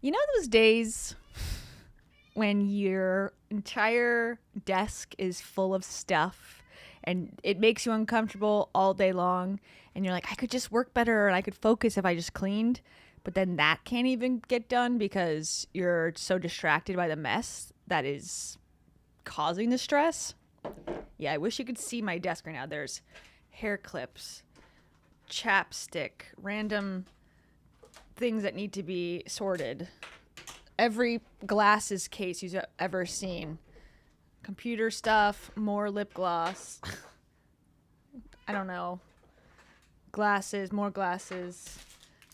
You know those days when your entire desk is full of stuff and it makes you uncomfortable all day long and you're like, I could just work better and I could focus if I just cleaned, but then that can't even get done because you're so distracted by the mess that is causing the stress? Yeah, I wish you could see my desk right now. There's hair clips, chapstick, random things that need to be sorted. Every glasses case you've ever seen. Computer stuff, more lip gloss. I don't know. Glasses, more glasses.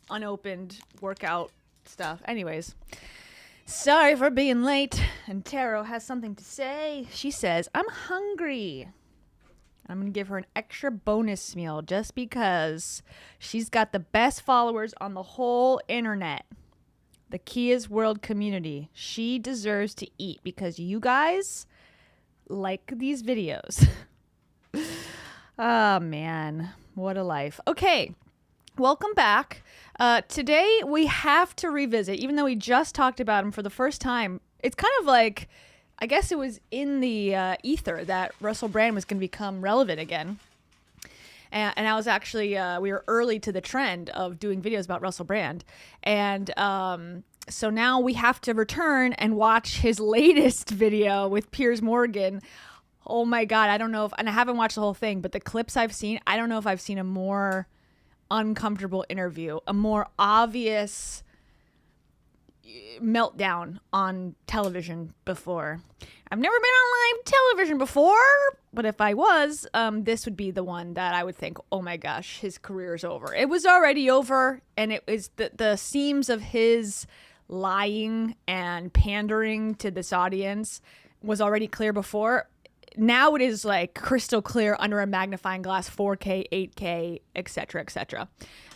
Unopened workout stuff. Anyways. Sorry for being late. And Taro has something to say. She says, I'm hungry. I'm going to give her an extra bonus meal just because she's got the best followers on the whole internet. The Kia's World community. She deserves to eat because you guys like these videos. Oh, man. What a life. Okay. Welcome back. Today we have to revisit, even though we just talked about him for the first time. It's kind of like, I guess it was in the ether that Russell Brand was going to become relevant again. And I was actually, we were early to the trend of doing videos about Russell Brand. And so now we have to return and watch his latest video with Piers Morgan. Oh my God, I don't know if, and I haven't watched the whole thing, but the clips I've seen, I don't know if I've seen a more uncomfortable interview, a more obvious meltdown on television before. I've never been on live television before, but if I was, this would be the one that I would think, oh my gosh, his career is over. It was already over, and it was the seams of his lying and pandering to this audience was already clear before. Now it is like crystal clear under a magnifying glass, 4K, 8K, etc., etc.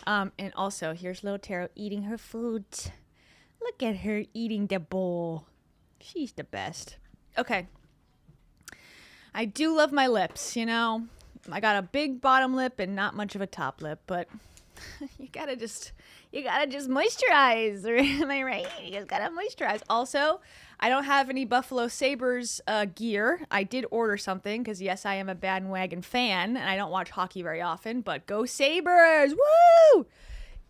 And also, here's little Taro eating her food. Look at her eating the bowl. She's the best. Okay. I do love my lips, you know. I got a big bottom lip and not much of a top lip, but you gotta just moisturize. Am I right? You just gotta moisturize. Also, I don't have any Buffalo Sabres gear. I did order something because, yes, I am a bandwagon fan and I don't watch hockey very often, but go Sabres! Woo!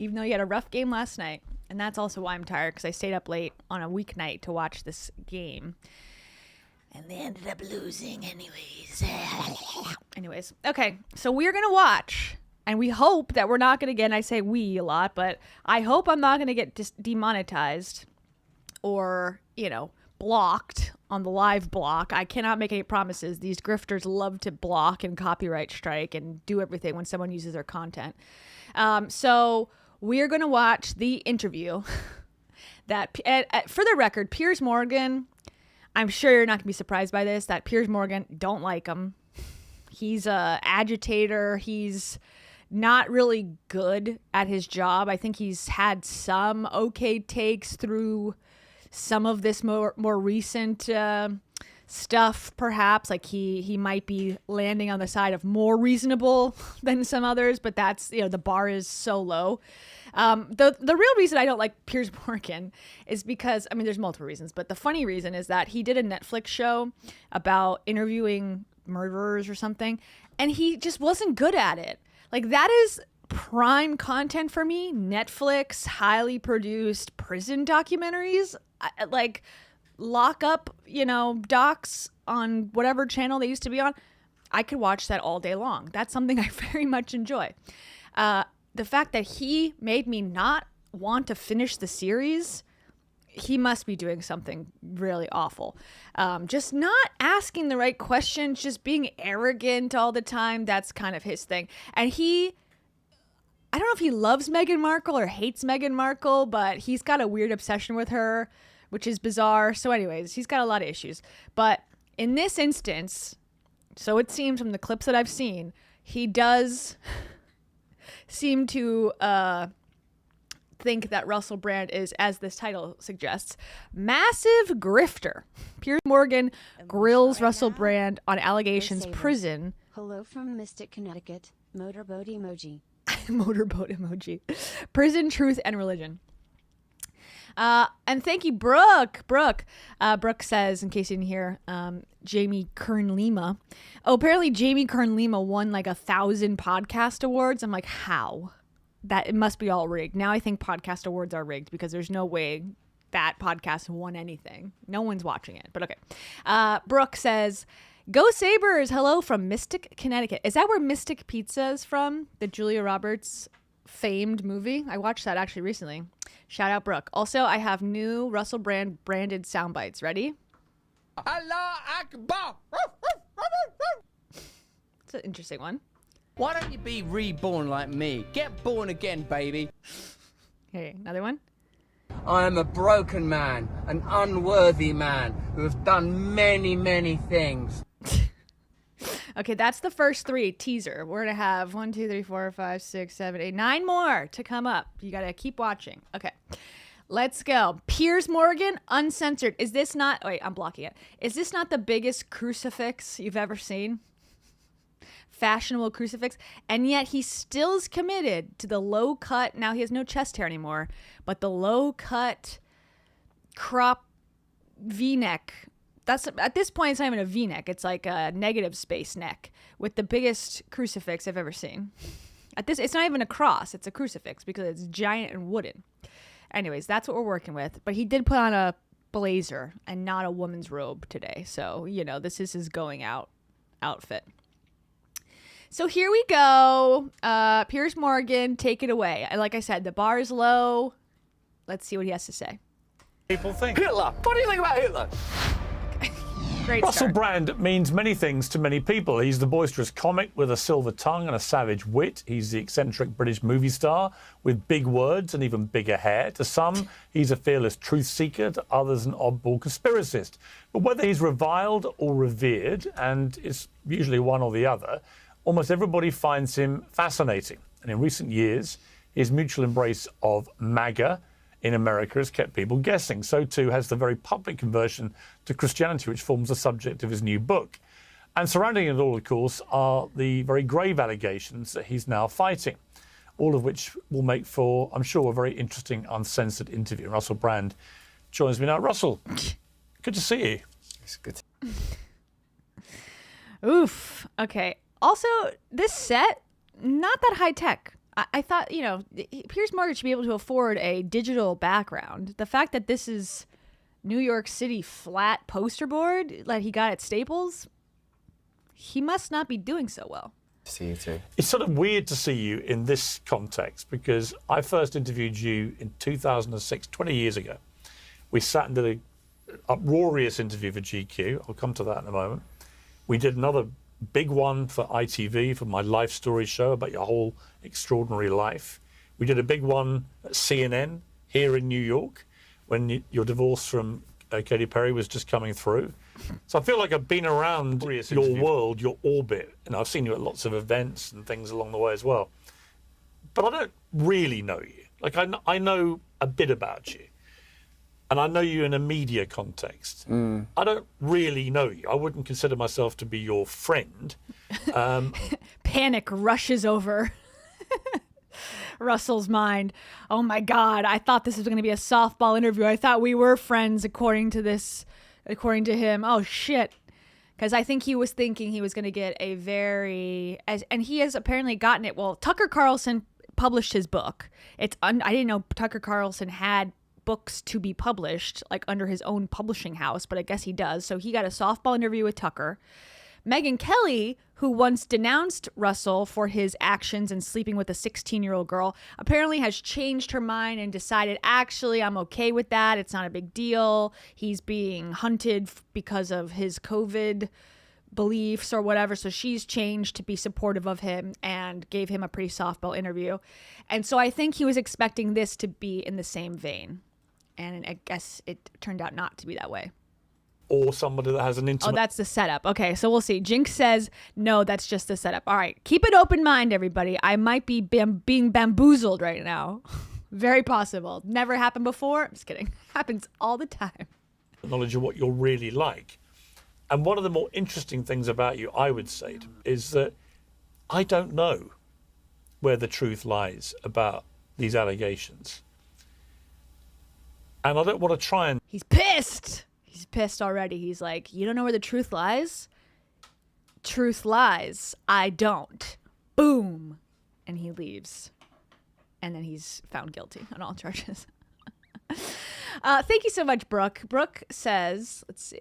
Even though you had a rough game last night. And that's also why I'm tired, because I stayed up late on a weeknight to watch this game. And they ended up losing anyways. Okay, so we're going to watch. And we hope that we're not going to get, and I say we a lot, but I hope I'm not going to get demonetized or, blocked on the live block. I cannot make any promises. These grifters love to block and copyright strike and do everything when someone uses their content. So we're going to watch the interview that, for the record, Piers Morgan, I'm sure you're not going to be surprised by this, that Piers Morgan, don't like him. He's a agitator. He's not really good at his job. I think he's had some okay takes through some of this more recent stuff, perhaps. Like he might be landing on the side of more reasonable than some others, but that's, the bar is so low. The real reason I don't like Piers Morgan is because, there's multiple reasons, but the funny reason is that he did a Netflix show about interviewing murderers or something, and he just wasn't good at it. Like, that is prime content for me. Netflix, highly produced prison documentaries, like lock up, docs on whatever channel they used to be on. I could watch that all day long. That's something I very much enjoy. The fact that he made me not want to finish the series, he must be doing something really awful. Just not asking the right questions, just being arrogant all the time. That's kind of his thing. And I don't know if he loves Meghan Markle or hates Meghan Markle, but he's got a weird obsession with her, which is bizarre. So anyways, he's got a lot of issues. But in this instance, so it seems from the clips that I've seen, he does seem to think that Russell Brand is, as this title suggests, massive grifter. Piers Morgan grills Russell Brand on allegations prison. Hello from Mystic, Connecticut. Motorboat emoji. Motorboat emoji. Prison, truth, and religion. And thank you, Brooke. Brooke says, in case you didn't hear, Jamie Kern Lima. Oh, apparently Jamie Kern Lima won like 1,000 podcast awards. I'm like, how? That it must be all rigged. Now I think podcast awards are rigged because there's no way that podcast won anything. No one's watching it, but okay. Brooke says, go Sabres. Hello from Mystic, Connecticut. Is that where Mystic Pizza is from? The Julia Roberts famed movie? I watched that actually recently. Shout out Brooke. Also, I have new Russell Brand branded sound bites. Ready? Allah Akbar. It's an interesting one. Why don't you be reborn like me? Get born again, baby. Okay, another one. I am a broken man, an unworthy man who have done many, many things. Okay, that's the first three. Teaser. We're going to have 1, 2, 3, 4, 5, 6, 7, 8, 9 more to come up. You got to keep watching. Okay, let's go. Piers Morgan, uncensored. Is this not... Wait, I'm blocking it. Is this not the biggest crucifix you've ever seen? Fashionable crucifix. And yet he still is committed to the low cut. Now he has no chest hair anymore, but the low cut crop V-neck. That's at this point, it's not even a V-neck. It's like a negative space neck with the biggest crucifix I've ever seen. It's not even a cross. It's a crucifix because it's giant and wooden. Anyways, that's what we're working with. But he did put on a blazer and not a woman's robe today. So, this is his going out outfit. So here we go. Piers Morgan, take it away. Like I said, the bar is low. Let's see what he has to say. People think. Hitler. What do you think about Hitler? Great Russell start. Brand means many things to many people. He's the boisterous comic with a silver tongue and a savage wit. He's the eccentric British movie star with big words and even bigger hair. To some, he's a fearless truth seeker. To others, an oddball conspiracist. But whether he's reviled or revered, and it's usually one or the other, almost everybody finds him fascinating. And in recent years, his mutual embrace of MAGA in America has kept people guessing. So too has the very public conversion to Christianity, which forms the subject of his new book. And surrounding it all, of course, are the very grave allegations that he's now fighting, all of which will make for, I'm sure, a very interesting, uncensored interview. Russell Brand joins me now. Russell, good to see you. It's good. Oof. Okay. Also, this set, not that high tech. I thought, Piers Morgan should be able to afford a digital background. The fact that this is New York City flat poster board like he got at Staples, he must not be doing so well. See you too. It's sort of weird to see you in this context because I first interviewed you in 2006, 20 years ago. We sat and did an uproarious interview for GQ. I'll come to that in a moment. We did another big one for ITV, for my life story show about your whole extraordinary life. We did a big one at CNN here in New York when your divorce from Katy Perry was just coming through. So I feel like I've been around your world, your orbit, and I've seen you at lots of events and things along the way as well. But I don't really know you. Like I know a bit about you. And I know you in a media context. I don't really know you. I wouldn't consider myself to be your friend. Panic rushes over Russell's mind. Oh my God, I thought this was going to be a softball interview. I thought we were friends according to him. Oh shit. Because I think he was thinking he was going to get a and he has apparently gotten it. Well, Tucker Carlson published his book. I didn't know Tucker Carlson had books to be published, like under his own publishing house, but I guess he does. So he got a softball interview with Tucker. Megyn Kelly, who once denounced Russell for his actions in sleeping with a 16-year-old girl, apparently has changed her mind and decided, actually, I'm okay with that. It's not a big deal. He's being hunted because of his COVID beliefs or whatever. So she's changed to be supportive of him and gave him a pretty softball interview. And so I think he was expecting this to be in the same vein. And I guess it turned out not to be that way. Or somebody that has an intimate... Oh, that's the setup. Okay, so we'll see. Jinx says, no, that's just the setup. All right, keep an open mind, everybody. I might be being bamboozled right now. Very possible. Never happened before. I'm just kidding. Happens all the time. knowledge of what you're really like. And one of the more interesting things about you, I would say, is that I don't know where the truth lies about these allegations. And I don't want to try and He's pissed. He's pissed already. He's like, you don't know where the truth lies? Truth lies. I don't. Boom. And he leaves. And then he's found guilty on all charges. Thank you so much, Brooke. Brooke says, let's see.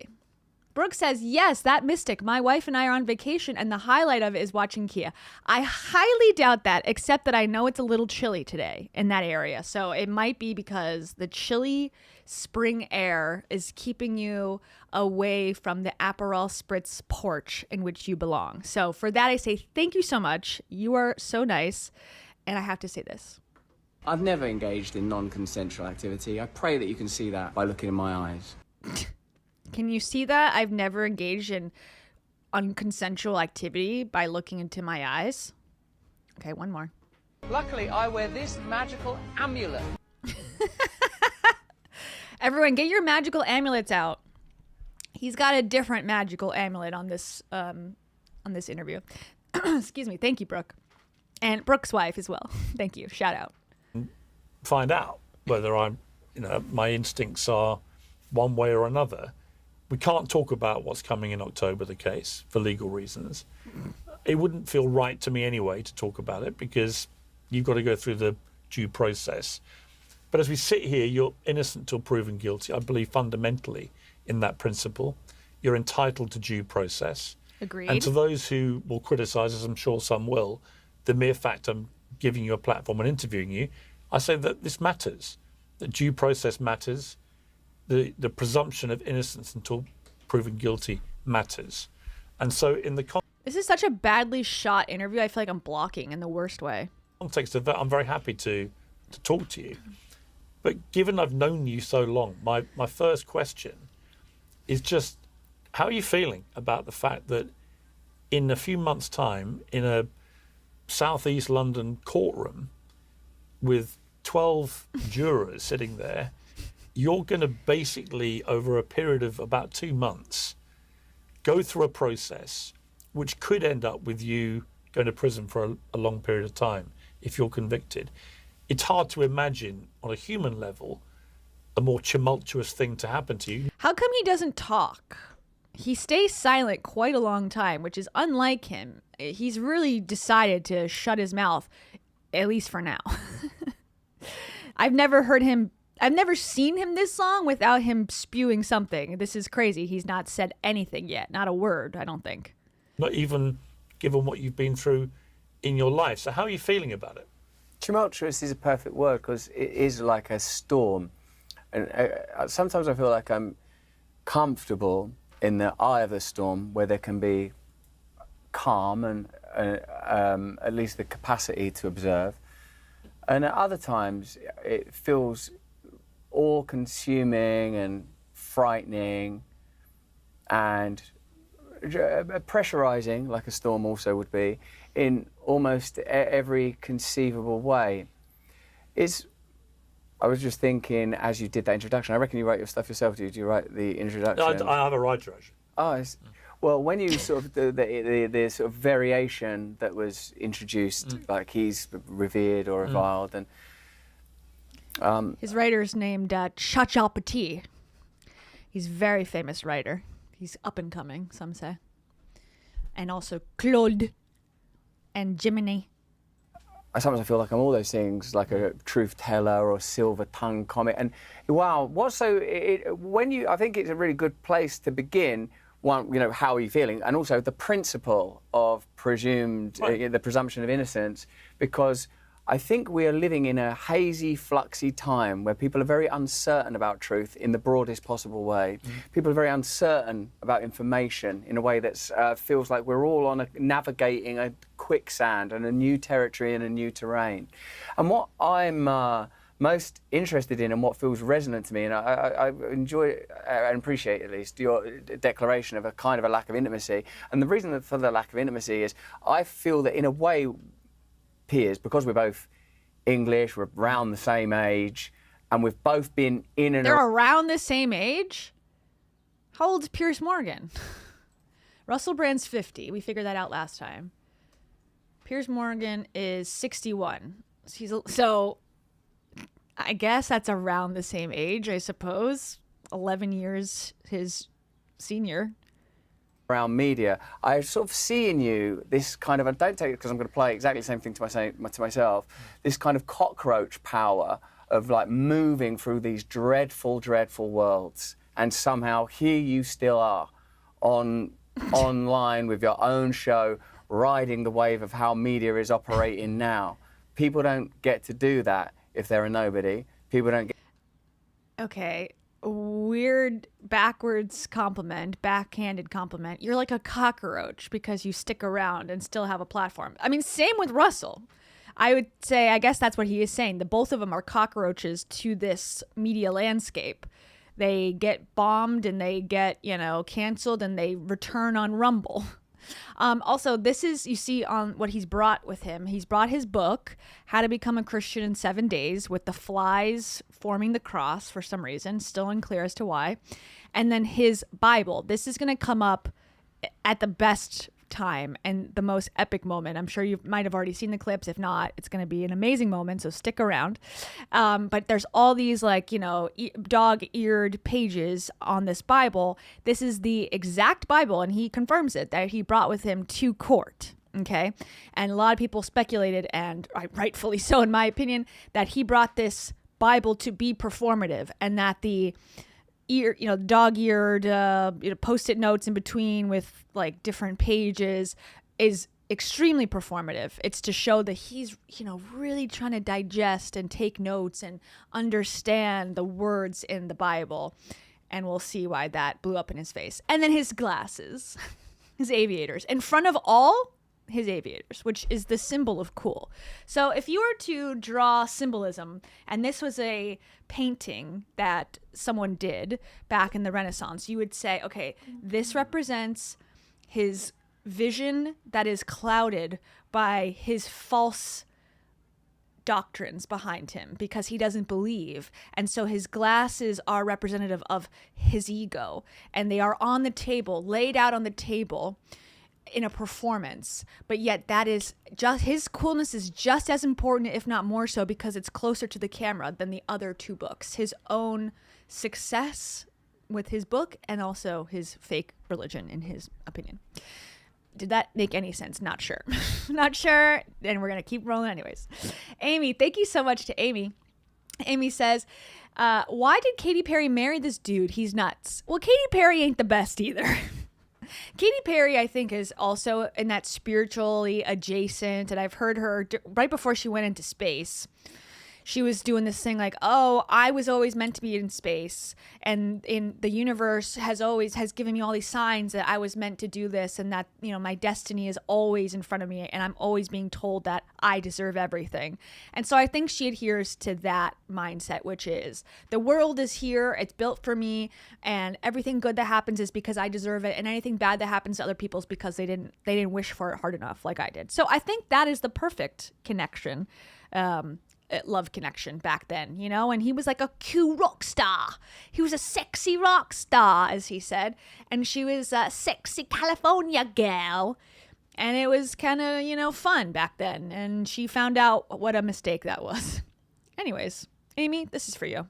Brooke says, yes, that mystic. My wife and I are on vacation, and the highlight of it is watching Kia. I highly doubt that, except that I know it's a little chilly today in that area. So it might be because the chilly spring air is keeping you away from the Aperol Spritz porch in which you belong. So for that, I say thank you so much. You are so nice. And I have to say this. I've never engaged in non-consensual activity. I pray that you can see that by looking in my eyes. Can you see that? I've never engaged in unconsensual activity by looking into my eyes. Okay, one more. Luckily, I wear this magical amulet. Everyone, get your magical amulets out. He's got a different magical amulet on this interview. Excuse me. Thank you, Brooke. And Brooke's wife as well. Thank you. Shout out. find out whether my instincts are one way or another. We can't talk about what's coming in October, the case, for legal reasons. It wouldn't feel right to me anyway to talk about it because you've got to go through the due process. But as we sit here, you're innocent till proven guilty. I believe fundamentally in that principle. You're entitled to due process. Agreed. And to those who will criticise, as I'm sure some will, the mere fact I'm giving you a platform and interviewing you, I say that this matters, that due process matters, the presumption of innocence until proven guilty matters. And so in the This is such a badly shot interview. I feel like I'm blocking in the worst way. context of that, I'm very happy to talk to you. But given I've known you so long, my first question is just, how are you feeling about the fact that in a few months' time, in a southeast London courtroom with 12 jurors sitting there, you're going to basically, over a period of about 2 months, go through a process which could end up with you going to prison for a long period of time if you're convicted. It's hard to imagine on a human level a more tumultuous thing to happen to you. How come he doesn't talk? He stays silent quite a long time, which is unlike him. He's really decided to shut his mouth, at least for now. I've never seen him this long without him spewing something. This is crazy. He's not said anything yet. Not a word, I don't think. Not even given what you've been through in your life. So how are you feeling about it? Tumultuous is a perfect word because it is like a storm. And sometimes I feel like I'm comfortable in the eye of the storm where there can be calm and at least the capacity to observe. And at other times it feels all-consuming and frightening and pressurizing, like a storm also would be, in almost every conceivable way. I was just thinking, as you did that introduction, I reckon you write your stuff yourself. Do you write the introduction? I have a writer, actually. Oh, well, when you sort of the sort of variation that was introduced, like he's revered or reviled, and His writer's named Chachapati. He's a very famous writer. He's up and coming, some say. And also Claude and Jiminy. sometimes I feel like I'm all those things, like a truth teller or silver tongue comic. And wow, I think it's a really good place to begin. One, how are you feeling? And also the principle of the presumption of innocence, because I think we are living in a hazy, fluxy time where people are very uncertain about truth in the broadest possible way. People are very uncertain about information in a way that feels like we're all navigating a quicksand and a new territory and a new terrain. And what I'm most interested in and what feels resonant to me, and I enjoy and appreciate at least your declaration of a kind of a lack of intimacy. And the reason for the lack of intimacy is I feel that in a way, Piers, because we're both English, we're around the same age, and we've both been in and They're around the same age? How old is Piers Morgan? Russell Brand's 50. We figured that out last time. Piers Morgan is 61. I guess that's around the same age, I suppose. 11 years his senior. Around media, I sort of see in you this kind of, and don't take it because I'm going to play exactly the same thing to myself, this kind of cockroach power of like moving through these dreadful, dreadful worlds, and somehow here you still are online with your own show, riding the wave of how media is operating now. People don't get to do that if they're a nobody. People don't get... Okay. Weird backwards compliment, backhanded compliment. You're like a cockroach because you stick around and still have a platform. I mean, same with Russell. I would say, I guess that's what he is saying. The both of them are cockroaches to this media landscape. They get bombed and they get, canceled and they return on Rumble. Also, this is, you see on what he's brought with him. He's brought his book, How to Become a Christian in 7 Days, with the flies forming the cross for some reason, still unclear as to why. And then his Bible. This is going to come up at the best time and the most epic moment. I'm sure you might have already seen the clips. If not, it's going to be an amazing moment, so stick around. But there's all these dog-eared pages on this Bible. This is the exact Bible, and he confirms it, that he brought with him to court. Okay. And a lot of people speculated, and rightfully so in my opinion, that he brought this Bible to be performative, and that the dog-eared, post-it notes in between with like different pages is extremely performative. It's to show that he's, really trying to digest and take notes and understand the words in the Bible. And we'll see why that blew up in his face. And then his glasses, his aviators, in front of all his aviators, which is the symbol of cool. So if you were to draw symbolism, and this was a painting that someone did back in the Renaissance, you would say, okay, this represents his vision that is clouded by his false doctrines behind him because he doesn't believe. And so his glasses are representative of his ego, and they are on the table, laid out on the table in a performance, but yet that is just, his coolness is just as important, if not more so, because it's closer to the camera than the other two books. His own success with his book and also his fake religion, in his opinion. Did that make any sense? Not sure. Not sure. And we're going to keep rolling anyways. Amy, thank you so much to Amy. Amy says, why did Katy Perry marry this dude? He's nuts. Well, Katy Perry ain't the best either. Katy Perry, I think, is also in that spiritually adjacent, and I've heard her right before she went into space. She was doing this thing like, oh, I was always meant to be in space, and in the universe has given me all these signs that I was meant to do this, and that, my destiny is always in front of me, and I'm always being told that I deserve everything. And so I think she adheres to that mindset, which is the world is here, it's built for me, and everything good that happens is because I deserve it, and anything bad that happens to other people is because they didn't wish for it hard enough like I did. So I think that is the perfect connection. Love connection back then, and he was like a cool rock star. He was a sexy rock star, as he said, and she was a sexy California girl, and it was kind of, fun back then, and she found out what a mistake that was. Anyways, Amy, this is for you.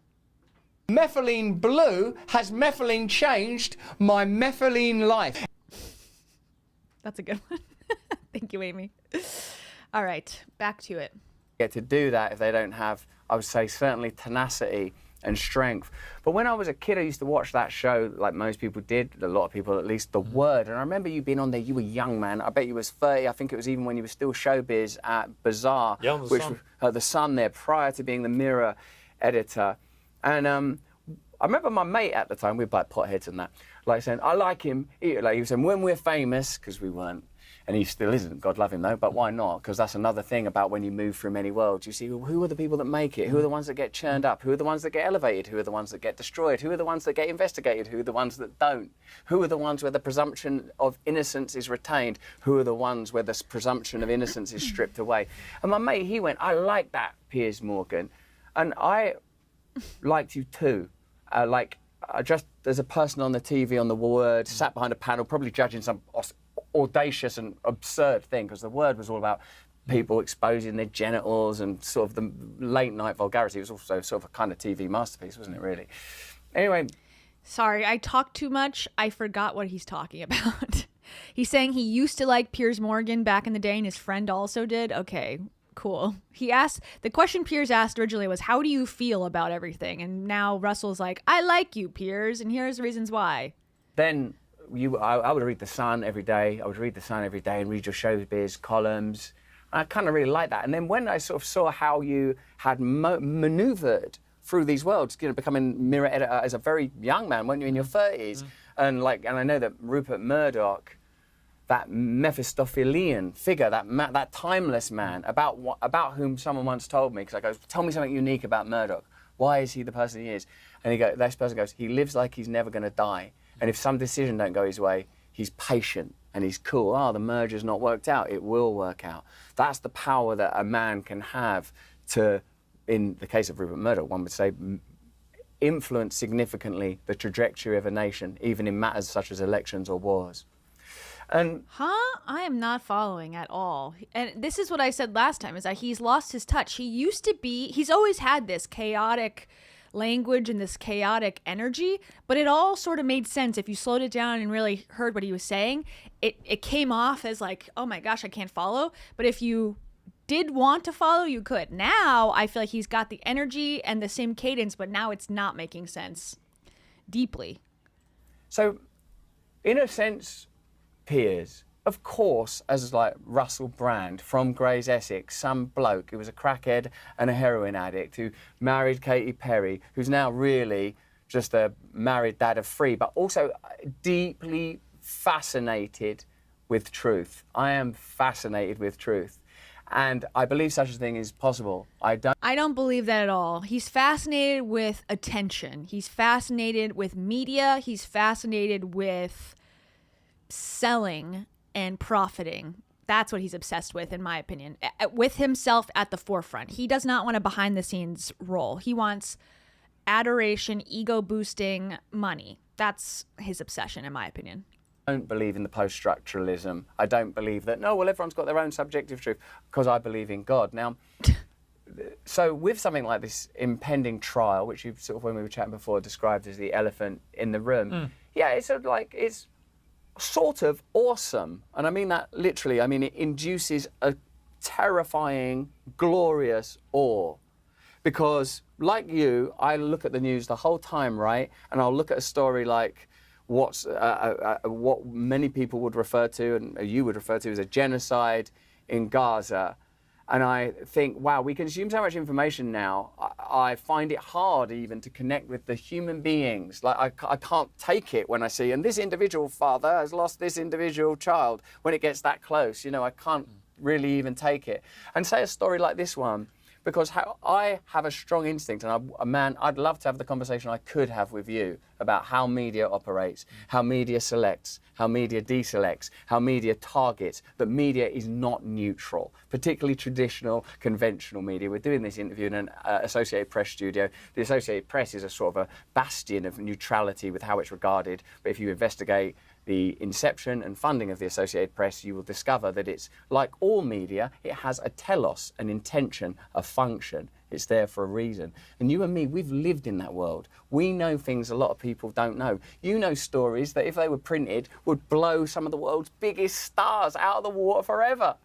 Methylene blue has methylene changed my methylene life. That's a good one. Thank you, Amy. All right, back to it. Get to do that if they don't have, I would say, certainly tenacity and strength. But when I was a kid, I used to watch that show like most people did, a lot of people at least, The Word. And I remember you being on there, you were young, man. I bet you was 30. I think it was even when you were still showbiz at Bazaar, which was The Sun there, prior to being the Mirror editor. And I remember my mate at the time, we were like potheads and that, like saying, I like him. He was saying, when we're famous, because we weren't, and he still isn't, God love him though, but why not? Because that's another thing about when you move through many worlds. You see, well, who are the people that make it? Who are the ones that get churned up? Who are the ones that get elevated? Who are the ones that get destroyed? Who are the ones that get investigated? Who are the ones that don't? Who are the ones where the presumption of innocence is retained? Who are the ones where the presumption of innocence is stripped away? And my mate, he went, I like that, Piers Morgan. And I liked you too. Just as a person on the TV, on The Word, sat behind a panel, probably judging some audacious and absurd thing, because The Word was all about people exposing their genitals and sort of the late night vulgarity. It was also sort of a kind of TV masterpiece, wasn't it, really? Anyway. Sorry, I talked too much. I forgot what he's talking about. He's saying he used to like Piers Morgan back in the day and his friend also did. Okay, cool. The question Piers asked originally was, how do you feel about everything? And now Russell's like, I like you, Piers, and here's the reasons why. Then I would read The Sun every day. I would read The Sun every day and read your showbiz columns. And I kind of really liked that. And then when I sort of saw how you had maneuvered through these worlds, becoming Mirror editor as a very young man, weren't you, in your 30s? And I know that Rupert Murdoch, that Mephistophelian figure, that timeless man, about whom someone once told me, because I go, tell me something unique about Murdoch. Why is he the person he is? And this person goes, he lives like he's never going to die. And if some decision don't go his way, he's patient and he's cool. Oh, the merger's not worked out. It will work out. That's the power that a man can have to, in the case of Rupert Murdoch, one would say, influence significantly the trajectory of a nation, even in matters such as elections or wars. And I am not following at all. And this is what I said last time, is that he's lost his touch. He's always had this chaotic language and this chaotic energy, but it all sort of made sense if you slowed it down and really heard what he was saying. It came off as like, oh my gosh, I can't follow. But if you did want to follow, you could. Now I feel like he's got the energy and the same cadence, but now it's not making sense deeply. So, in a sense, Piers, of course, as like Russell Brand from Gray's Essex, some bloke who was a crackhead and a heroin addict who married Katy Perry, who's now really just a married dad of 3, but also deeply fascinated with truth. I am fascinated with truth. And I believe such a thing is possible. I don't believe that at all. He's fascinated with attention. He's fascinated with media. He's fascinated with selling and profiting. That's what he's obsessed with, in my opinion, with himself at the forefront. He does not want a behind the scenes role. He wants adoration, ego boosting money. That's his obsession, in my opinion. I don't believe in the post-structuralism. I don't believe that, everyone's got their own subjective truth, because I believe in God. Now, so with something like this impending trial, which you sort of, when we were chatting before, described as the elephant in the room, it's sort of like, it's sort of awesome. And I mean that literally. I mean, it induces a terrifying, glorious awe. Because, like you, I look at the news the whole time, right? And I'll look at a story like what many people would refer to, and you would refer to, as a genocide in Gaza. And I think, wow, we consume so much information now. I find it hard even to connect with the human beings. Like, I can't take it when I see, and this individual father has lost this individual child. When it gets that close, I can't really even take it. And say a story like this one, because I have a strong instinct, and I'd love to have the conversation I could have with you about how media operates, how media selects, how media deselects, how media targets, that media is not neutral, particularly traditional, conventional media. We're doing this interview in an Associated Press studio. The Associated Press is a sort of a bastion of neutrality with how it's regarded, but if you investigate the inception and funding of the Associated Press, you will discover that it's like all media, it has a telos, an intention, a function. It's there for a reason. And you and me, we've lived in that world. We know things a lot of people don't know. You know stories that if they were printed would blow some of the world's biggest stars out of the water forever.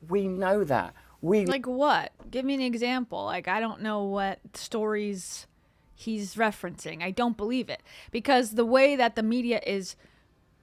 We know that. Like what? Give me an example. Like, I don't know what stories he's referencing. I don't believe it. Because the way that the media is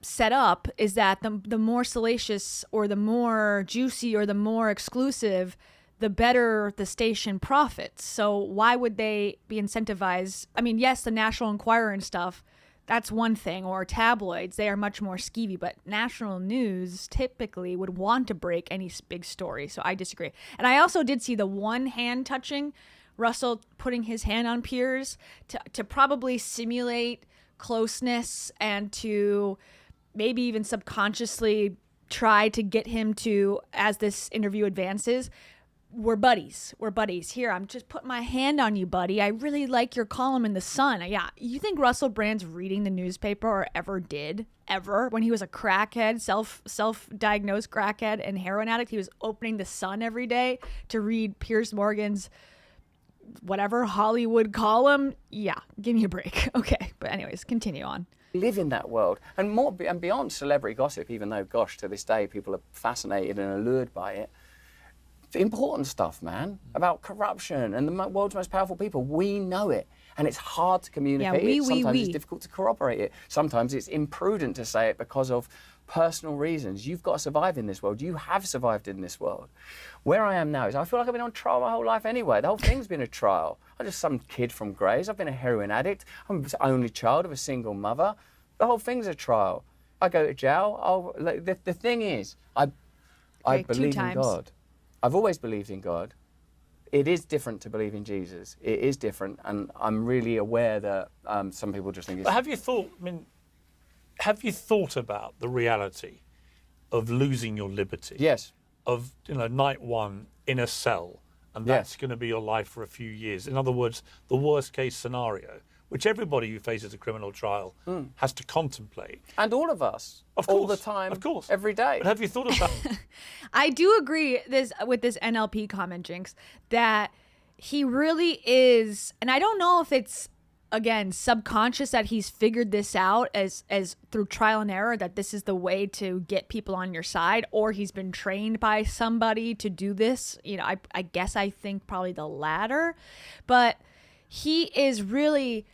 set up is that the more salacious or the more juicy or the more exclusive, the better the station profits. So why would they be incentivized? I mean, yes, the National Enquirer and stuff, that's one thing, or tabloids, they are much more skeevy, but national news typically would want to break any big story. So I disagree. And I also did see the one hand touching, Russell putting his hand on Piers to probably simulate closeness and to maybe even subconsciously try to get him to, as this interview advances, we're buddies. We're buddies. Here, I'm just putting my hand on you, buddy. I really like your column in The Sun. Yeah. You think Russell Brand's reading the newspaper or ever did? Ever? When he was a crackhead, self-diagnosed crackhead and heroin addict, he was opening The Sun every day to read Piers Morgan's whatever Hollywood column. Yeah. Give me a break. Okay. But anyways, continue on. Live in that world. And more and beyond celebrity gossip, even though, gosh, to this day, people are fascinated and allured by it. Important stuff, man, about corruption and the world's most powerful people. We know it, and it's hard to communicate it. Sometimes it's difficult to corroborate it. Sometimes it's imprudent to say it because of personal reasons. You've got to survive in this world. You have survived in this world. Where I am now is I feel like I've been on trial my whole life anyway. The whole thing's been a trial. I'm just some kid from Grays. I've been a heroin addict. I'm the only child of a single mother. The whole thing's a trial. I go to jail. The thing is, I believe in God. I've always believed in God. It is different to believe in Jesus. It is different, and I'm really aware that some people just think it's... But have you thought about the reality of losing your liberty? Yes. Of, night one in a cell, and that's going to be your life for a few years. In other words, the worst case scenario, which everybody who faces a criminal trial has to contemplate. And all of us. Of course. All the time. Of course. Every day. But have you thought about... I do agree with this NLP comment, Jinx, that he really is, and I don't know if it's, again, subconscious that he's figured this out as through trial and error, that this is the way to get people on your side, or he's been trained by somebody to do this. I guess I think probably the latter, but he is really...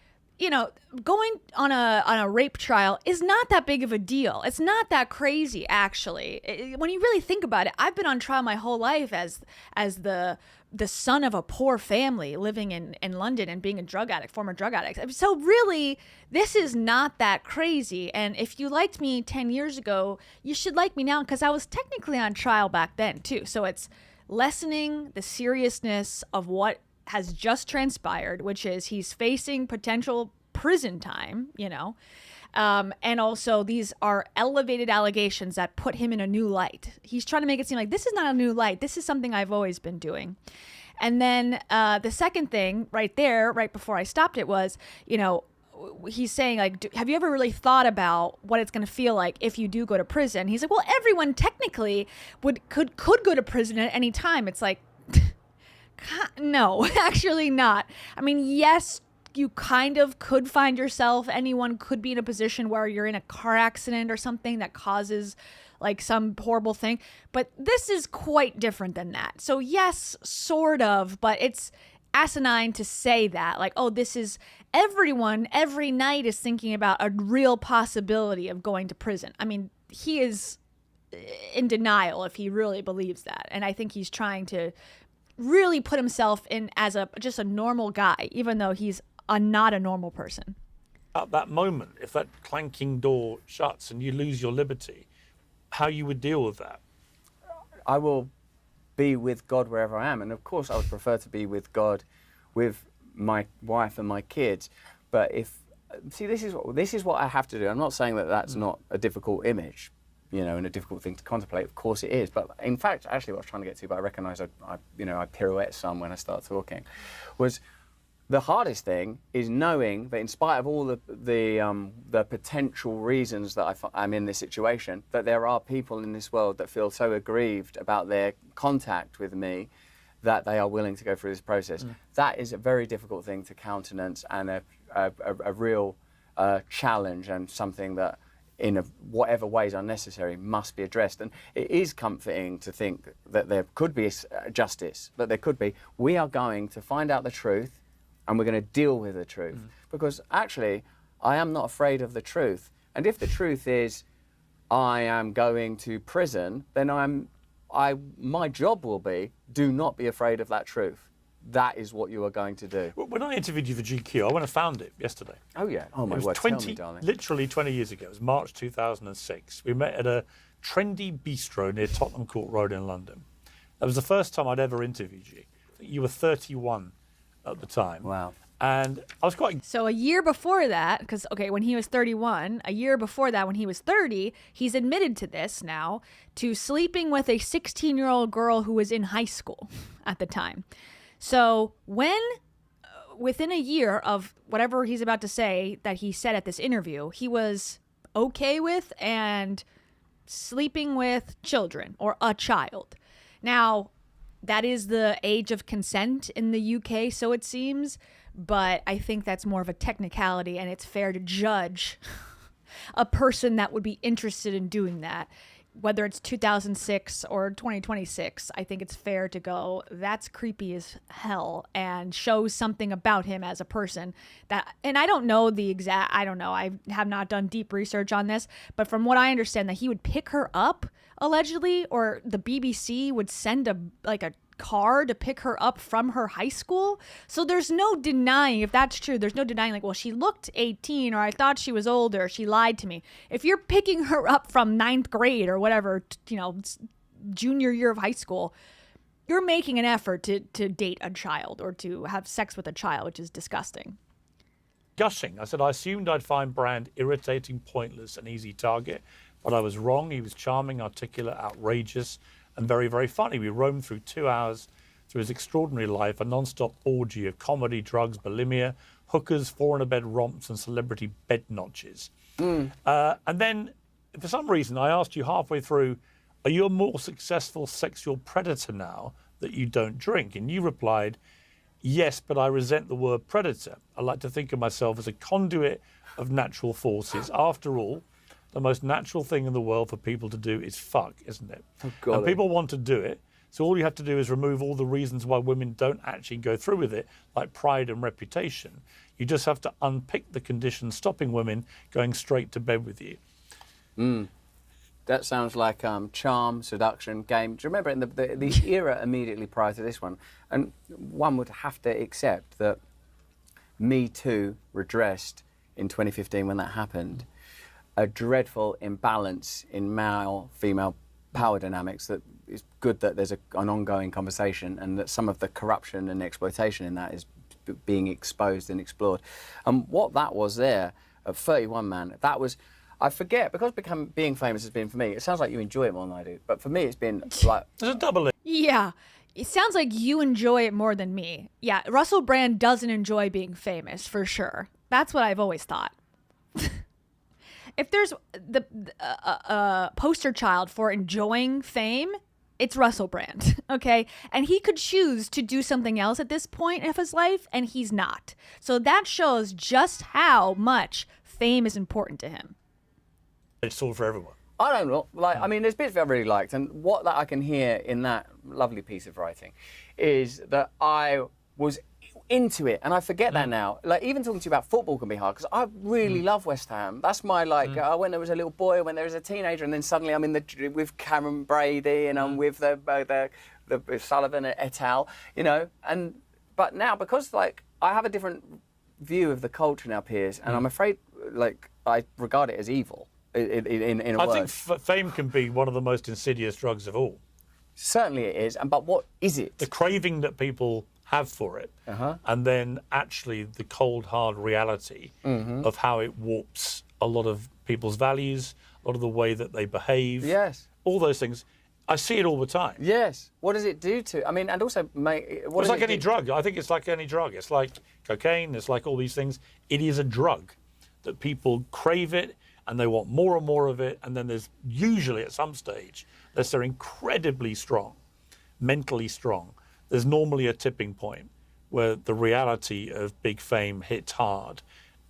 going on a rape trial is not that big of a deal. It's not that crazy, actually. When you really think about it, I've been on trial my whole life as the son of a poor family living in London and being a former drug addict. So really, this is not that crazy. And if you liked me 10 years ago, you should like me now, because I was technically on trial back then too. So it's lessening the seriousness of what has just transpired, which is he's facing potential prison time, and also these are elevated allegations that put him in a new light. He's trying to make it seem like this is not a new light. This is something I've always been doing. And then the second thing right there, right before I stopped it, was, he's saying, like, have you ever really thought about what it's going to feel like if you do go to prison? He's like, well, everyone technically could go to prison at any time. It's like, no, actually not. I mean, yes, you kind of could find yourself, anyone could be in a position where you're in a car accident or something that causes like some horrible thing, but this is quite different than that. So yes, sort of, but it's asinine to say that, like, oh, this is everyone every night is thinking about a real possibility of going to prison. I mean, he is in denial if he really believes that, and I think he's trying to really put himself in as just a normal guy, even though he's not a normal person. At that moment, if that clanking door shuts and you lose your liberty, how you would deal with that? I will be with God wherever I am, and of course I would prefer to be with God with my wife and my kids. But this is what I have to do. I'm not saying that that's not a difficult image, and a difficult thing to contemplate. Of course it is. But in fact, actually what I was trying to get to, but I recognise I pirouette some when I start talking, was the hardest thing is knowing that in spite of all the potential reasons that I'm in this situation, that there are people in this world that feel so aggrieved about their contact with me that they are willing to go through this process. That is a very difficult thing to countenance, and a real challenge, and something that in whatever ways are necessary must be addressed. And it is comforting to think that there could be justice, that there could be. We are going to find out the truth, and we're going to deal with the truth. Because actually, I am not afraid of the truth. And if the truth is I am going to prison, then my job will be, do not be afraid of that truth. That is what you are going to do. When I interviewed you for GQ, I went and found it yesterday. Oh, yeah. Oh, my word. Tell me, darling. Literally 20 years ago. It was March 2006. We met at a trendy bistro near Tottenham Court Road in London. That was the first time I'd ever interviewed you. You were 31 at the time. Wow. And I was quite So a year before that, because, okay, when he was 31, a year before that, when he was 30, he's admitted to this now, to sleeping with a 16-year-old girl who was in high school at the time. So when, within a year of whatever he's about to say that he said at this interview, he was okay with and sleeping with children or a child. Now, that is the age of consent in the UK, so it seems. But I think that's more of a technicality, and it's fair to judge a person that would be interested in doing that. Whether it's 2006 or 2026, I think it's fair to go, that's creepy as hell, and shows something about him as a person. And I don't know I have not done deep research on this, but from what I understand, that he would pick her up, allegedly, or the BBC would send a car to pick her up from her high school. So there's no denying, if that's true, there's no denying like, well, she looked 18, or I thought she was older, she lied to me. If you're picking her up from 9th grade or whatever, junior year of high school, you're making an effort to date a child or to have sex with a child, which is disgusting. gushing. I said I assumed I'd find Brand irritating, pointless, and easy target, but I was wrong. He was charming, articulate, outrageous, and very, very funny. We roamed through 2 hours through his extraordinary life, a non-stop orgy of comedy, drugs, bulimia, hookers, four-in-a-bed romps, and celebrity bed notches. And then, for some reason, I asked you halfway through, are you a more successful sexual predator now that you don't drink? And you replied, yes, but I resent the word predator. I like to think of myself as a conduit of natural forces. After all, the most natural thing in the world for people to do is fuck, isn't it? And people want to do it. So all you have to do is remove all the reasons why women don't actually go through with it, like pride and reputation. You just have to unpick the conditions stopping women going straight to bed with you. That sounds like charm, seduction, game. Do you remember in the era immediately prior to this one? And one would have to accept that Me Too redressed in 2015 when that happened a dreadful imbalance in male-female power dynamics that is good that there's an ongoing conversation and that some of the corruption and exploitation in that is being exposed and explored. And what that was there at 31, man, that was... I forget, because being famous has been for me, it sounds like you enjoy it more than I do, but for me it's been like... There's a double. Yeah. It sounds like you enjoy it more than me. Yeah, Russell Brand doesn't enjoy being famous, for sure. That's what I've always thought. If there's the poster child for enjoying fame, it's Russell Brand, okay? And he could choose to do something else at this point of his life, and he's not. So that shows just how much fame is important to him. It's all for everyone. I don't know. Like, I mean, there's bits that I really liked, and what that I can hear in that lovely piece of writing is that I was into it, and I forget that now. Like, even talking to you about football can be hard, because I really love West Ham. That's my, like, when there was a little boy, when there was a teenager, and then suddenly I'm with Cameron Brady, and I'm with the Sullivan et al., you know. But now, because, like, I have a different view of the culture now, Piers, and I'm afraid, like, I regard it as evil. In a word. I think fame can be one of the most insidious drugs of all. Certainly it is, but what is it? The craving that people have for it, and then actually the cold, hard reality of how it warps a lot of people's values, a lot of the way that they behave. Yes. All those things. I see it all the time. Yes. What does it do to... I mean, and also... It's like any drug. I think it's like any drug. It's like cocaine. It's like all these things. It is a drug that people crave it, and they want more and more of it, and then there's usually at some stage, unless they're incredibly strong, mentally strong, there's normally a tipping point where the reality of big fame hits hard,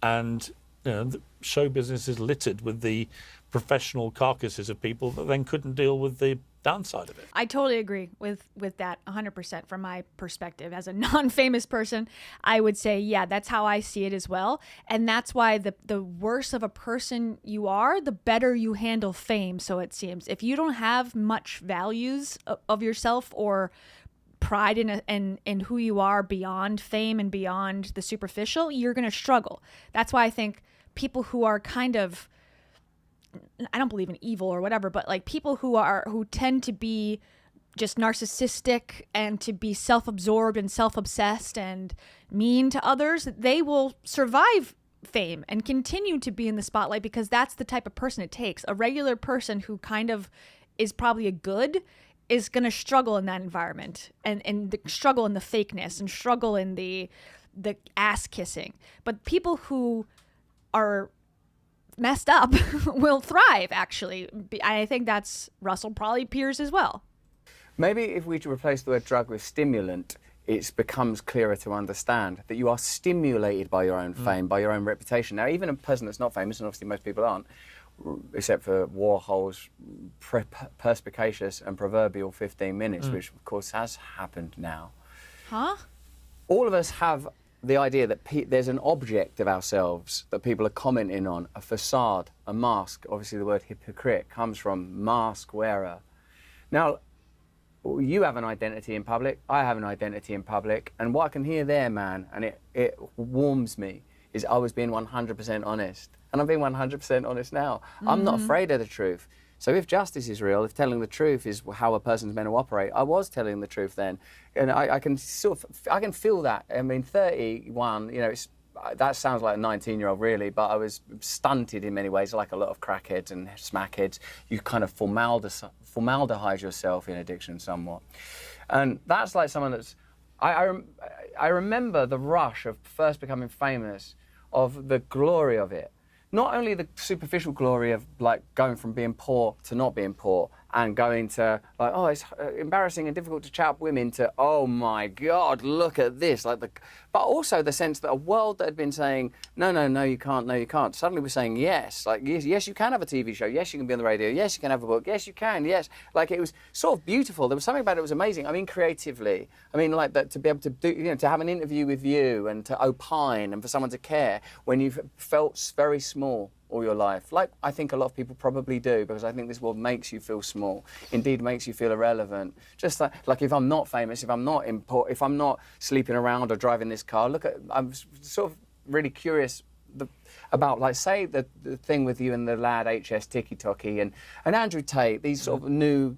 and the show business is littered with the professional carcasses of people that then couldn't deal with the downside of it. I totally agree with that 100% from my perspective. As a non-famous person, I would say, yeah, that's how I see it as well. And that's why the worse of a person you are, the better you handle fame, so it seems. If you don't have much values of yourself or pride in who you are beyond fame and beyond the superficial, you're going to struggle. That's why I think people who are kind of, I don't believe in evil or whatever, but like people who tend to be just narcissistic and to be self-absorbed and self-obsessed and mean to others, they will survive fame and continue to be in the spotlight because that's the type of person it takes. A regular person who kind of is probably a good is going to struggle in that environment and struggle in the fakeness and struggle in the ass kissing. But people who are messed up will thrive, actually. I think that's Russell, probably Piers as well. Maybe if we replace the word drug with stimulant, it becomes clearer to understand that you are stimulated by your own fame, by your own reputation. Now, even a person that's not famous, and obviously most people aren't, except for Warhol's perspicacious and proverbial 15 minutes, which of course has happened now. Huh? All of us have the idea that there's an object of ourselves that people are commenting on, a facade, a mask. Obviously the word hypocrite comes from mask wearer. Now, you have an identity in public, I have an identity in public, and what I can hear there, man, and it warms me, is I was being 100% honest. And I'm being 100% honest now. I'm not afraid of the truth. So if justice is real, if telling the truth is how a person's meant to operate, I was telling the truth then. And I can I can feel that. I mean, 31, you know, that sounds like a 19-year-old really, but I was stunted in many ways, like a lot of crackheads and smackheads. You kind of formaldehyde yourself in addiction somewhat. And that's like someone that's, I remember the rush of first becoming famous, of the glory of it. Not only the superficial glory of like going from being poor to not being poor and going to like, oh, it's embarrassing and difficult to chat up women to, oh my God, look at this. But also the sense that a world that had been saying, no, you can't, suddenly we're saying yes. Like, yes, you can have a TV show. Yes, you can be on the radio. Yes, you can have a book. Yes, you can. Yes. Like, it was sort of beautiful. There was something about it that was amazing. I mean, creatively. I mean, like that, to be able to do, you know, to have an interview with you and to opine and for someone to care when you've felt very small all your life, like I think a lot of people probably do, because I think this world makes you feel small, indeed makes you feel irrelevant. Just like if I'm not famous, if I'm not sleeping around or driving this car, I'm sort of really curious about, like, say the thing with you and the lad HS Tiki Toki and Andrew Tate, these sort of new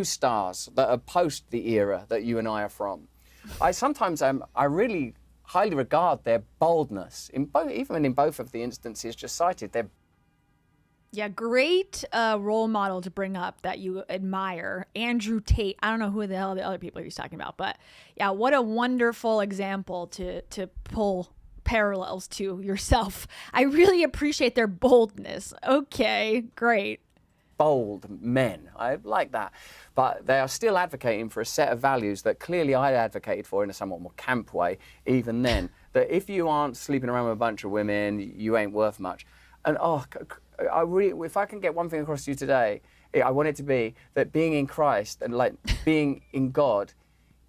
stars that are post the era that you and I are from. I really highly regard their boldness, even in both of the instances just cited. Yeah, great role model to bring up that you admire. Andrew Tate. I don't know who the hell the other people he's talking about, but yeah, what a wonderful example to pull parallels to yourself. I really appreciate their boldness. Okay, great. Bold men. I like that. But they are still advocating for a set of values that clearly I advocated for in a somewhat more camp way, even then. That if you aren't sleeping around with a bunch of women, you ain't worth much. And if I can get one thing across to you today, I want it to be that being in Christ and like being in God,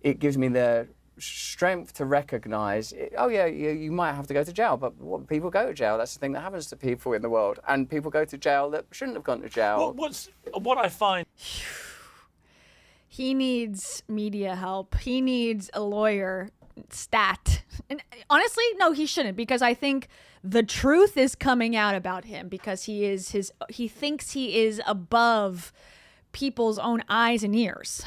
it gives me the strength to recognize, you might have to go to jail, but people go to jail. That's the thing that happens to people in the world, and people go to jail that shouldn't have gone to jail. What I find, he needs media help. He needs a lawyer. Stat. And honestly, no, he shouldn't, because I think the truth is coming out about him because he thinks he is above people's own eyes and ears.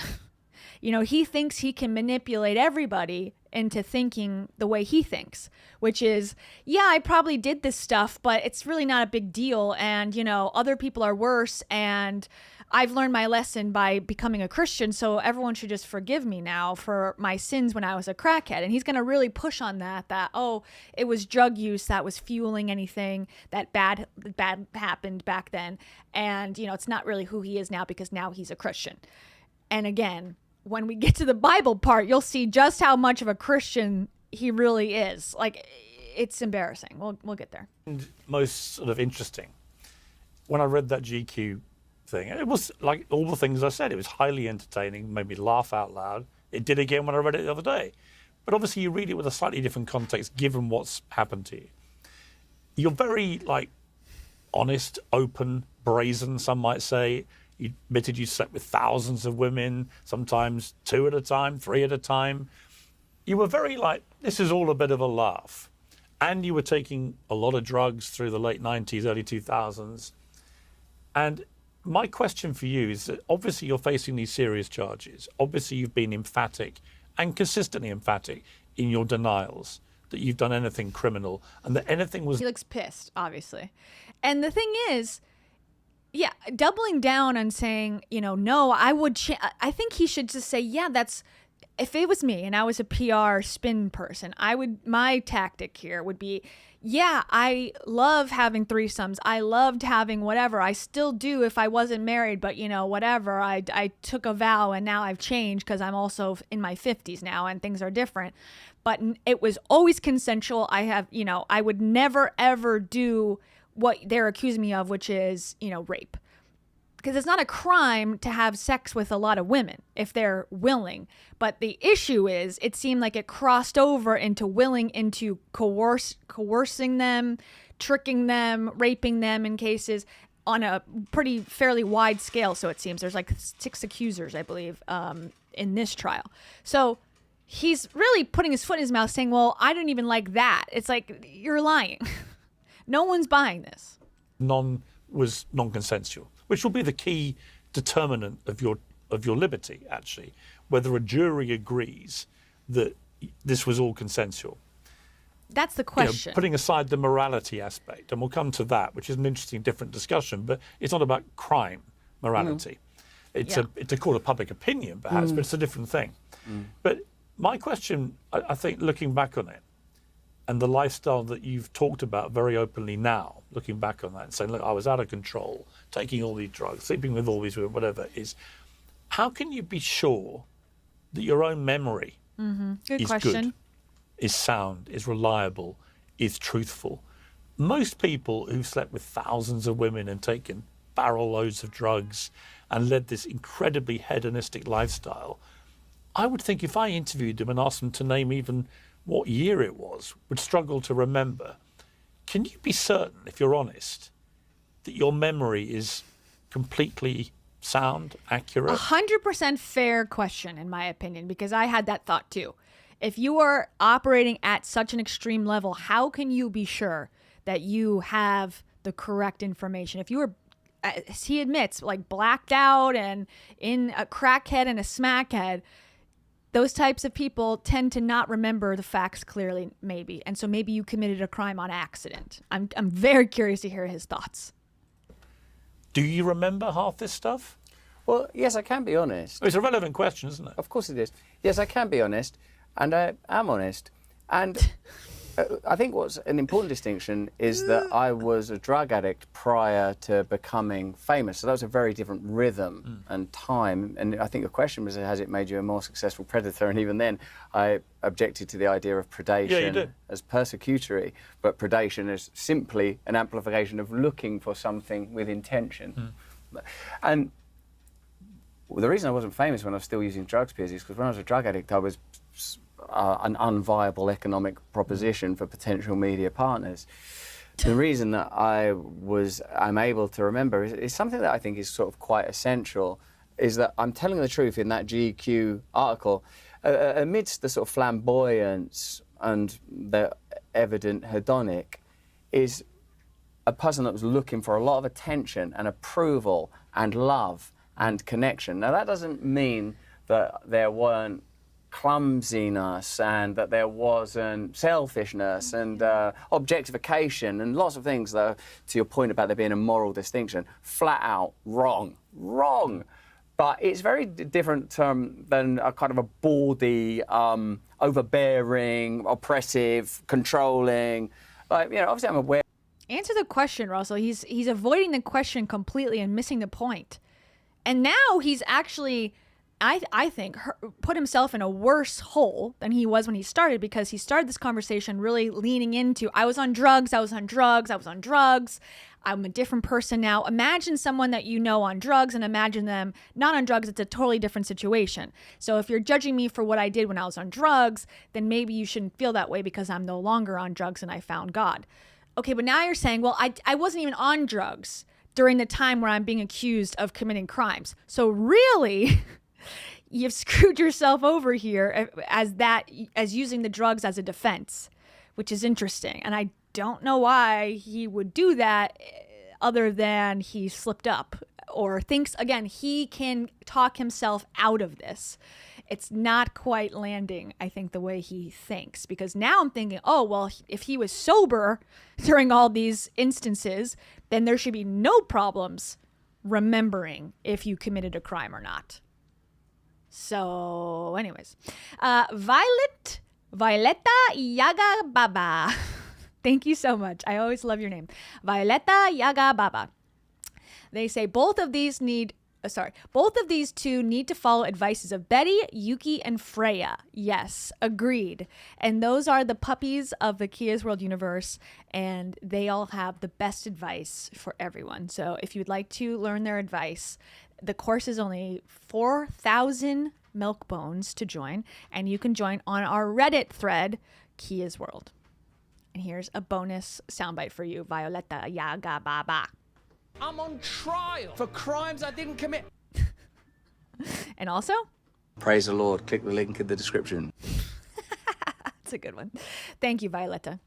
You know, he thinks he can manipulate everybody into thinking the way he thinks, which is, yeah, I probably did this stuff, but it's really not a big deal. And, you know, other people are worse. And I've learned my lesson by becoming a Christian, so everyone should just forgive me now for my sins when I was a crackhead. And he's going to really push on that, oh, it was drug use that was fueling anything that bad happened back then. And, you know, it's not really who he is now because now he's a Christian. And again, when we get to the Bible part, you'll see just how much of a Christian he really is. Like, it's embarrassing. We'll get there. And most sort of interesting, when I read that GQ thing, it was like all the things I said. It was highly entertaining, made me laugh out loud. It did again when I read it the other day. But obviously you read it with a slightly different context given what's happened to you. You're very, like, honest, open, brazen, some might say. You admitted you slept with thousands of women, sometimes 2 at a time, 3 at a time. You were very like, this is all a bit of a laugh. And you were taking a lot of drugs through the late 90s, early 2000s. And my question for you is that obviously you're facing these serious charges. Obviously you've been emphatic and consistently emphatic in your denials that you've done anything criminal and that anything was... He looks pissed, obviously. And the thing is, yeah, doubling down on saying, no, I would... I think he should just say, yeah, that's... If it was me and I was a PR spin person, my tactic here would be, yeah, I love having threesomes. I loved having whatever. I still do if I wasn't married, but whatever. I took a vow and now I've changed because I'm also in my 50s now and things are different. But it was always consensual. I would never ever do what they're accusing me of, which is, rape. Because it's not a crime to have sex with a lot of women if they're willing. But the issue is it seemed like it crossed over into coercing them, tricking them, raping them in cases on a pretty fairly wide scale. So it seems there's like 6 accusers, I believe, in this trial. So he's really putting his foot in his mouth saying, well, I didn't even like that. It's like, you're lying. No one's buying this. Was non-consensual, which will be the key determinant of your liberty, actually, whether a jury agrees that this was all consensual. That's the question. Putting aside the morality aspect, and we'll come to that, which is an interesting, different discussion, but it's not about crime morality. It's a court of public opinion, perhaps, but it's a different thing. But my question, I think, looking back on it, and the lifestyle that you've talked about very openly now, looking back on that and saying, look, I was out of control, taking all these drugs, sleeping with all these women, whatever, is how can you be sure that your own memory is good, is sound, is reliable, is truthful? Most people who've slept with thousands of women and taken barrel loads of drugs and led this incredibly hedonistic lifestyle, I would think if I interviewed them and asked them to name even what year it was, would struggle to remember. Can you be certain, if you're honest, that your memory is completely sound, accurate? 100% fair question, in my opinion, because I had that thought too. If you are operating at such an extreme level, how can you be sure that you have the correct information? If you were, as he admits, like blacked out and in a crackhead and a smackhead, those types of people tend to not remember the facts clearly, maybe. And so maybe you committed a crime on accident. I'm very curious to hear his thoughts. Do you remember half this stuff? Well, yes, I can be honest. It's a relevant question, isn't it? Of course it is. Yes, I can be honest, and I am honest. And I think what's an important distinction is that I was a drug addict prior to becoming famous. So that was a very different rhythm and time. And I think the question was, has it made you a more successful predator? And even then, I objected to the idea of predation as persecutory. But predation is simply an amplification of looking for something with intention. And the reason I wasn't famous when I was still using drugs, Piers, is because when I was a drug addict, I was an unviable economic proposition for potential media partners. The reason that I'm able to remember is something that I think is sort of quite essential, is that I'm telling the truth in that GQ article. Amidst the sort of flamboyance and the evident hedonic is a person that was looking for a lot of attention and approval and love and connection. Now, that doesn't mean that there weren't clumsiness and that there wasn't selfishness and objectification and lots of things that, to your point about there being a moral distinction, flat out wrong. But it's very different than a kind of a bawdy, overbearing, oppressive, controlling. Like, obviously I'm aware. Answer the question, Russell. He's avoiding the question completely and missing the point. And now he's actually, I think, put himself in a worse hole than he was when he started, because he started this conversation really leaning into, I was on drugs. I'm a different person now. Imagine someone that you know on drugs and imagine them not on drugs. It's a totally different situation. So if you're judging me for what I did when I was on drugs, then maybe you shouldn't feel that way because I'm no longer on drugs and I found God. Okay, but now you're saying, well, I wasn't even on drugs during the time where I'm being accused of committing crimes. So really, you've screwed yourself over here as using the drugs as a defense, which is interesting. And I don't know why he would do that other than he slipped up or thinks, again, he can talk himself out of this. It's not quite landing, I think, the way he thinks. Because now I'm thinking, oh, well, if he was sober during all these instances, then there should be no problems remembering if you committed a crime or not. So, anyways, Violeta Yaga Baba. Thank you so much. I always love your name. Violeta Yaga Baba. They say both of these two need to follow advices of Betty, Yuki, and Freya. Yes, agreed. And those are the puppies of the Kia's World universe, and they all have the best advice for everyone. So if you'd like to learn their advice, the course is only 4,000 milk bones to join, and you can join on our Reddit thread, Kia's World. And here's a bonus soundbite for you, Violeta Yaga Baba. I'm on trial for crimes I didn't commit. And also, praise the Lord. Click the link in the description. that's a good one. Thank you, Violeta.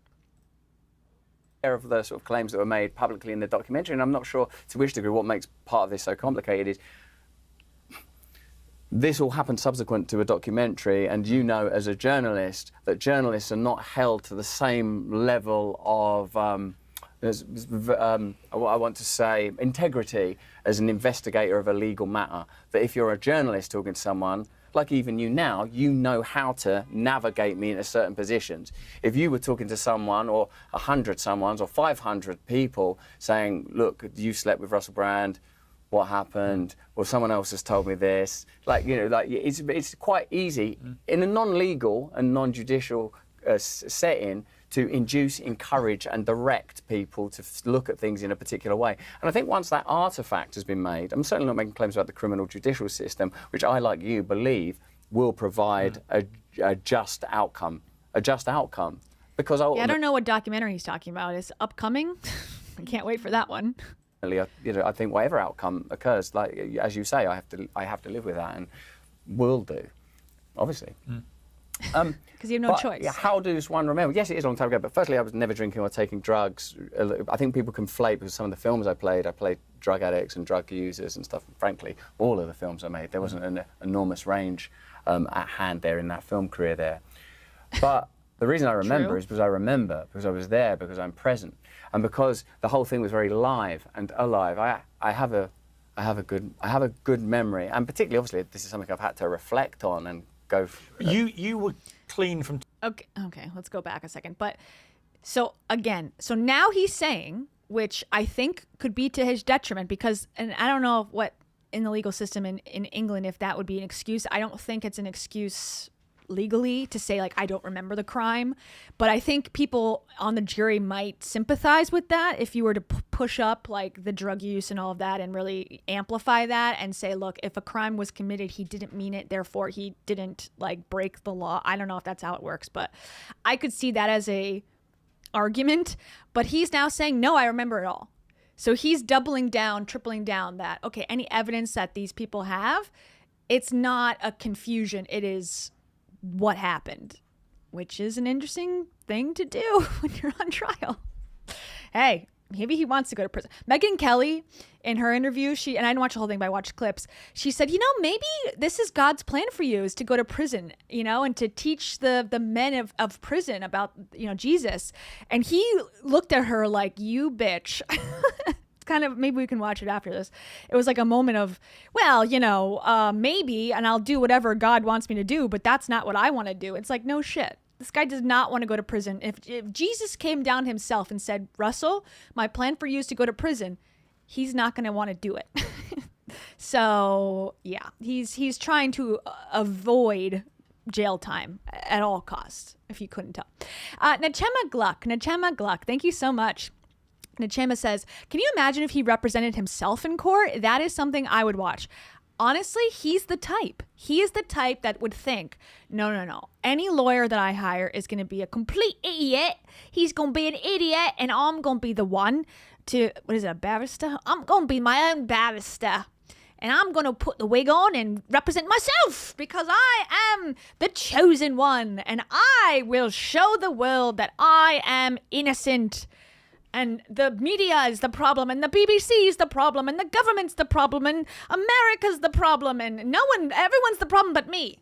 Of the sort of claims that were made publicly in the documentary, and I'm not sure to which degree what makes part of this so complicated is this all happened subsequent to a documentary, and you know as a journalist that journalists are not held to the same level of I want to say integrity as an investigator of a legal matter. That if you're a journalist talking to someone, like even you now, you know how to navigate me into certain positions. If you were talking to someone, or 100 someones, or 500 people saying, look, you slept with Russell Brand, what happened? Or someone else has told me this. It's quite easy in a non-legal and non-judicial setting to induce, encourage, and direct people to look at things in a particular way. And I think once that artifact has been made, I'm certainly not making claims about the criminal judicial system, which I, like you, believe will provide a just outcome. A just outcome. Because I don't know what documentary he's talking about. It's upcoming. I can't wait for that one. I think whatever outcome occurs, like as you say, I have to live with that, and will do, obviously. Because you have no choice. How does one remember? Yes, it is a long time ago, but firstly, I was never drinking or taking drugs. I think people conflate, because some of the films I played drug addicts and drug users and stuff. And frankly, all of the films I made, there wasn't an enormous range at hand there in that film career there. But the reason I remember is because I was there, because I'm present, and because the whole thing was very live and alive. I have a good memory, and particularly, obviously, this is something I've had to reflect on and go. You were clean from. Okay, let's go back a second. But so now he's saying, which I think could be to his detriment, because, and I don't know what in the legal system in England, if that would be an excuse. I don't think it's an excuse legally to say, like, I don't remember the crime, but I think people on the jury might sympathize with that if you were to push up like the drug use and all of that and really amplify that and say, look, if a crime was committed, he didn't mean it, therefore he didn't like break the law. I don't know if that's how it works, but I could see that as a argument. But he's now saying, no, I remember it all. So he's doubling down, tripling down that, okay, any evidence that these people have, it's not a confusion, it is what happened, which is an interesting thing to do when you're on trial. Hey, maybe he wants to go to prison. Megyn Kelly, in her interview, and I didn't watch the whole thing, but I watched clips. She said, maybe this is God's plan for you, is to go to prison, and to teach the men of prison about, Jesus. And he looked at her like, you bitch. Kind of, maybe we can watch it after this. It was like a moment of, well, maybe, and I'll do whatever God wants me to do, but that's not what I want to do. It's like, no shit. This guy does not want to go to prison. If Jesus came down himself and said, Russell, my plan for you is to go to prison, he's not going to want to do it. So, yeah, he's trying to avoid jail time at all costs, if you couldn't tell. Nachema Gluck, thank you so much. Nachema says, can you imagine if he represented himself in court? That is something I would watch. Honestly, he's the type. He is the type that would think, no. Any lawyer that I hire is going to be a complete idiot. He's going to be an idiot, and I'm going to be the one to, a barrister? I'm going to be my own barrister. And I'm going to put the wig on and represent myself because I am the chosen one. And I will show the world that I am innocent. And the media is the problem, and the BBC is the problem, and the government's the problem, and America's the problem, and everyone's the problem but me.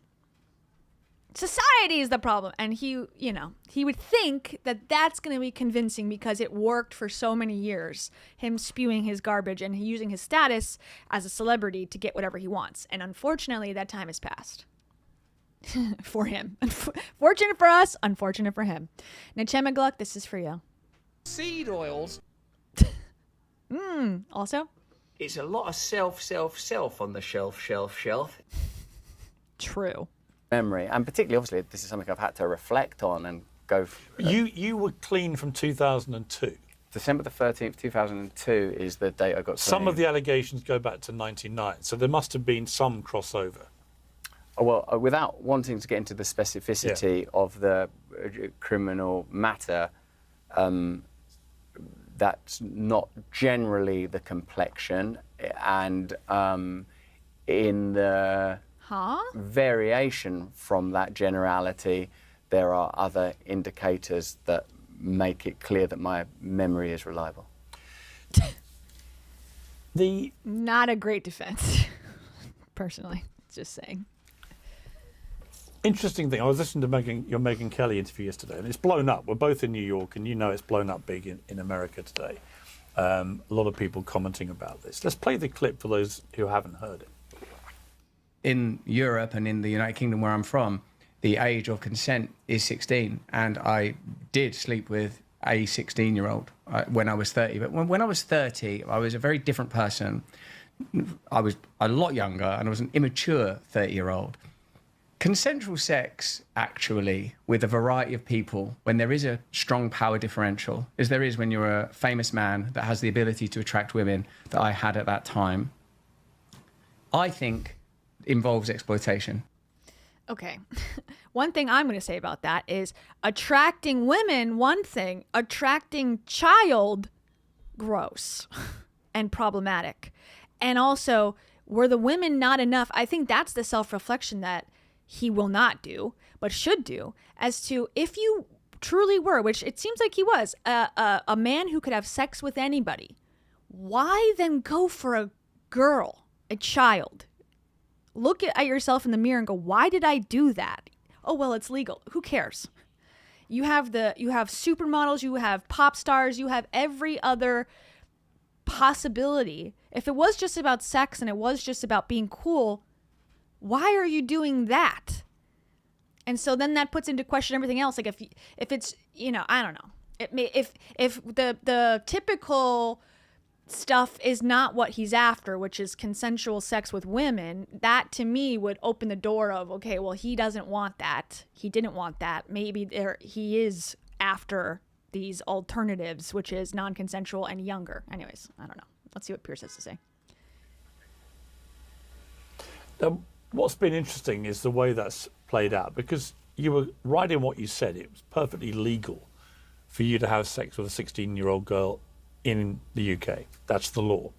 Society is the problem. And he would think that that's going to be convincing because it worked for so many years, him spewing his garbage and using his status as a celebrity to get whatever he wants. And unfortunately, that time has passed. For him. Fortunate for us, unfortunate for him. Nachema Gluck, this is for you. Seed oils. Also? It's a lot of self on the shelf. True. Memory, and particularly, obviously, this is something I've had to reflect on and go. You were clean from 2002. December the 13th, 2002 is the date I got. Some of the allegations go back to 99, so there must have been some crossover. Oh, well, without wanting to get into the specificity of the criminal matter, that's not generally the complexion, and in the variation from that generality, there are other indicators that make it clear that my memory is reliable. Not a great defense, personally, just saying. Interesting thing, I was listening to your Megyn Kelly interview yesterday, and it's blown up. We're both in New York, and it's blown up big in America today. A lot of people commenting about this. Let's play the clip for those who haven't heard it. In Europe and in the United Kingdom, where I'm from, the age of consent is 16, and I did sleep with a 16-year-old when I was 30. But when I was 30, I was a very different person. I was a lot younger, and I was an immature 30-year-old. Consensual sex, actually, with a variety of people, when there is a strong power differential, as there is when you're a famous man that has the ability to attract women that I had at that time, I think involves exploitation. Okay. One thing I'm going to say about that is attracting women, one thing, attracting child, gross and problematic. And also, were the women not enough? I think that's the self-reflection that he will not do, but should do, as to if you truly were, which it seems like he was, a man who could have sex with anybody, why then go for a girl, a child? Look at yourself in the mirror and go, why did I do that? Oh, well, it's legal. Who cares? You have supermodels, you have pop stars, you have every other possibility. If it was just about sex and it was just about being cool, why are you doing that? And so then that puts into question everything else. Like if it's, I don't know. If the typical stuff is not what he's after, which is consensual sex with women, that to me would open the door of, okay, well, he doesn't want that. He didn't want that. Maybe he is after these alternatives, which is non-consensual and younger. Anyways, I don't know. Let's see what Piers has to say. What's been interesting is the way that's played out, because you were right in what you said. It was perfectly legal for you to have sex with a 16-year-old girl in the UK. That's the law.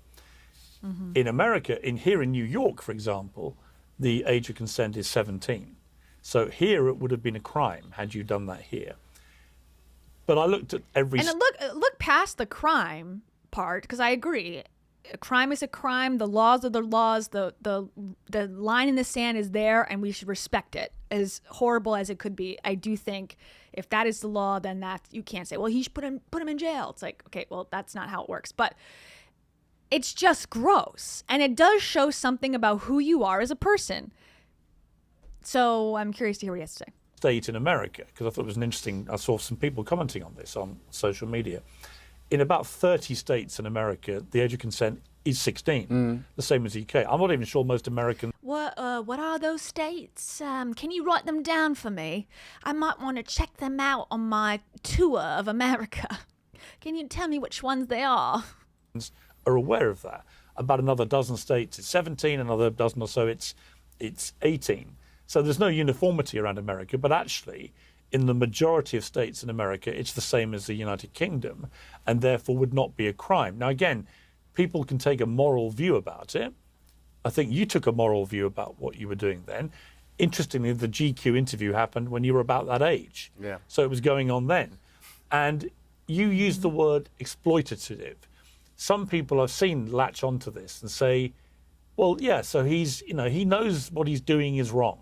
Mm-hmm. In America, here in New York, for example, the age of consent is 17. So here it would have been a crime had you done that here. But I looked at every... And look past the crime part, because I agree. A crime is a crime. The laws are the laws. The line in the sand is there, and we should respect it. As horrible as it could be, I do think if that is the law, then that you can't say, well, he should put him in jail. It's like, okay, well, that's not how it works. But it's just gross, and it does show something about who you are as a person. So I'm curious to hear what he has to say. State in America, because I thought it was an interesting. I saw some people commenting on this on social media. In about 30 states in America, the age of consent is 16, the same as the UK. I'm not even sure most Americans... What are those states? Can you write them down for me? I might want to check them out on my tour of America. Can you tell me which ones they are? ...are aware of that. About another dozen states, it's 17, another dozen or so, it's 18. So there's no uniformity around America, but actually... in the majority of states in America, it's the same as the United Kingdom, and therefore would not be a crime. Now, again, people can take a moral view about it. I think you took a moral view about what you were doing then. Interestingly, the GQ interview happened when you were about that age. Yeah. So it was going on then. And you use the word exploitative. Some people I've seen latch onto this and say, well, yeah, so he's, he knows what he's doing is wrong.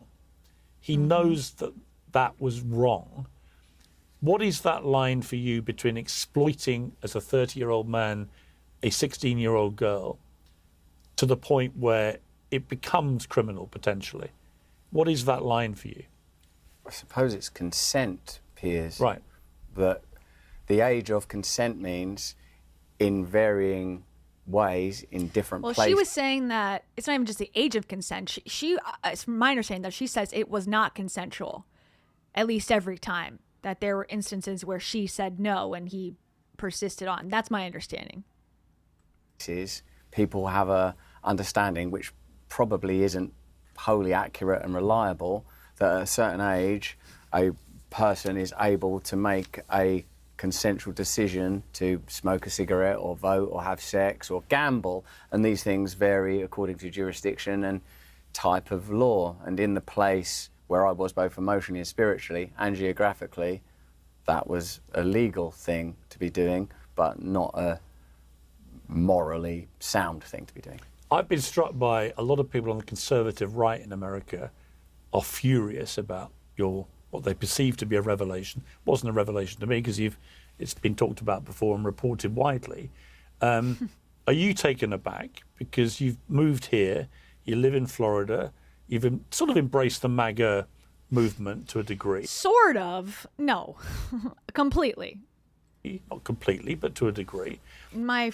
He knows that that was wrong. What is that line for you between exploiting, as a 30-year-old man, a 16-year-old girl, to the point where it becomes criminal potentially? What is that line for you? I suppose it's consent, Piers. Right. That the age of consent means in varying ways in different places. Well, she was saying that it's not even just the age of consent. She it's from my understanding that she says it was not consensual, at least every time. That there were instances where she said no and he persisted on. That's my understanding. People have a understanding, which probably isn't wholly accurate and reliable, that at a certain age, a person is able to make a consensual decision to smoke a cigarette or vote or have sex or gamble, and these things vary according to jurisdiction and type of law. And in the place where I was, both emotionally and spiritually and geographically, that was a legal thing to be doing, but not a morally sound thing to be doing. I've been struck by a lot of people on the conservative right in America are furious about what they perceive to be a revelation. It wasn't a revelation to me because it's been talked about before and reported widely. Are you taken aback because you've moved here, you live in Florida, you've sort of embraced the MAGA movement to a degree? Sort of. No. Completely. Not completely, but to a degree. In my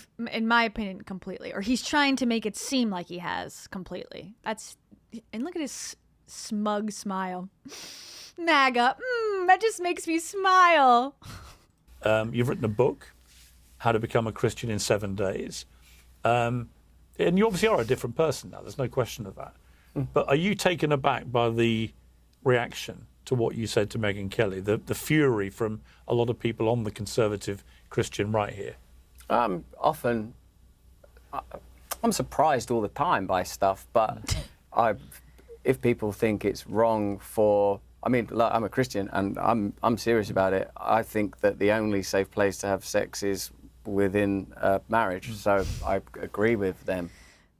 opinion, completely. Or he's trying to make it seem like he has completely. And look at his smug smile. MAGA. That just makes me smile. You've written a book, How to Become a Christian in 7 Days. And you obviously are a different person now. There's no question of that. But are you taken aback by the reaction to what you said to Megyn Kelly, the fury from a lot of people on the conservative Christian right here? I'm surprised all the time by stuff, but if people think it's wrong I'm a Christian and I'm serious about it. I think that the only safe place to have sex is within marriage, so I agree with them.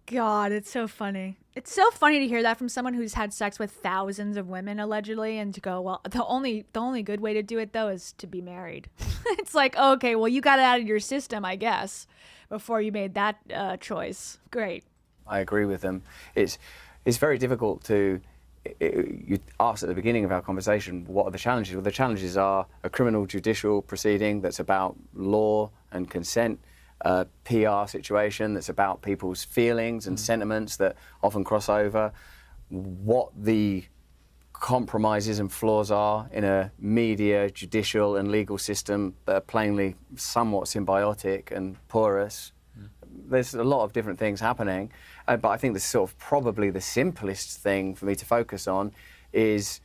God, it's so funny. It's so funny to hear that from someone who's had sex with thousands of women allegedly, and to go, well, the only good way to do it though is to be married. It's like, okay, well, you got it out of your system, I guess, before you made that choice. Great. I agree with them. It's very difficult to. You asked at the beginning of our conversation, what are the challenges? Well, the challenges are a criminal judicial proceeding that's about law and consent, a PR situation that's about people's feelings and sentiments that often cross over, what the compromises and flaws are in a media, judicial and legal system that are plainly somewhat symbiotic and porous. There's a lot of different things happening, but I think probably the simplest thing for me to focus on is,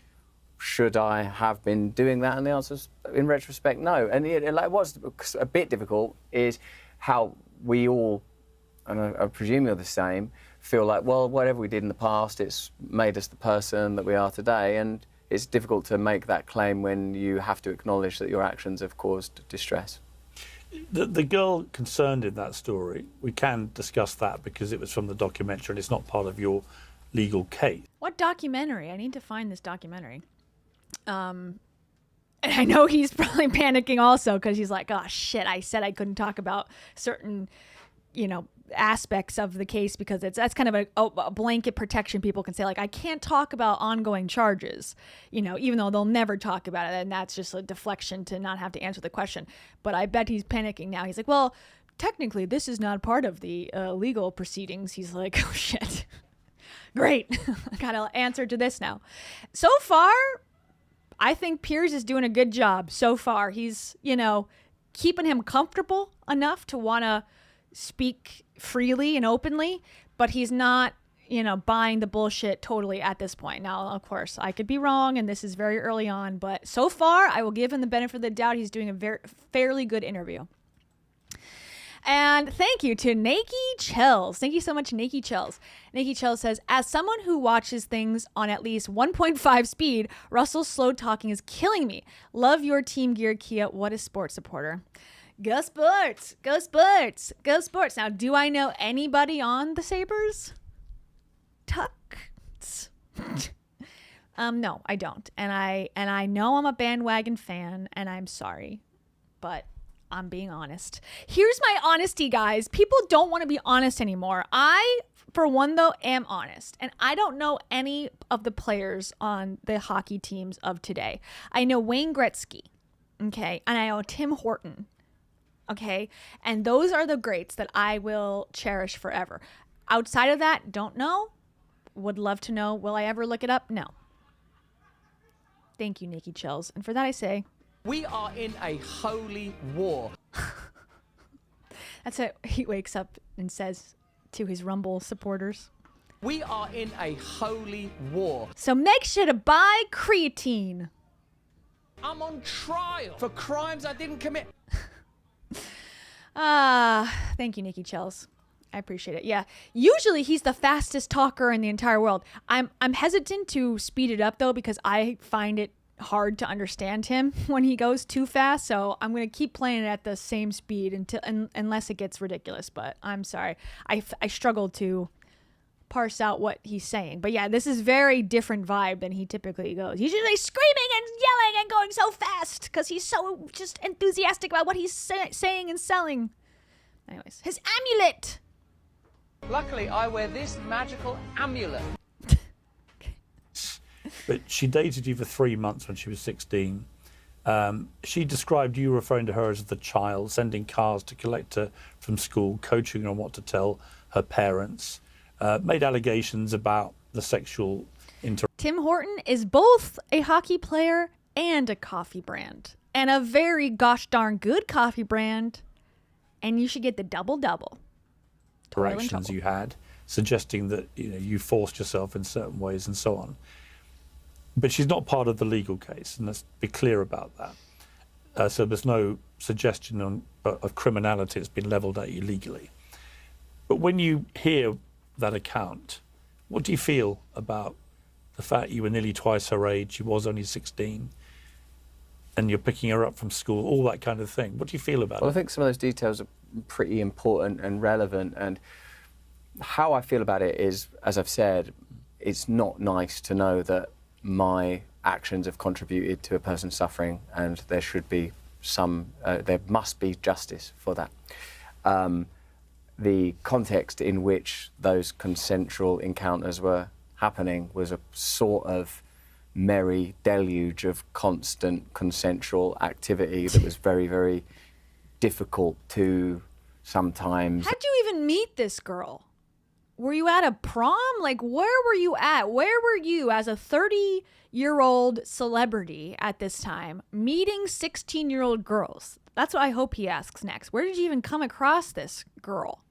should I have been doing that? And the answer is, in retrospect, no. And what's a bit difficult is how we all, and I presume you're the same, feel like, well, whatever we did in the past, it's made us the person that we are today, and it's difficult to make that claim when you have to acknowledge that your actions have caused distress. The girl concerned in that story, we can discuss that because it was from the documentary and it's not part of your legal case. What documentary? I need to find this documentary. And I know he's probably panicking also because he's like, oh, shit, I said I couldn't talk about certain, aspects of the case because that's kind of a blanket protection. People can say, like, I can't talk about ongoing charges, even though they'll never talk about it. And that's just a deflection to not have to answer the question. But I bet he's panicking now. He's like, well, technically, this is not part of the legal proceedings. He's like, oh, shit. Great. I got to answer to this now. So far, I think Piers is doing a good job so far. He's, keeping him comfortable enough to want to speak freely and openly, but he's not, buying the bullshit totally at this point. Now, of course, I could be wrong, and this is very early on, but so far, I will give him the benefit of the doubt. He's doing a fairly good interview. And thank you to Nakey Chills. Thank you so much, Nakey Chills. Nakey Chills says, as someone who watches things on at least 1.5 speed, Russell's slow talking is killing me. Love your Team Gear, Kia. What a sports supporter. Go Sports! Go Sports! Go Sports! Now, do I know anybody on the Sabres? Tucks. No, I don't. And I know I'm a bandwagon fan, and I'm sorry. But I'm being honest. Here's my honesty, guys. People don't want to be honest anymore. I, for one, though, am honest. And I don't know any of the players on the hockey teams of today. I know Wayne Gretzky, okay? And I know Tim Horton, okay? And those are the greats that I will cherish forever. Outside of that, don't know. Would love to know. Will I ever look it up? No. Thank you, Nikki Chills. And for that I say... We are in a holy war. That's what he wakes up and says to his Rumble supporters. We are in a holy war. So make sure to buy creatine. I'm on trial for crimes I didn't commit. Thank you, Nikki Chels. I appreciate it. Yeah. Usually he's the fastest talker in the entire world. I'm hesitant to speed it up though, because I find it hard to understand him when he goes too fast. So I'm going to keep playing it at the same speed unless it gets ridiculous. But I'm sorry. I struggle to parse out what he's saying. But yeah, this is very different vibe than he typically goes. He's usually screaming and yelling and going so fast because he's so just enthusiastic about what he's saying and selling. Anyways, his amulet. Luckily, I wear this magical amulet. But she dated you for 3 months when she was 16. She described you referring to her as the child, sending cars to collect her from school, coaching her on what to tell her parents, made allegations about the sexual Tim Horton is both a hockey player and a coffee brand, and a very gosh darn good coffee brand. And you should get the double-double. interactions you had, suggesting that you forced yourself in certain ways and so on. But she's not part of the legal case, and let's be clear about that. So there's no suggestion of criminality that's been levelled at you legally. But when you hear that account, what do you feel about the fact you were nearly twice her age, she was only 16, and you're picking her up from school, all that kind of thing? What do you feel about it? Well, I think some of those details are pretty important and relevant, and how I feel about it is, as I've said, it's not nice to know that my actions have contributed to a person suffering, and there should be there must be justice for that. The context in which those consensual encounters were happening was a sort of merry deluge of constant consensual activity that was very, very difficult to sometimes. How'd you even meet this girl? Were you at a prom? Like, where were you at? Where were you as a 30-year-old celebrity at this time meeting 16-year-old girls? That's what I hope he asks next. Where did you even come across this girl?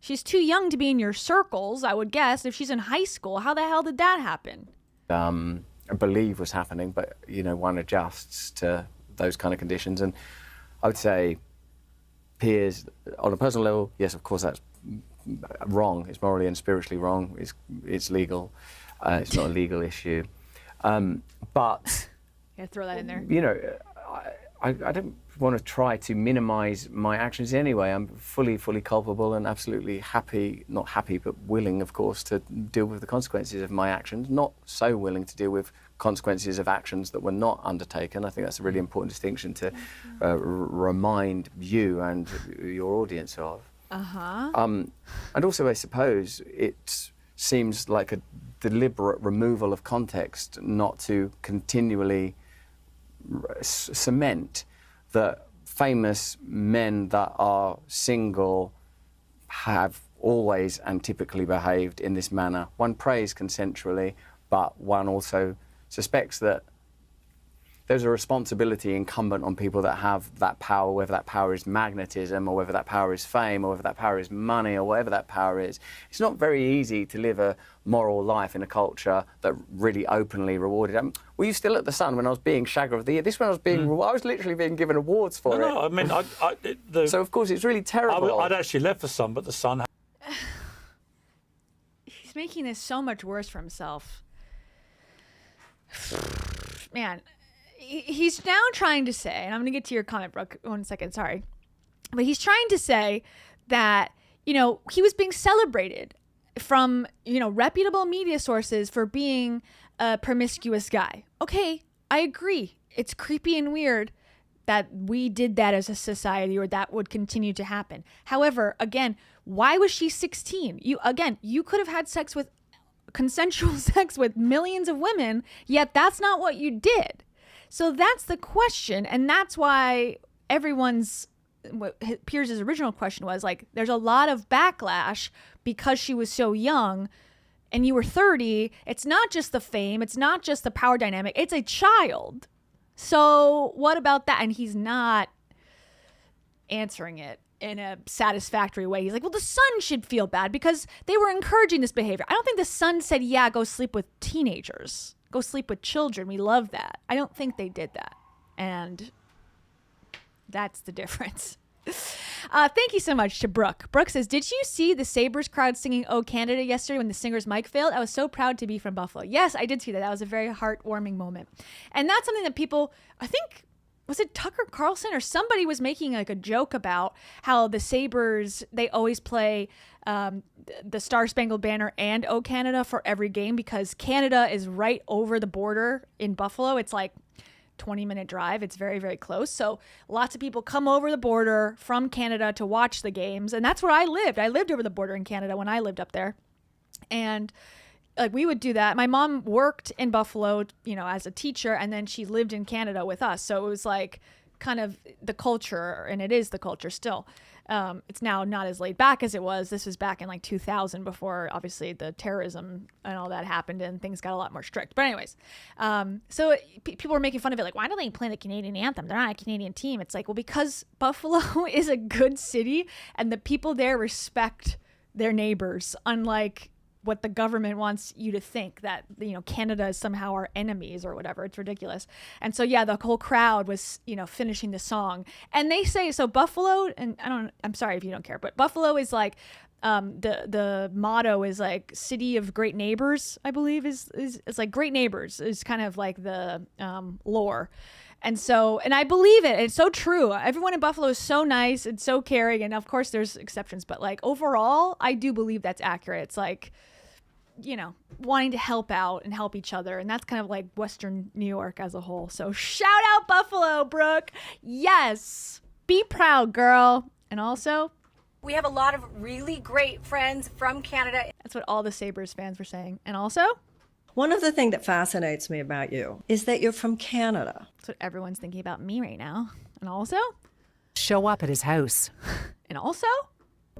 She's too young to be in your circles, I would guess. If she's in high school, how the hell did that happen? I believe was happening, but, one adjusts to those kind of conditions. And I would say Piers, on a personal level, yes, of course, that's wrong. It's morally and spiritually wrong. It's legal. It's not a legal issue. But yeah, throw that in there. I don't want to try to minimise my actions in any way. I'm fully culpable and absolutely happy, not happy, but willing, of course, to deal with the consequences of my actions. Not so willing to deal with consequences of actions that were not undertaken. I think that's a really important distinction to remind you and your audience of. And also, I suppose, it seems like a deliberate removal of context not to continually cement that famous men that are single have always and typically behaved in this manner. One prays consensually, but one also suspects that there's a responsibility incumbent on people that have that power, whether that power is magnetism or whether that power is fame or whether that power is money or whatever that power is. It's not very easy to live a moral life in a culture that really openly rewarded. Were you still at the Sun when I was being Shagger of the Year? This when I was being, I was literally being given awards for it. No, I mean, so of course it's really terrible. I'd actually left the Sun, but the Sun. He's making this so much worse for himself. Man. He's now trying to say, and I'm going to get to your comment, Brooke, 1 second, sorry. But he's trying to say that, you know, he was being celebrated from, you know, reputable media sources for being a promiscuous guy. Okay, I agree. It's creepy and weird that we did that as a society, or that would continue to happen. However, again, why was she 16? You could have had consensual sex with millions of women, yet that's not what you did. So that's the question. And that's why Piers' original question was like, there's a lot of backlash because she was so young and you were 30. It's not just the fame. It's not just the power dynamic. It's a child. So what about that? And he's not answering it in a satisfactory way. He's like, well, the son should feel bad because they were encouraging this behavior. I don't think the son said, yeah, go sleep with teenagers. Go sleep with children. We love that. I don't think they did that. And that's the difference. Thank you so much to Brooke. Brooke says, did you see the Sabres crowd singing "Oh Canada" yesterday when the singer's mic failed? I was so proud to be from Buffalo. Yes, I did see that. That was a very heartwarming moment. And that's something that people, I think, was it Tucker Carlson or somebody was making like a joke about how the Sabres, they always play the Star Spangled Banner and "Oh Canada" for every game because Canada is right over the border in Buffalo. It's like 20-minute drive. It's very, very close. So lots of people come over the border from Canada to watch the games. And that's where I lived. I lived over the border in Canada when I lived up there. And like we would do that. My mom worked in Buffalo, you know, as a teacher, and then she lived in Canada with us. So it was like kind of the culture, and it is the culture still. It's now not as laid back as it was. This was back in like 2000 before obviously the terrorism and all that happened and things got a lot more strict. But anyways, so people were making fun of it. Like, why don't they play the Canadian anthem? They're not a Canadian team. It's like, well, because Buffalo is a good city and the people there respect their neighbors, unlike what the government wants you to think, that, you know, Canada is somehow our enemies or whatever. It's ridiculous. And so, yeah, the whole crowd was, you know, finishing the song. And they say, so Buffalo, and I'm sorry if you don't care, but Buffalo is like, the motto is like city of great neighbors, I believe it's like great neighbors is kind of like the lore. And so, and I believe it. It's so true. Everyone in Buffalo is so nice and so caring. And of course there's exceptions, but like overall, I do believe that's accurate. It's like, you know, wanting to help out and help each other. And that's kind of like Western New York as a whole. So shout out Buffalo, Brooke. Yes. Be proud, girl. And also, we have a lot of really great friends from Canada. That's what all the Sabres fans were saying. And also, one of the things that fascinates me about you is that you're from Canada. That's what everyone's thinking about me right now. And also, show up at his house. And also,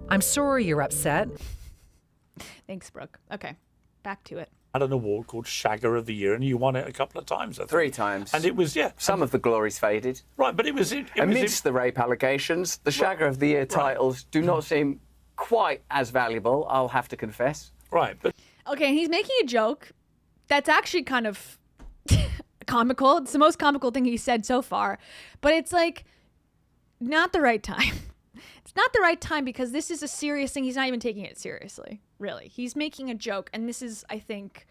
I'm sorry you're upset. Thanks, Brooke. Okay, back to it. Had an award called Shagger of the Year, and you won it a couple of times, I think. 3 times. And it was, yeah. Some of the glory's faded. Right, but it was... Amidst the rape allegations, the Shagger of the Year titles do not seem quite as valuable, I'll have to confess. Right, but... Okay, and he's making a joke that's actually kind of comical. It's the most comical thing he said so far. But it's like, not the right time. It's not the right time because this is a serious thing. He's not even taking it seriously, really. He's making a joke, and this is, I think,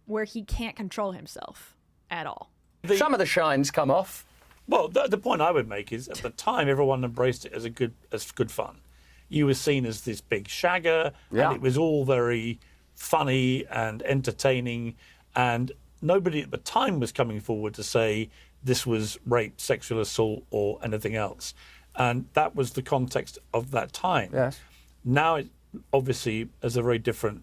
where he can't control himself at all. Some of the shine's come off. Well, the point I would make is, at the time, everyone embraced it as good fun. You were seen as this big shagger, and it was all very funny and entertaining, and nobody at the time was coming forward to say this was rape, sexual assault, or anything else. And that was the context of that time. Yes. Now, it obviously is a very different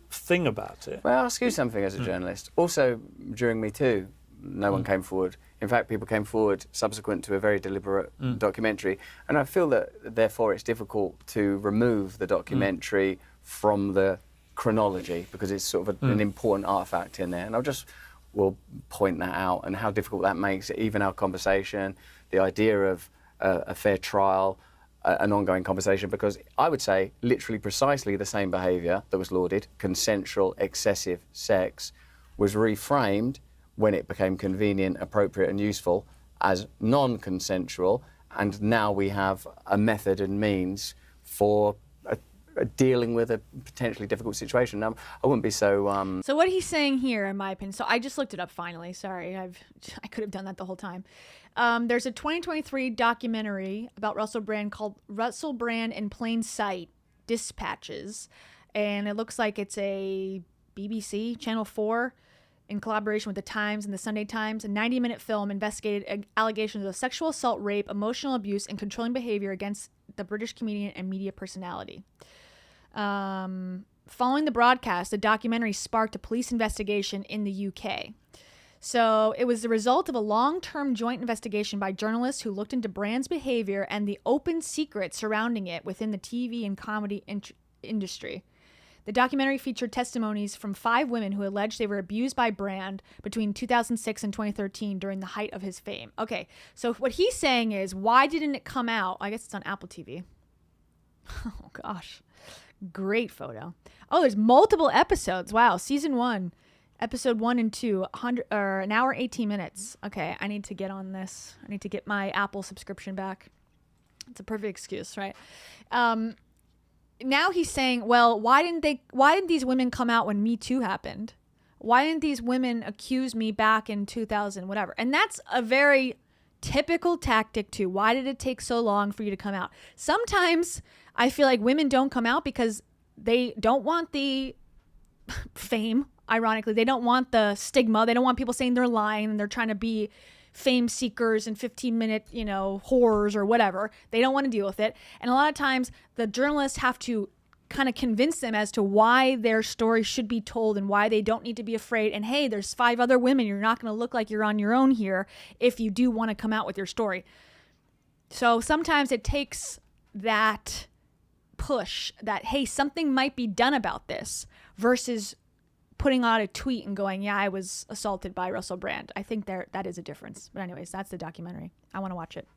thing about it. Well, I'll ask you something as a journalist. Also, during Me Too, no one came forward. In fact, people came forward subsequent to a very deliberate documentary. And I feel that, therefore, it's difficult to remove the documentary from the chronology because it's sort of an important artifact in there. And we'll point that out and how difficult that makes it, even our conversation, the idea of a fair trial, an ongoing conversation, because I would say literally precisely the same behaviour that was lauded, consensual, excessive sex, was reframed when it became convenient, appropriate and useful as non-consensual, and now we have a method and means for a dealing with a potentially difficult situation. I wouldn't be so... So what he's saying here, in my opinion, so I just looked it up finally. Sorry, I could have done that the whole time. There's a 2023 documentary about Russell Brand called Russell Brand in Plain Sight, Dispatches. And it looks like it's a BBC, Channel 4, in collaboration with The Times and the Sunday Times. A 90-minute film investigated allegations of sexual assault, rape, emotional abuse, and controlling behavior against the British comedian and media personality. Following the broadcast, the documentary sparked a police investigation in the UK. So it was the result of a long-term joint investigation by journalists who looked into Brand's behavior and the open secrets surrounding it within the TV and comedy industry. The documentary featured testimonies from 5 women who alleged they were abused by Brand between 2006 and 2013 during the height of his fame. Okay, so what he's saying is, why didn't it come out? I guess it's on Apple TV. Oh, gosh. Great photo. Oh, there's multiple episodes. Wow, season 1, episode 1 and 2, an hour 18 minutes. Okay, I need to get on this. I need to get my Apple subscription back. It's a perfect excuse, right? Now he's saying, well, why didn't these women come out when Me Too happened? Why didn't these women accuse me back in 2000, whatever? And that's a very typical tactic too. Why did it take so long for you to come out? Sometimes I feel like women don't come out because they don't want the fame, ironically. They don't want the stigma. They don't want people saying they're lying and they're trying to be fame seekers and 15-minute, whores or whatever. They don't want to deal with it. And a lot of times the journalists have to kind of convince them as to why their story should be told and why they don't need to be afraid. And hey, there's 5 other women. You're not going to look like you're on your own here if you do want to come out with your story. So sometimes it takes that push that, hey, something might be done about this, versus putting out a tweet and going, yeah, I was assaulted by Russell Brand. I think that is a difference. But anyways, that's the documentary. I want to watch it.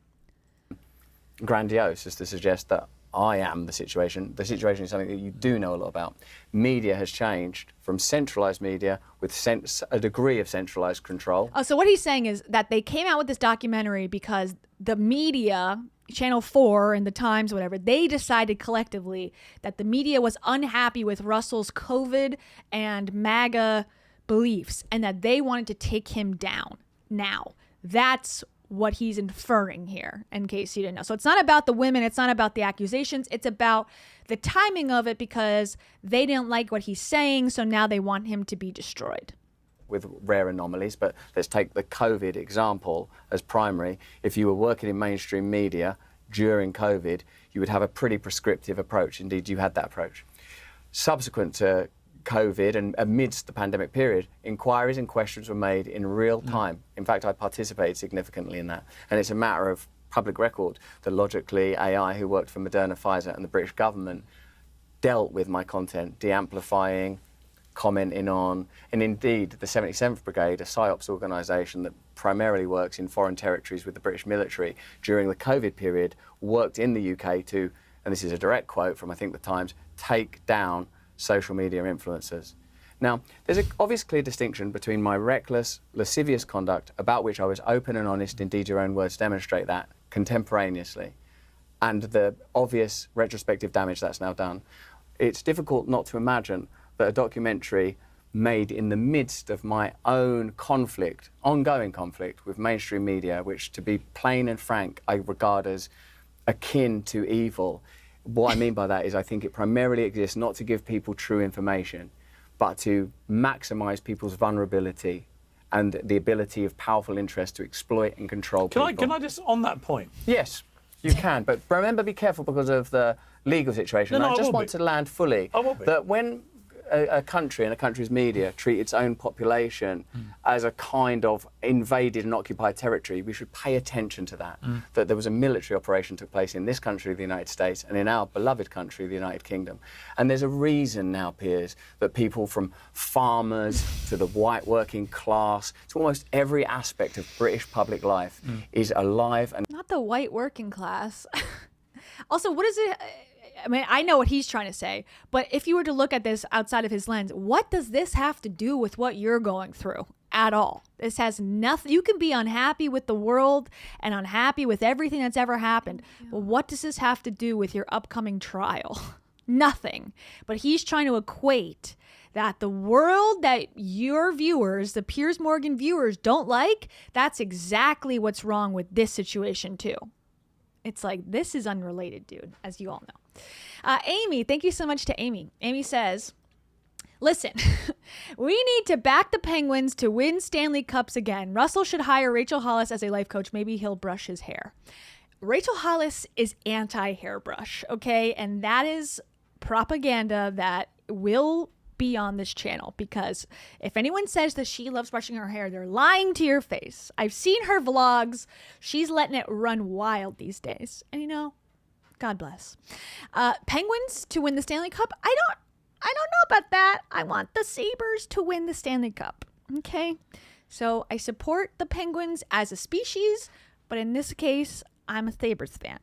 Grandiose is to suggest that I am the situation. The situation is something that you do know a lot about. Media has changed from centralized media with a degree of centralized control. Oh, so what he's saying is that they came out with this documentary because the media, Channel 4 and the Times, whatever, they decided collectively that the media was unhappy with Russell's COVID and MAGA beliefs and that they wanted to take him down. Now, that's what he's inferring here, in case you didn't know. So it's not about the women, it's not about the accusations, it's about the timing of it because they didn't like what he's saying, so now they want him to be destroyed. With rare anomalies, but let's take the COVID example as primary. If you were working in mainstream media during COVID, you would have a pretty prescriptive approach. Indeed, you had that approach. Subsequent to COVID and amidst the pandemic period, inquiries and questions were made in real time. In fact, I participated significantly in that. And it's a matter of public record that Logically AI, who worked for Moderna, Pfizer and the British government, dealt with my content, de-amplifying, commenting on, and indeed the 77th Brigade, a PSYOPs organisation that primarily works in foreign territories with the British military during the COVID period, worked in the UK to, and this is a direct quote from I think the Times, take down social media influencers. Now, there's an obvious clear distinction between my reckless, lascivious conduct, about which I was open and honest, indeed your own words demonstrate that, contemporaneously, and the obvious retrospective damage that's now done. It's difficult not to imagine that a documentary made in the midst of my own conflict, ongoing conflict with mainstream media, which, to be plain and frank, I regard as akin to evil. What I mean by that is I think it primarily exists not to give people true information, but to maximize people's vulnerability and the ability of powerful interests to exploit and control people. Can I just, on that point? Yes, you can, but remember, be careful because of the legal situation. I just want to land fully that when a country and a country's media treat its own population as a kind of invaded and occupied territory, we should pay attention to that. That there was a military operation took place in this country, the United States, and in our beloved country, the United Kingdom. And there's a reason now, Piers, that people from farmers to the white working class to almost every aspect of British public life is alive and... Not the white working class. Also, what is it... I mean, I know what he's trying to say, but if you were to look at this outside of his lens, what does this have to do with what you're going through at all? This has nothing. You can be unhappy with the world and unhappy with everything that's ever happened, but what does this have to do with your upcoming trial? Nothing. But he's trying to equate that the world that your viewers, the Piers Morgan viewers, don't like, that's exactly what's wrong with this situation too. It's like, this is unrelated, dude, as you all know. Amy, thank you so much to Amy. Amy says, listen, we need to back the Penguins to win Stanley Cups again. Russell should hire Rachel Hollis as a life coach. Maybe he'll brush his hair. Rachel Hollis is anti-hairbrush, okay? And that is propaganda that will be on this channel, because if anyone says that she loves brushing her hair, they're lying to your face. I've seen her vlogs. She's letting it run wild these days. And you know, God bless. Penguins to win the Stanley Cup? I don't know about that. I want the Sabres to win the Stanley Cup, okay? So I support the Penguins as a species, but in this case, I'm a Sabres fan,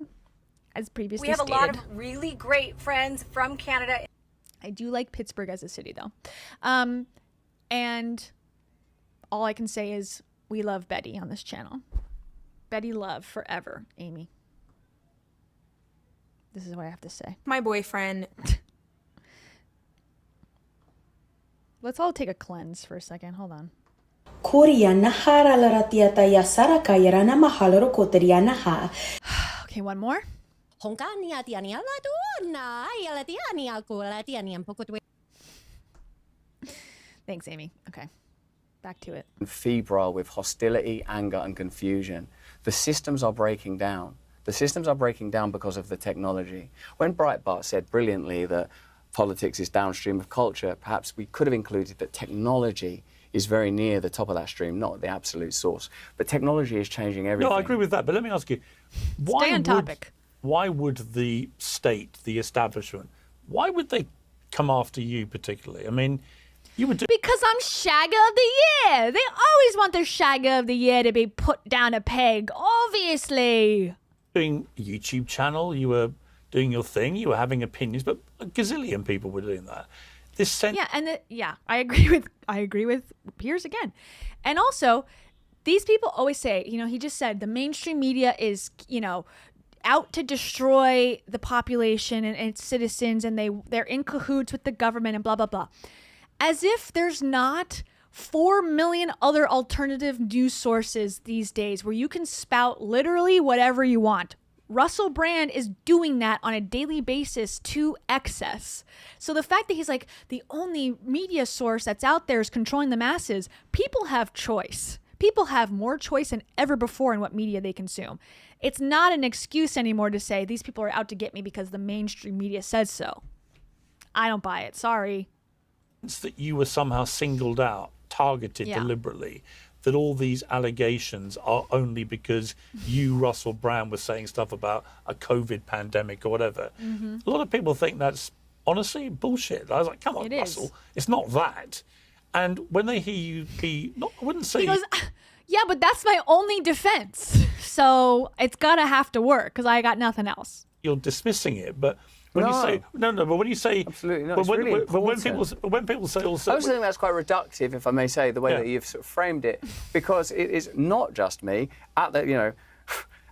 as previously stated. We have a lot of really great friends from Canada. I do like Pittsburgh as a city, though. And all I can say is we love Betty on this channel. Betty love forever, Amy. This is what I have to say. My boyfriend. Let's all take a cleanse for a second. Hold on. Okay, one more. Thanks, Amy. Okay, back to it. Febrile with hostility, anger, and confusion. The systems are breaking down. The systems are breaking down because of the technology. When Breitbart said brilliantly that politics is downstream of culture, perhaps we could have included that technology is very near the top of that stream, not the absolute source. But technology is changing everything. No, I agree with that. But let me ask you, Stay on topic. Why would the state, the establishment, why would they come after you particularly? I mean, you would do... Because I'm Shagga of the Year. They always want their Shagga of the Year to be put down a peg, obviously. Doing a YouTube channel, you were doing your thing, you were having opinions, but a gazillion people were doing that. I agree with Piers again. And also, these people always say, you know, he just said the mainstream media is, you know, out to destroy the population and its citizens, and they're in cahoots with the government and blah, blah, blah. As if there's not 4 million other alternative news sources these days where you can spout literally whatever you want. Russell Brand is doing that on a daily basis to excess. So the fact that he's like the only media source that's out there is controlling the masses, people have choice. People have more choice than ever before in what media they consume. It's not an excuse anymore to say these people are out to get me because the mainstream media says so. I don't buy it. Sorry. It's that you were somehow singled out, targeted deliberately, that all these allegations are only because you, Russell Brand, was saying stuff about a COVID pandemic or whatever. Mm-hmm. A lot of people think that's, honestly, bullshit. I was like, come on, Russell. It's not that. And when they hear you be, I wouldn't say... He goes, yeah, but that's my only defense. So it's got to have to work because I got nothing else. You're dismissing it, but... When you say but when you say absolutely not, but when people say also, I also think that's quite reductive, if I may say, the way that you've sort of framed it, because it is not just me. I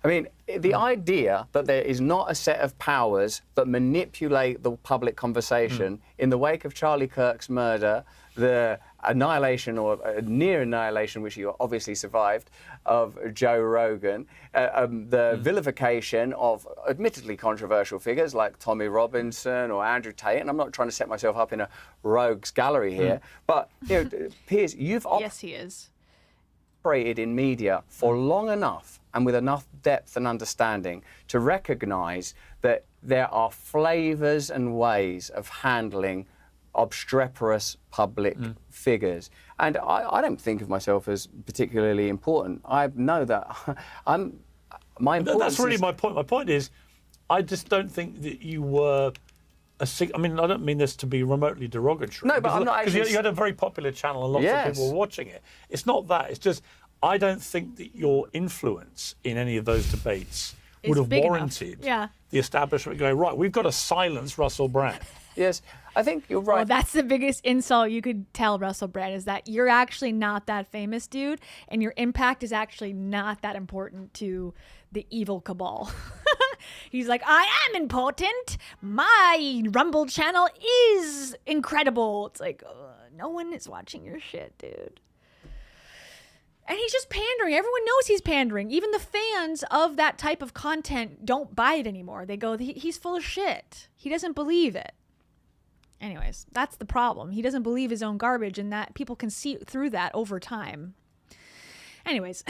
mean, the idea that there is not a set of powers that manipulate the public conversation in the wake of Charlie Kirk's murder, the annihilation or near annihilation, which you obviously survived, of Joe Rogan, the vilification of admittedly controversial figures like Tommy Robinson or Andrew Tate, and I'm not trying to set myself up in a rogues gallery here, but you know, Piers, you've operated in media for long enough and with enough depth and understanding to recognise that there are flavours and ways of handling obstreperous public figures. And I don't think of myself as particularly important. I know that my importance That's really my point. My point is, I just don't think that you were I mean, I don't mean this to be remotely derogatory. No, but I'm not actually... Because you had a very popular channel and lots of people were watching it. It's not that. It's just, I don't think that your influence in any of those debates would have warranted the establishment going, right, we've got to silence Russell Brand. Yes, I think you're right. Well, that's the biggest insult you could tell Russell Brand, is that you're actually not that famous, dude, and your impact is actually not that important to the evil cabal. He's like, I am important. My Rumble channel is incredible. It's like, no one is watching your shit, dude. And he's just pandering. Everyone knows he's pandering. Even the fans of that type of content don't buy it anymore. They go, he's full of shit. He doesn't believe it. Anyways, that's the problem. He doesn't believe his own garbage, and that people can see through that over time. Anyways,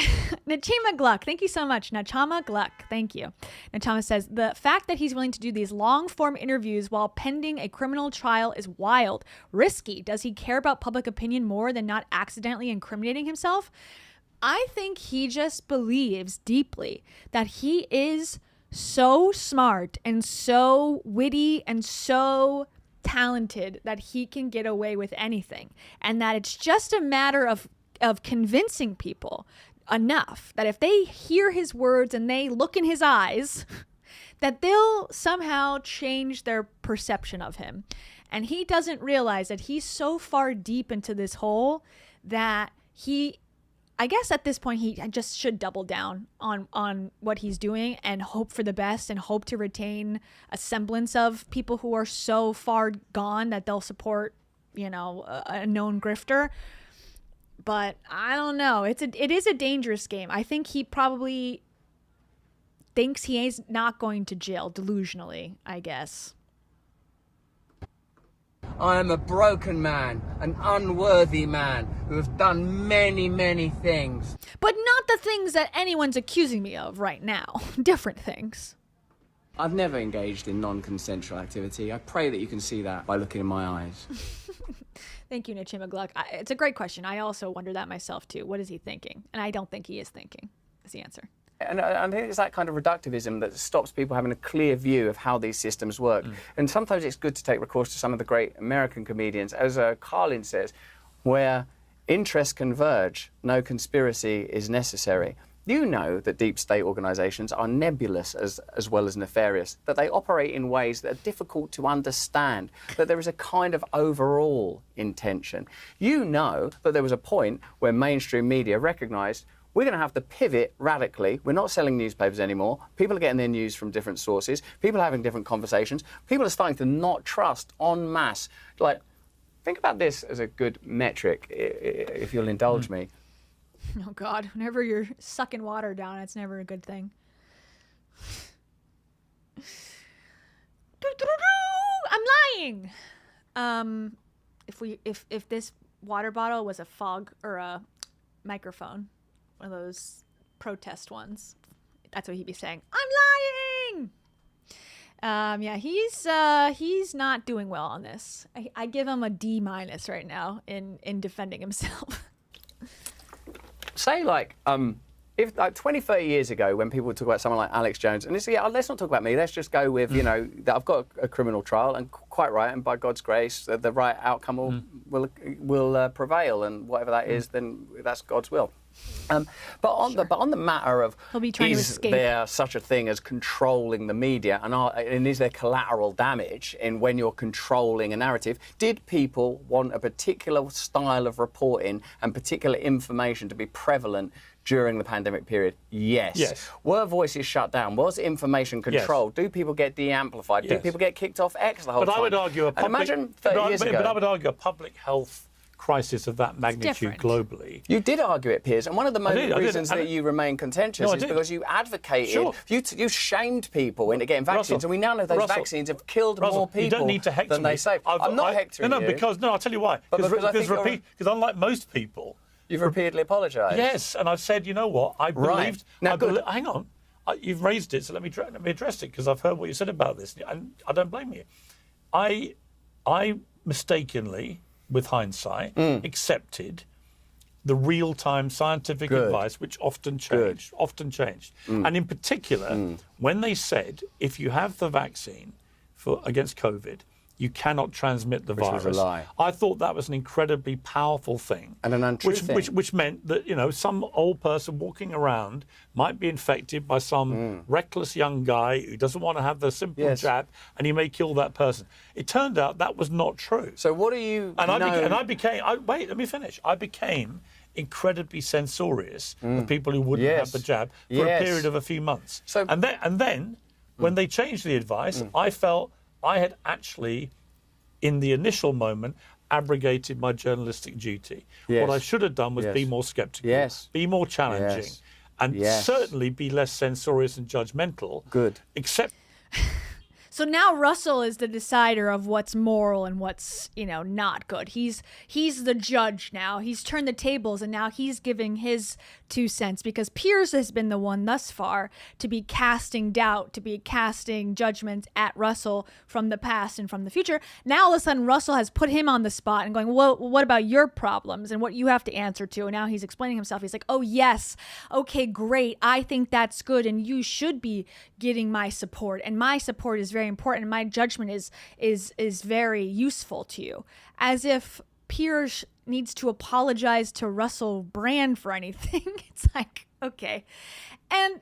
Nachima Gluck, thank you so much. Nachama Gluck, thank you. Nachama says, the fact that he's willing to do these long-form interviews while pending a criminal trial is wild. Risky. Does he care about public opinion more than not accidentally incriminating himself? I think he just believes deeply that he is so smart and so witty and so talented that he can get away with anything, and that it's just a matter of convincing people enough that if they hear his words and they look in his eyes, that they'll somehow change their perception of him. And he doesn't realize that he's so far deep into this hole that I guess at this point, he just should double down on what he's doing and hope for the best and hope to retain a semblance of people who are so far gone that they'll support, a known grifter. But I don't know. It is a dangerous game. I think he probably thinks he is not going to jail delusionally, I guess. I am a broken man, an unworthy man, who have done many, many things. But not the things that anyone's accusing me of right now. Different things. I've never engaged in non-consensual activity. I pray that you can see that by looking in my eyes. Thank you, Nachima Gluck. It's a great question. I also wonder that myself, too. What is he thinking? And I don't think he is thinking, is the answer. And I think it's that kind of reductivism that stops people having a clear view of how these systems work. And sometimes it's good to take recourse to some of the great American comedians, as Carlin says, where interests converge, no conspiracy is necessary. You know that deep state organisations are nebulous as well as nefarious, that they operate in ways that are difficult to understand, that there is a kind of overall intention. You know that there was a point where mainstream media recognised we're going to have to pivot radically. We're not selling newspapers anymore. People are getting their news from different sources. People are having different conversations. People are starting to not trust en masse. Like, think about this as a good metric, if you'll indulge me. Oh, God. Whenever you're sucking water down, it's never a good thing. I'm lying. If this water bottle was a fog or a microphone, one of those protest ones, that's what he'd be saying. I'm lying. Yeah, he's not doing well on this. I give him a D- right now in defending himself. Say if 20, 30 years ago, when people would talk about someone like Alex Jones, and let's not talk about me, let's just go with, that I've got a criminal trial, and quite right, and by God's grace, the right outcome will prevail, and whatever that is, then that's God's will. But on the matter of is there such a thing as controlling the media, and is there collateral damage in when you're controlling a narrative? Did people want a particular style of reporting and particular information to be prevalent during the pandemic period? Yes. Were voices shut down? Was information controlled? Yes. Do people get de-amplified? Yes. Do people get kicked off X the whole time? I would argue imagine 30 years ago. But I would argue a public health crisis of that magnitude globally. You did argue it, Piers, and one of the main reasons that you remain contentious is because you advocated, you shamed people into getting vaccines, and we now know those vaccines have killed more people you don't need to hector than they say. I'm not hectoring you. I'll tell you why. Because unlike most people, you've repeatedly apologised. Yes, and I've said, you know what, I believed. Now, hang on, you've raised it, so let me address it, because I've heard what you said about this, and I don't blame you. I mistakenly, with hindsight, accepted the real-time scientific advice, which often changed. And in particular, when they said, if you have the vaccine against COVID, you cannot transmit the virus. Was a lie. I thought that was an incredibly powerful thing. And an untrue thing. Which meant that, some old person walking around might be infected by some reckless young guy who doesn't want to have the simple jab, and he may kill that person. It turned out that was not true. So what do you wait, let me finish. I became incredibly censorious of people who wouldn't have the jab for a period of a few months. And then When they changed the advice, I felt I had actually, in the initial moment, abrogated my journalistic duty. Yes. What I should have done was be more skeptical, be more challenging, and certainly be less censorious and judgmental. Good. Except... So now Russell is the decider of what's moral and what's, not good. He's the judge now. He's turned the tables, and now he's giving his 2 cents, because Piers has been the one thus far to be casting doubt, to be casting judgment at Russell from the past and from the future. Now all of a sudden Russell has put him on the spot and going, well, what about your problems and what you have to answer to? And now he's explaining himself. He's like, oh yes, okay, great. I think that's good, and you should be getting my support, and my support is very important, and my judgment is very useful to you. As if Piers needs to apologize to Russell Brand for anything. It's like, okay. And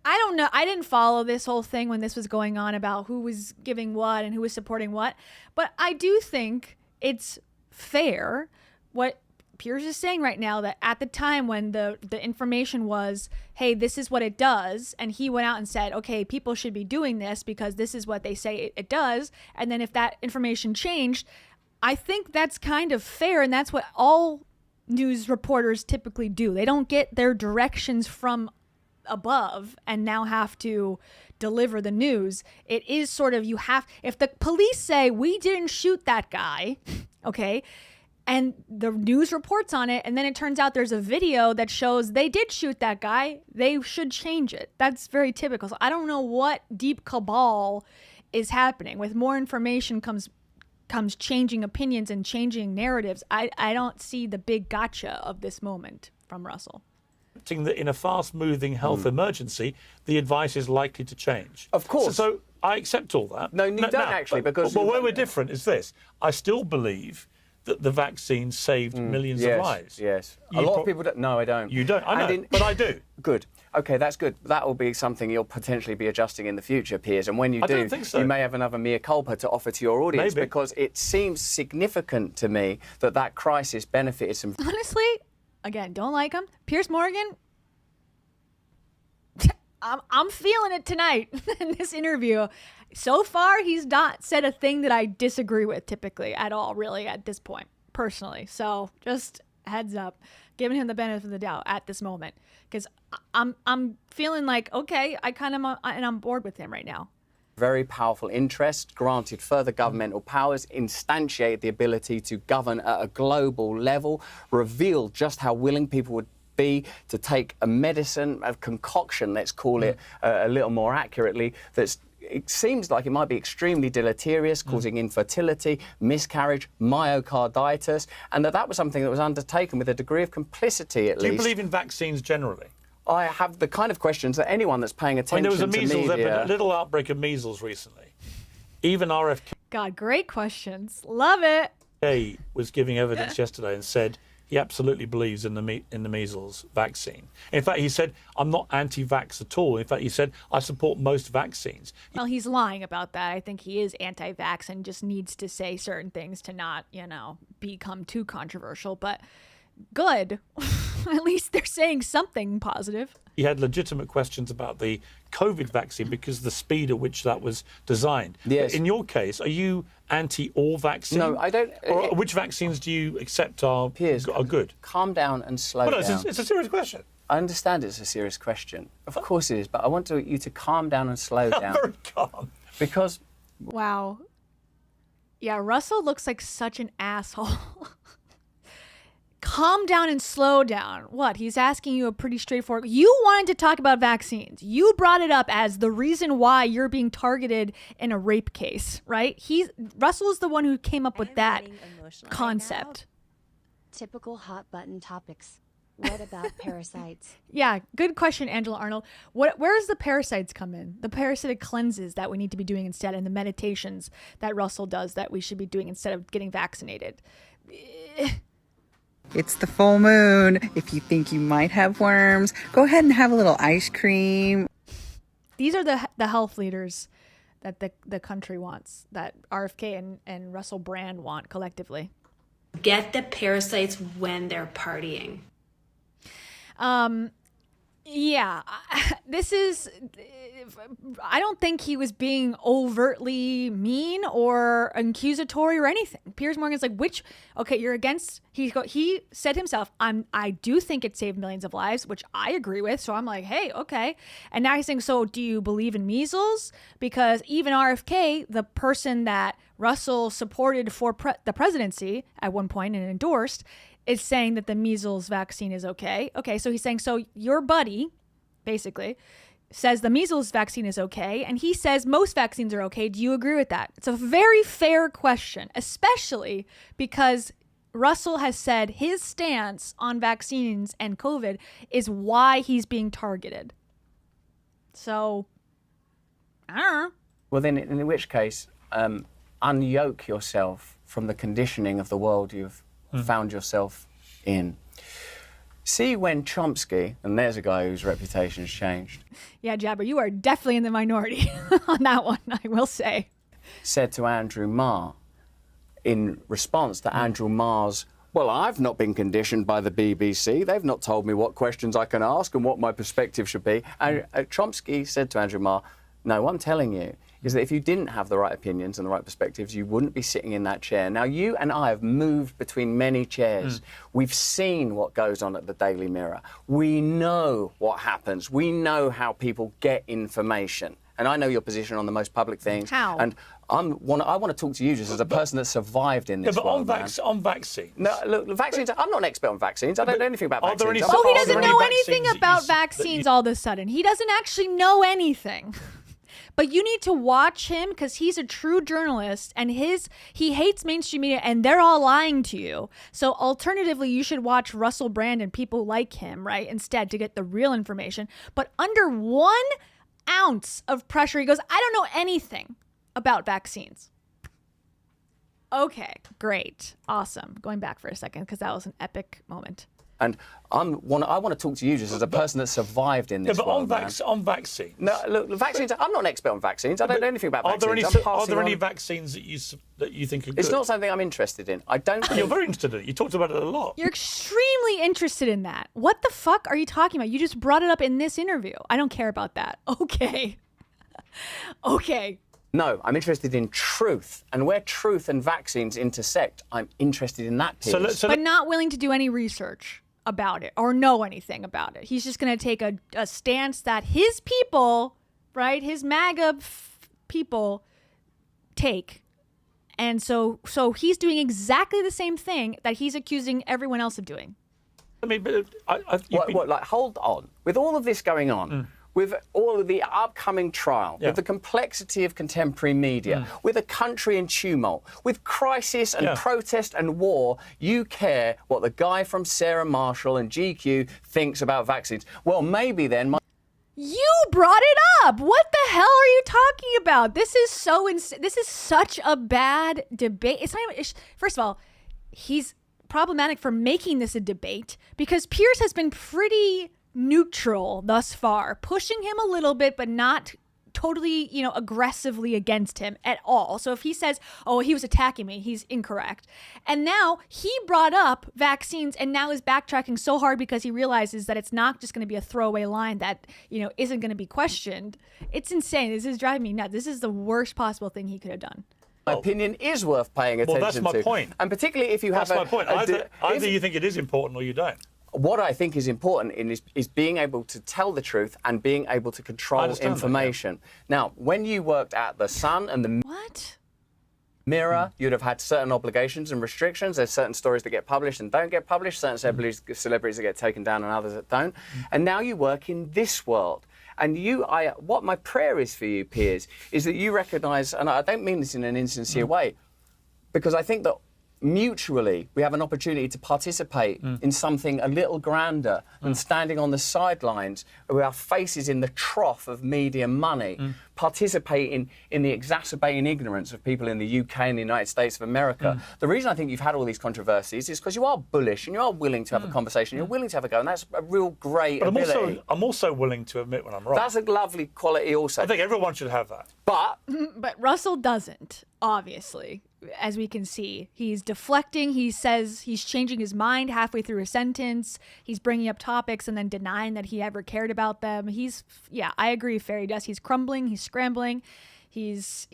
I don't know. I didn't follow this whole thing when this was going on about who was giving what and who was supporting what. But I do think it's fair what Piers is saying right now, that at the time when the information was, hey, this is what it does, and he went out and said, okay, people should be doing this because this is what they say it does, and then if that information changed, I think that's kind of fair, and that's what all news reporters typically do. They don't get their directions from above and now have to deliver the news. It is sort of, if the police say, we didn't shoot that guy, okay, and the news reports on it, and then it turns out there's a video that shows they did shoot that guy, they should change it. That's very typical. So I don't know what deep cabal is happening. With more information comes changing opinions and changing narratives. I don't see the big gotcha of this moment from Russell. That in a fast-moving health emergency, the advice is likely to change. Of course. So I accept all that. No, you don't actually, because... But where we're different is this. I still believe that the vaccine saved millions of lives. Yes. A lot of people don't. No, I don't. You don't. I know, but I do. Good. Okay, that's good. That will be something you'll potentially be adjusting in the future, Piers. And when you do, don't think so. You may have another mea culpa to offer to your audience. Maybe. Because it seems significant to me that crisis benefited some... Honestly, again, don't like him. Piers Morgan, I'm feeling it tonight in this interview. So far, he's not said a thing that I disagree with typically at all, really, at this point, personally. So just heads up, giving him the benefit of the doubt at this moment, because I'm feeling like, okay, and I'm bored with him right now. Very powerful interest, granted further governmental powers, instantiate the ability to govern at a global level, reveal just how willing people would be to take a medicine, a concoction, let's call it a little more accurately, it seems like it might be extremely deleterious, causing infertility, miscarriage, myocarditis, and that was something that was undertaken with a degree of complicity, at least. Do you believe in vaccines generally? I have the kind of questions that anyone that's paying attention there was a little outbreak of measles recently. Even RFK God, great questions. Love it. Was giving evidence yesterday and said he absolutely believes in the measles vaccine. In fact, he said, I'm not anti-vax at all. In fact, he said, I support most vaccines. Well, he's lying about that. I think he is anti-vax and just needs to say certain things to not, become too controversial. But good. At least they're saying something positive. He had legitimate questions about the COVID vaccine because of the speed at which that was designed. Yes. But in your case, are you anti all vaccine? No, I don't. Or which vaccines do you accept are good? Calm down and slow down. It's a serious question. I understand it's a serious question. Of course it is, but I want you to calm down and slow down. Very calm. Because... Wow. Yeah, Russell looks like such an asshole. Calm down and slow down. What? He's asking you a pretty straightforward... You wanted to talk about vaccines. You brought it up as the reason why you're being targeted in a rape case, right? Russell is the one who came up with that concept. Typical hot button topics. What about parasites? Yeah, good question, Angela Arnold. Where does the parasites come in? The parasitic cleanses that we need to be doing instead, and the meditations that Russell does that we should be doing instead of getting vaccinated. It's the full moon. If you think you might have worms, go ahead and have a little ice cream. These are the health leaders that the country wants, that RFK and Russell Brand want collectively. Get the parasites when they're partying. Yeah, this is. I don't think he was being overtly mean or accusatory or anything. Piers Morgan's like, okay, you're against. He said himself, I do think it saved millions of lives, which I agree with. So I'm like, hey, okay. And now he's saying, so do you believe in measles? Because even RFK, the person that Russell supported for the presidency at one point and endorsed, is saying that the measles vaccine is okay. Okay, so he's saying, so your buddy, basically, says the measles vaccine is okay, and he says most vaccines are okay. Do you agree with that? It's a very fair question, especially because Russell has said his stance on vaccines and COVID is why he's being targeted. So, I don't know. Well, then, in which case, unyoke yourself from the conditioning of the world you've found yourself in. See when Chomsky, and there's a guy whose reputation's changed. Yeah, Jabber, you are definitely in the minority on that one, I will say. Said to Andrew Marr, in response to Andrew Marr's, well, I've not been conditioned by the BBC. They've not told me what questions I can ask and what my perspective should be. And Chomsky said to Andrew Marr, no, what I'm telling you is that if you didn't have the right opinions and the right perspectives, you wouldn't be sitting in that chair. Now, you and I have moved between many chairs. We've seen what goes on at the Daily Mirror. We know what happens. We know how people get information. And I know your position on the most public things. How? And I want to talk to you just as a person that survived in this world, on vaccines. No, look, vaccines. I'm not an expert on vaccines. I don't know anything about vaccines. He doesn't know anything about vaccines all of a sudden. He doesn't actually know anything. But you need to watch him because he's a true journalist and he hates mainstream media and they're all lying to you. So alternatively, you should watch Russell Brand and people like him, right, instead to get the real information. But under 1 ounce of pressure, he goes, I don't know anything about vaccines. Okay, great. Awesome. Going back for a second because that was an epic moment. And I want to talk to you just as a person that survived in this world. On vaccines. No, look, vaccines. I'm not an expert on vaccines. I don't know anything about vaccines. Are there any vaccines that you think are good? It's not something I'm interested in. I don't. You're very interested in it. You talked about it a lot. You're extremely interested in that. What the fuck are you talking about? You just brought it up in this interview. I don't care about that. Okay. Okay. No, I'm interested in truth. And where truth and vaccines intersect, I'm interested in that piece. But not willing to do any research about it or know anything about it. He's just going to take a stance that his people, right, his MAGA people take. And so he's doing exactly the same thing that he's accusing everyone else of doing. I mean, like, hold on. With all of this going on, with all of the upcoming trial, with the complexity of contemporary media, with a country in tumult, with crisis and protest and war, you care what the guy from Sarah Marshall and GQ thinks about vaccines. Well, maybe then... You brought it up. What the hell are you talking about? This is this is such a bad debate. It's not even... First of all, he's problematic for making this a debate because Piers has been pretty neutral thus far, pushing him a little bit, but not totally, aggressively against him at all. So if he says, oh, he was attacking me, he's incorrect. And now he brought up vaccines and now is backtracking so hard because he realizes that it's not just going to be a throwaway line that, isn't going to be questioned. It's insane. This is driving me nuts. This is the worst possible thing he could have done. My opinion is worth paying attention to. Well, that's my point. And particularly if you have That's my point. Either you think it is important or you don't. What I think is important is being able to tell the truth and being able to control information. Now, when you worked at The Sun and the Mirror, you'd have had certain obligations and restrictions. There's certain stories that get published and don't get published, certain celebrities that get taken down and others that don't. And now you work in this world. And what my prayer is for you, Piers, is that you recognise, and I don't mean this in an insincere way, because I think that mutually we have an opportunity to participate in something a little grander than standing on the sidelines with our faces in the trough of media money, participating in the exacerbating ignorance of people in the UK and the United States of America. The reason I think you've had all these controversies is because you are bullish and you are willing to have a conversation, you're willing to have a go, and that's a real great ability. I'm also willing to admit when I'm wrong. That's a lovely quality also. I think everyone should have that. But Russell doesn't, obviously. as we can see. He's deflecting. He says he's changing his mind halfway through a sentence. He's bringing up topics and then denying that he ever cared about them. I agree, Fairy Dust. He's crumbling. He's scrambling. He's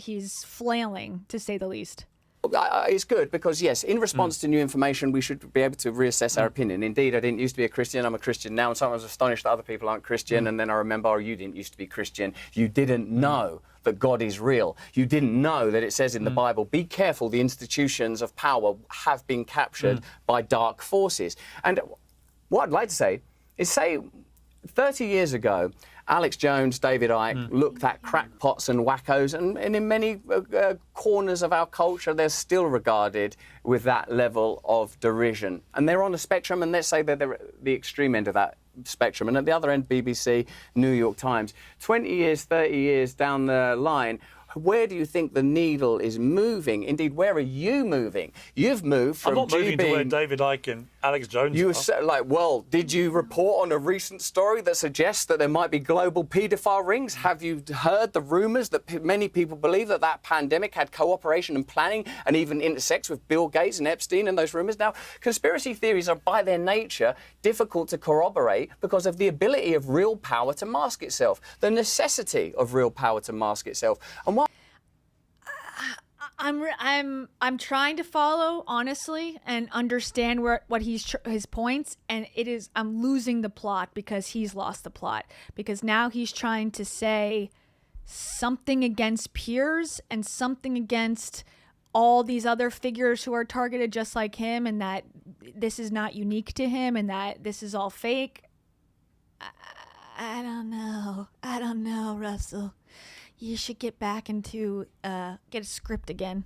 flailing, to say the least. It's good because, yes, in response to new information, we should be able to reassess our opinion. Indeed, I didn't used to be a Christian. I'm a Christian now, and sometimes I'm astonished that other people aren't Christian. And then I remember, oh, you didn't used to be Christian. You didn't know that God is real. You didn't know that it says in the Bible, be careful, the institutions of power have been captured by dark forces. And what I'd like to say is, say, 30 years ago, Alex Jones, David Icke looked at crackpots and wackos, and in many corners of our culture, they're still regarded with that level of derision. And they're on a spectrum, and let's say they're the extreme end of that spectrum. And at the other end, BBC, New York Times. 20 years, 30 years down the line, where do you think the needle is moving? Indeed, where are you moving? You've moved from I'm not moving to where David Icke and Alex Jones You are. were like, well, did you report on a recent story that suggests that there might be global paedophile rings? Have you heard the rumours that many people believe that that pandemic had cooperation and planning and even intersects with Bill Gates and Epstein and those rumours? Now, conspiracy theories are by their nature difficult to corroborate because of the ability of real power to mask itself, the necessity of real power to mask itself. And what I'm trying to follow honestly and understand what his points, and I'm losing the plot because he's lost the plot, because now he's trying to say something against Piers and something against all these other figures who are targeted just like him, and that this is not unique to him and that this is all fake. I don't know, Russell. You should get back into get a script again,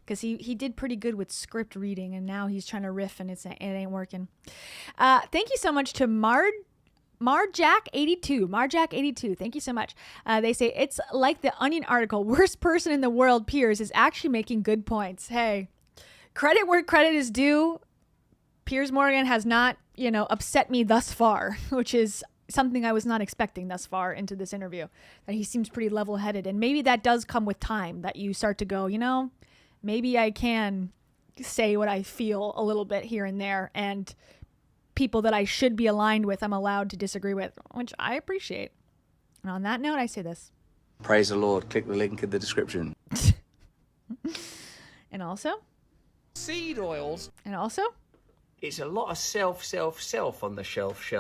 because he did pretty good with script reading, and now he's trying to riff and it ain't working. Thank you so much to Marjack82. Marjack82, thank you so much. They say, it's like the Onion article, worst person in the world, Piers, is actually making good points. Hey, credit where credit is due. Piers Morgan has not, upset me thus far, which is something I was not expecting thus far into this interview, that he seems pretty level-headed. And maybe that does come with time, that you start to go, maybe I can say what I feel a little bit here and there, and people that I should be aligned with, I'm allowed to disagree with, which I appreciate. And on that note, I say this. Praise the Lord. Click the link in the description. And also? Seed oils. And also? It's a lot of self on the shelf.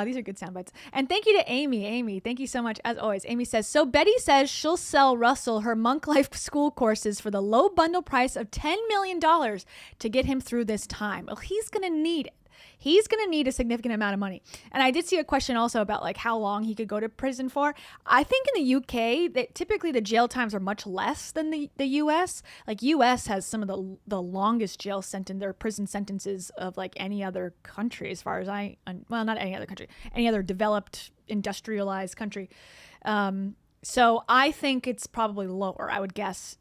These are good sound bites. And thank you to Amy. Amy, thank you so much, as always. Amy says, so Betty says she'll sell Russell her Monk Life school courses for the low bundle price of $10 million to get him through this time. Well, he's going to need it. He's going to need a significant amount of money. And I did see a question also about how long he could go to prison for. I think in the UK, that typically the jail times are much less than the US. US has some of the longest jail sentence, their prison sentences of any other country, as far as not any other country, any other developed industrialized country. So I think it's probably lower. I would guess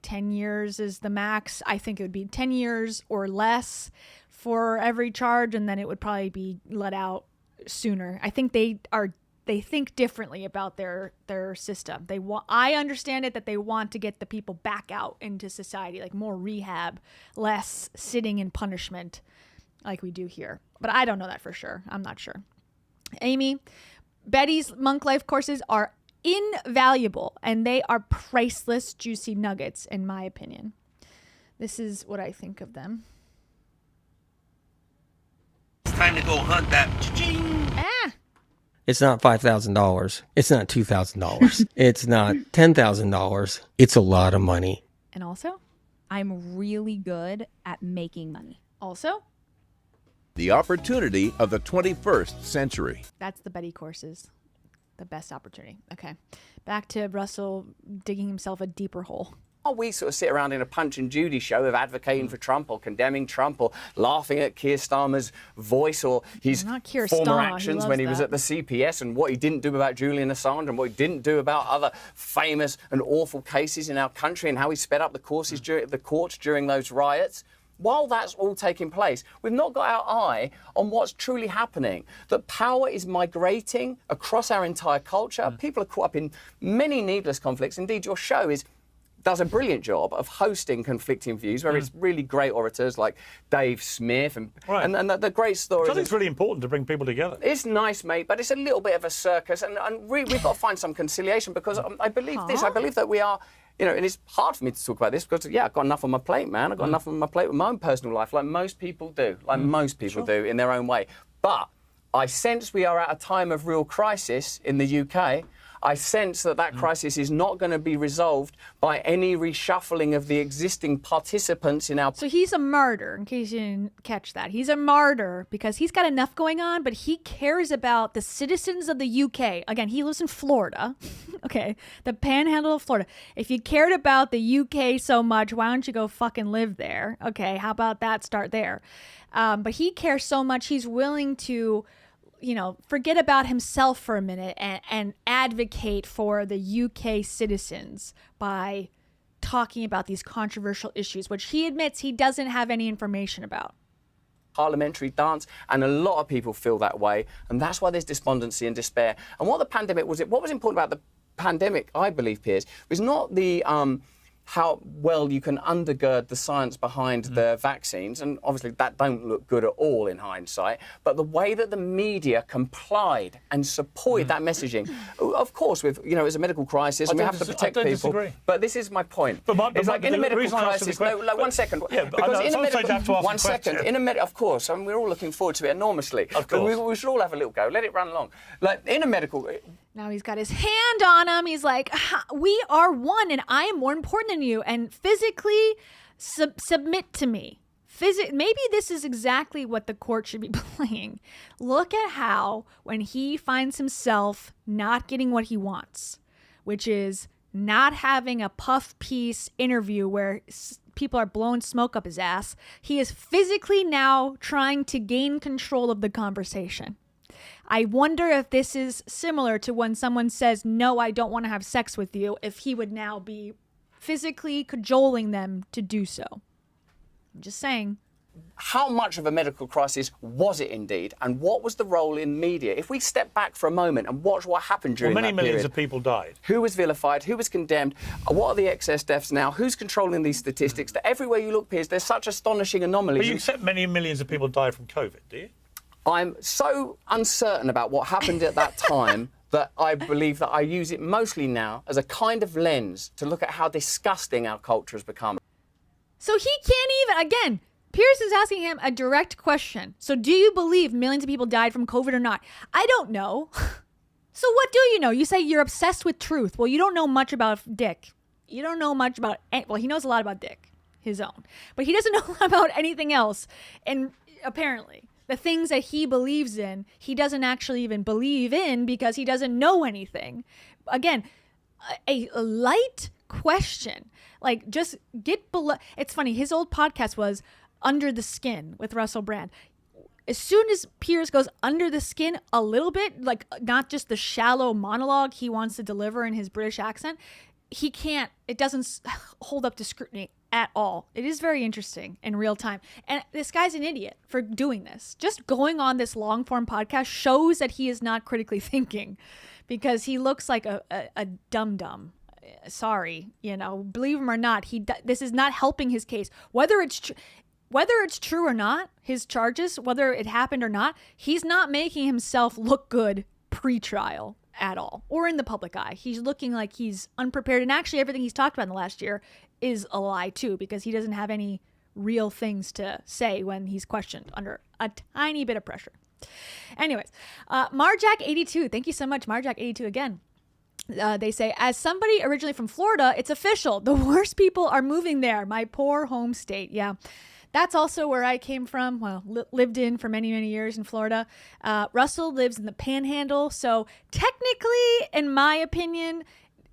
10 years is the max. I think it would be 10 years or less for every charge, and then it would probably be let out sooner. I think they think differently about their system. I understand it that they want to get the people back out into society, more rehab, less sitting in punishment like we do here. But I don't know that for sure. I'm not sure. Amy, Betty's Monk Life courses are invaluable, and they are priceless, juicy nuggets, in my opinion. This is what I think of them. Time to go hunt that. Cha-ching. It's not $5,000. It's not $2,000. It's not $10,000. It's a lot of money. And also, I'm really good at making money. Also, the opportunity of the 21st century. That's the Betty courses. The best opportunity. Okay. Back to Russell digging himself a deeper hole. We sort of sit around in a Punch and Judy show of advocating for Trump or condemning Trump or laughing at Keir Starmer's voice or his former actions when he was at the CPS and what he didn't do about Julian Assange and what he didn't do about other famous and awful cases in our country and how he sped up the courts during those riots. While that's all taking place, we've not got our eye on what's truly happening. That power is migrating across our entire culture. People are caught up in many needless conflicts. Indeed, your show is does a brilliant job of hosting conflicting views, where it's really great orators like Dave Smith and the great stories. I think it's really important to bring people together. It's nice, mate, but it's a little bit of a circus, and we've got to find some conciliation, because I believe this. I believe that we are, and it's hard for me to talk about this because, I've got enough on my plate, man. I've got enough on my plate with my own personal life, like most people do, do in their own way. But I sense we are at a time of real crisis in the UK. I sense that crisis is not going to be resolved by any reshuffling of the existing participants in our... So he's a martyr, in case you didn't catch that. He's a martyr because he's got enough going on, but he cares about the citizens of the UK. Again, he lives in Florida, okay, the panhandle of Florida. If you cared about the UK so much, why don't you go fucking live there? Okay, how about that? Start there. But he cares so much, he's willing to... forget about himself for a minute and advocate for the UK citizens by talking about these controversial issues, which he admits he doesn't have any information about. Parliamentary dance, and a lot of people feel that way, and that's why there's despondency and despair. And what was important about the pandemic, I believe, Piers, was not the how well you can undergird the science behind the vaccines, and obviously that don't look good at all in hindsight, but the way that the media complied and supported that messaging. Of course, with it's a medical crisis and we have to protect people. Disagree. But this is my point. It's like in a medical crisis. No, one second. Because in a medical, one second. Of course, we're all looking forward to it enormously. Of course. But we should all have a little go. Let it run along. Like in a medical. Now he's got his hand on him. He's like, we are one and I am more important than you. And physically submit to me. Maybe this is exactly what the court should be playing. Look at how when he finds himself not getting what he wants, which is not having a puff piece interview where people are blowing smoke up his ass, he is physically now trying to gain control of the conversation. I wonder if this is similar to when someone says, no, I don't want to have sex with you, if he would now be physically cajoling them to do so. I'm just saying. How much of a medical crisis was it indeed? And what was the role in media? If we step back for a moment and watch what happened during that period. Many millions of people died. Who was vilified? Who was condemned? What are the excess deaths now? Who's controlling these statistics? That everywhere you look, Piers, there's such astonishing anomalies. But you accept many millions of people died from COVID, do you? I'm so uncertain about what happened at that time that I believe that I use it mostly now as a kind of lens to look at how disgusting our culture has become. So he can't even, again, Piers is asking him a direct question. So do you believe millions of people died from COVID or not? I don't know. So what do you know? You say you're obsessed with truth. Well, you don't know much about Dick. You don't know much about, well, he knows a lot about Dick, his own. But he doesn't know about anything else. And apparently, the things that he believes in, he doesn't actually even believe in because he doesn't know anything. Again, a light question. Like, just get below. It's funny, his old podcast was Under the Skin with Russell Brand. As soon as Piers goes under the skin a little bit, like not just the shallow monologue he wants to deliver in his British accent, it doesn't hold up to scrutiny at all. It is very interesting in real time. And this guy's an idiot for doing this. Just going on this long form podcast shows that he is not critically thinking because he looks like a dum-dum. Sorry, believe him or not, this is not helping his case. Whether it's true or not, his charges, whether it happened or not, he's not making himself look good pre-trial at all or in the public eye. He's looking like he's unprepared. And actually everything he's talked about in the last year is a lie too, because he doesn't have any real things to say when he's questioned under a tiny bit of pressure. Anyways, Marjack82, thank you so much, Marjack82 again. They say, as somebody originally from Florida, it's official. The worst people are moving there. My poor home state. Yeah. That's also where I came from. Well, lived in for many, many years in Florida. Russell lives in the Panhandle. So technically, in my opinion,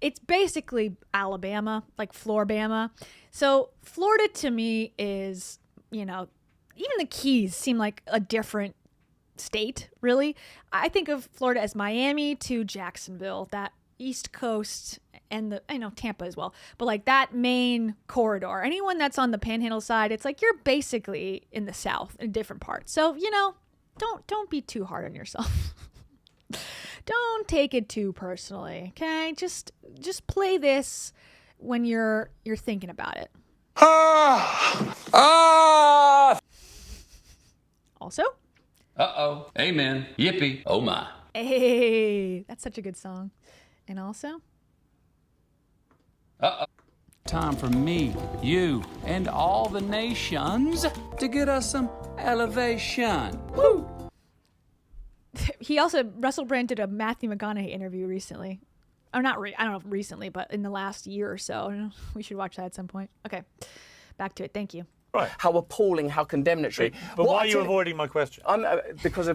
it's basically Alabama, like Floribama. So Florida to me is, even the Keys seem like a different state, really. I think of Florida as Miami to Jacksonville, that East Coast, and I know Tampa as well, but like that main corridor. Anyone that's on the Panhandle side, it's like you're basically in the South in different parts. So, don't be too hard on yourself. Don't take it too personally, okay? Just play this when you're thinking about it. Also? Uh-oh. Amen. Yippee. Oh, my. Hey, that's such a good song. And also? Uh-oh. Time for me, you, and all the nations to get us some elevation. Woo! He also, Russell Brand did a Matthew McConaughey interview recently. Or not, I don't know if recently, but in the last year or so. We should watch that at some point. Okay, back to it. Thank you. Right. How appalling, how condemnatory. But why are you avoiding my question? Because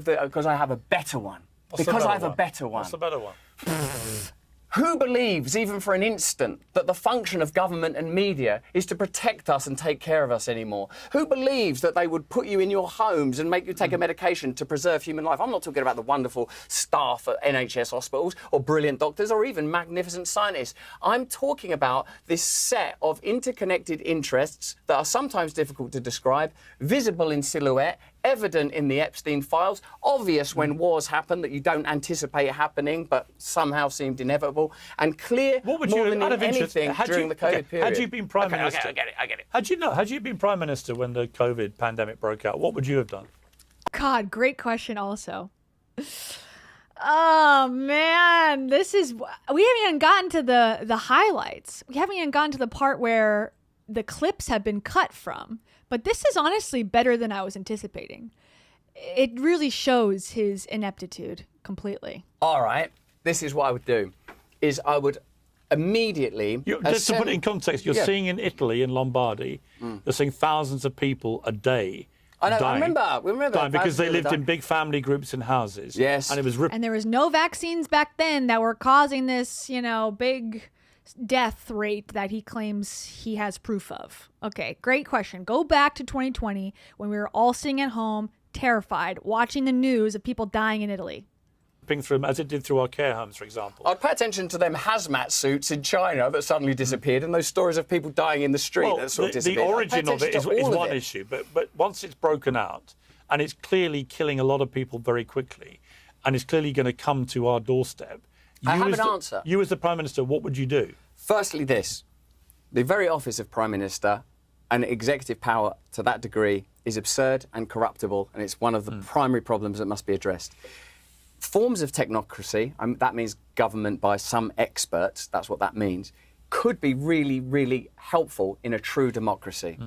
I have a better one. What's a better one. What's the better one? Who believes, even for an instant, that the function of government and media is to protect us and take care of us anymore? Who believes that they would put you in your homes and make you take a medication to preserve human life? I'm not talking about the wonderful staff at NHS hospitals or brilliant doctors or even magnificent scientists. I'm talking about this set of interconnected interests that are sometimes difficult to describe, visible in silhouette, evident in the Epstein files, obvious when wars happen that you don't anticipate happening but somehow seemed inevitable, and clear more than anything during the COVID period. Had you been Prime Minister... I get it. Had you been Prime Minister when the COVID pandemic broke out, what would you have done? God, great question also. Oh, man. We haven't even gotten to the highlights. We haven't even gotten to the part where the clips have been cut from. But this is honestly better than I was anticipating. It really shows his ineptitude completely. All right. This is what I would do, is I would immediately... Just to put it in context, you're seeing in Italy, in Lombardy, you're seeing thousands of people a day dying. I remember dying because they lived in big family groups in houses. Yes. And it was And there was no vaccines back then that were causing this, big death rate that he claims he has proof of. Okay, great question. Go back to 2020 when we were all sitting at home, terrified, watching the news of people dying in Italy. Through them, as it did through our care homes, for example. I'd pay attention to them hazmat suits in China that suddenly disappeared and those stories of people dying in the street that sort of disappeared. The origin of it is one issue, but once it's broken out and it's clearly killing a lot of people very quickly and it's clearly going to come to our doorstep, I have an answer. You as the Prime Minister, what would you do? Firstly, this. The very office of Prime Minister and executive power to that degree is absurd and corruptible, and it's one of the primary problems that must be addressed. Forms of technocracy, that means government by some experts, that's what that means, could be really, really helpful in a true democracy.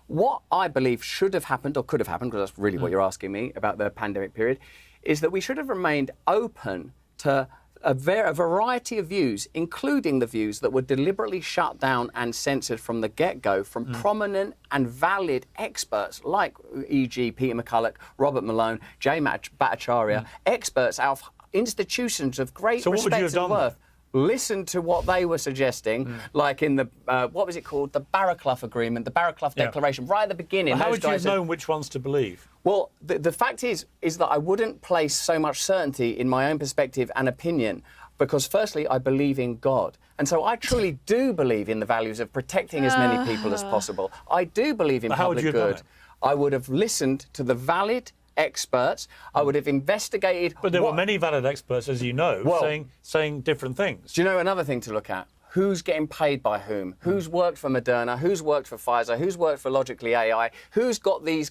What I believe should have happened, or could have happened, because that's really what you're asking me about the pandemic period, is that we should have remained open to a variety of views, including the views that were deliberately shut down and censored from the get-go from prominent and valid experts like, e.g. Peter McCulloch, Robert Malone, Jay Bhattacharya, experts out of institutions of great respect and worth. Listen to what they were suggesting, like in the, what was it called? The Barraclough Agreement, the Barraclough Declaration, right at the beginning. Well, how would you have known which ones to believe? Well, the fact is that I wouldn't place so much certainty in my own perspective and opinion because, firstly, I believe in God. And so I truly do believe in the values of protecting as many people as possible. I do believe in public good. I would have listened to the valid experts. I would have investigated. But there were many valid experts, as you know, saying different things. Do you know another thing to look at? Who's getting paid by whom? Who's worked for Moderna? Who's worked for Pfizer? Who's worked for Logically AI? Who's got these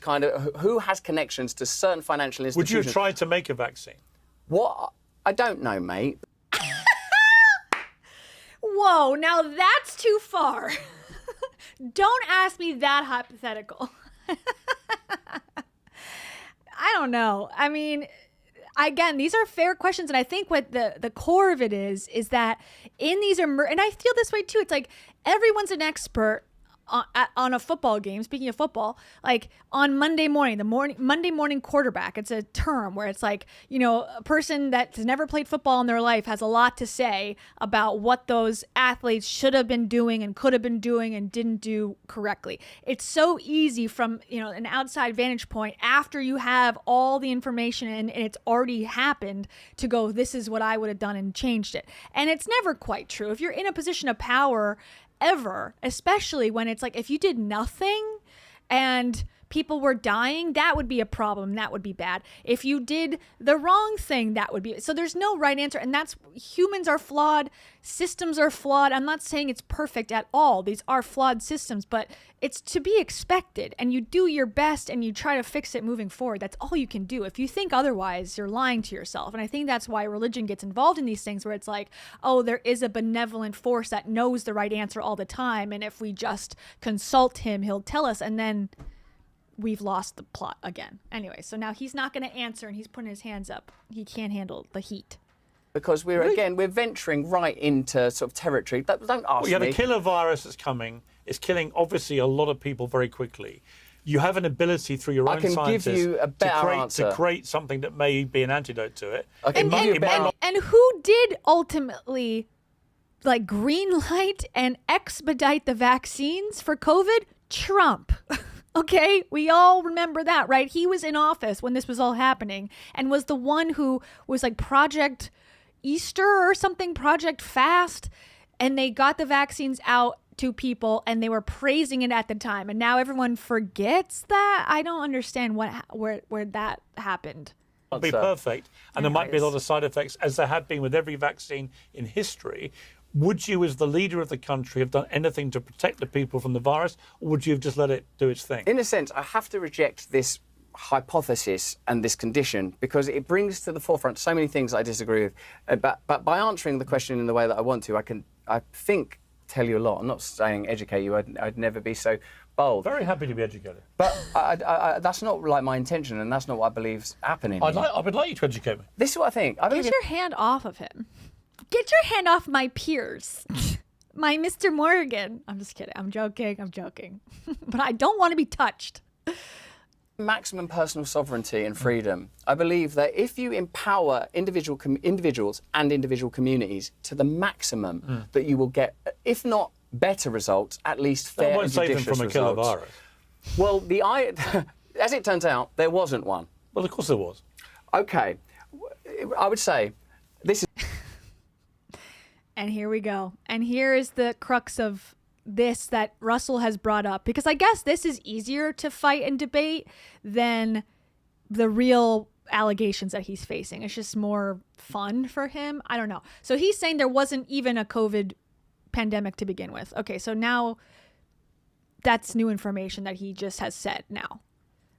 who has connections to certain financial institutions? Would you have tried to make a vaccine? What? I don't know, mate. Whoa, now that's too far. Don't ask me that hypothetical. I don't know. I mean, again, these are fair questions, and I think what the core of it is that in these and I feel this way too. It's like everyone's an expert on a football game. Speaking of football, like on Monday morning, Monday morning quarterback. It's a term where it's like, a person that's never played football in their life has a lot to say about what those athletes should have been doing and could have been doing and didn't do correctly. It's so easy from, an outside vantage point after you have all the information and it's already happened to go, this is what I would have done and changed it. And it's never quite true. If you're in a position of power ever, especially when it's like if you did nothing and people were dying, that would be a problem. That would be bad. If you did the wrong thing, that would be. So there's no right answer. And that's, humans are flawed. Systems are flawed. I'm not saying it's perfect at all. These are flawed systems, but it's to be expected. And you do your best and you try to fix it moving forward. That's all you can do. If you think otherwise, you're lying to yourself. And I think that's why religion gets involved in these things, where it's like, oh, there is a benevolent force that knows the right answer all the time. And if we just consult him, he'll tell us. And then we've lost the plot again. Anyway, so now he's not going to answer and he's putting his hands up. He can't handle the heat. Because we're venturing right into sort of territory. Don't ask me. The killer virus that's coming is killing obviously a lot of people very quickly. You have an ability through your own scientists give you a better answer. to create something that may be an antidote to it. And who did ultimately like green light and expedite the vaccines for COVID? Trump. Okay, we all remember that, right? He was in office when this was all happening and was the one who was like Project Easter or something, Project Fast, and they got the vaccines out to people and they were praising it at the time. And now everyone forgets that. I don't understand where that happened. It'll be perfect, and there might be a lot of side effects, as there have been with every vaccine in history. Would you, as the leader of the country, have done anything to protect the people from the virus, or would you have just let it do its thing? In a sense, I have to reject this hypothesis and this condition because it brings to the forefront so many things I disagree with. But by answering the question in the way that I want to, I think, tell you a lot. I'm not saying educate you. I'd never be so bold. Very happy to be educated. But that's not like my intention, and that's not what I believe's happening. I would like you to educate me. This is what I think. Get your hand off of him. Get your hand off my Piers. My Mr. Morgan. I'm just kidding. I'm joking. But I don't want to be touched. Maximum personal sovereignty and freedom. I believe that if you empower individuals and individual communities to the maximum, that you will get, if not better results, at least fair and judicious results. That won't save them from a killer virus. Well, as it turns out, there wasn't one. Well, of course there was. Okay. I would say this is... And here we go. And here is the crux of this that Russell has brought up, because I guess this is easier to fight and debate than the real allegations that he's facing. It's just more fun for him. I don't know. So he's saying there wasn't even a COVID pandemic to begin with. Okay, so now that's new information that he just has said now.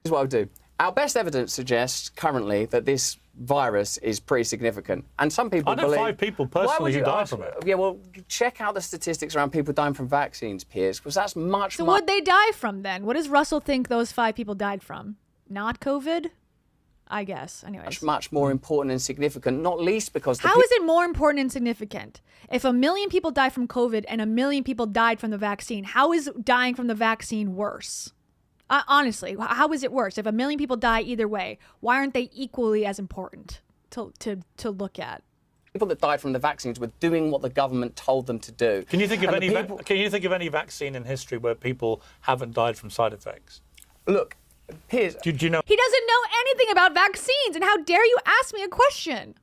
Here's what I'll do. Our best evidence suggests currently that this virus is pretty significant. And some people believe... I know 5 people personally who died from it. Yeah, well, check out the statistics around people dying from vaccines, Piers, because that's much... So what'd they die from then? What does Russell think those 5 people died from? Not COVID? I guess. Anyways. Much more important and significant, not least because... How is it more important and significant? If 1 million people died from COVID and 1 million people died from the vaccine, how is dying from the vaccine worse? Honestly, how is it worse? If 1 million people die either way, why aren't they equally as important to look at? People that died from the vaccines were doing what the government told them to do. Can you think of any vaccine in history where people haven't died from side effects? Look, Piers... Do you know... He doesn't know anything about vaccines, and how dare you ask me a question?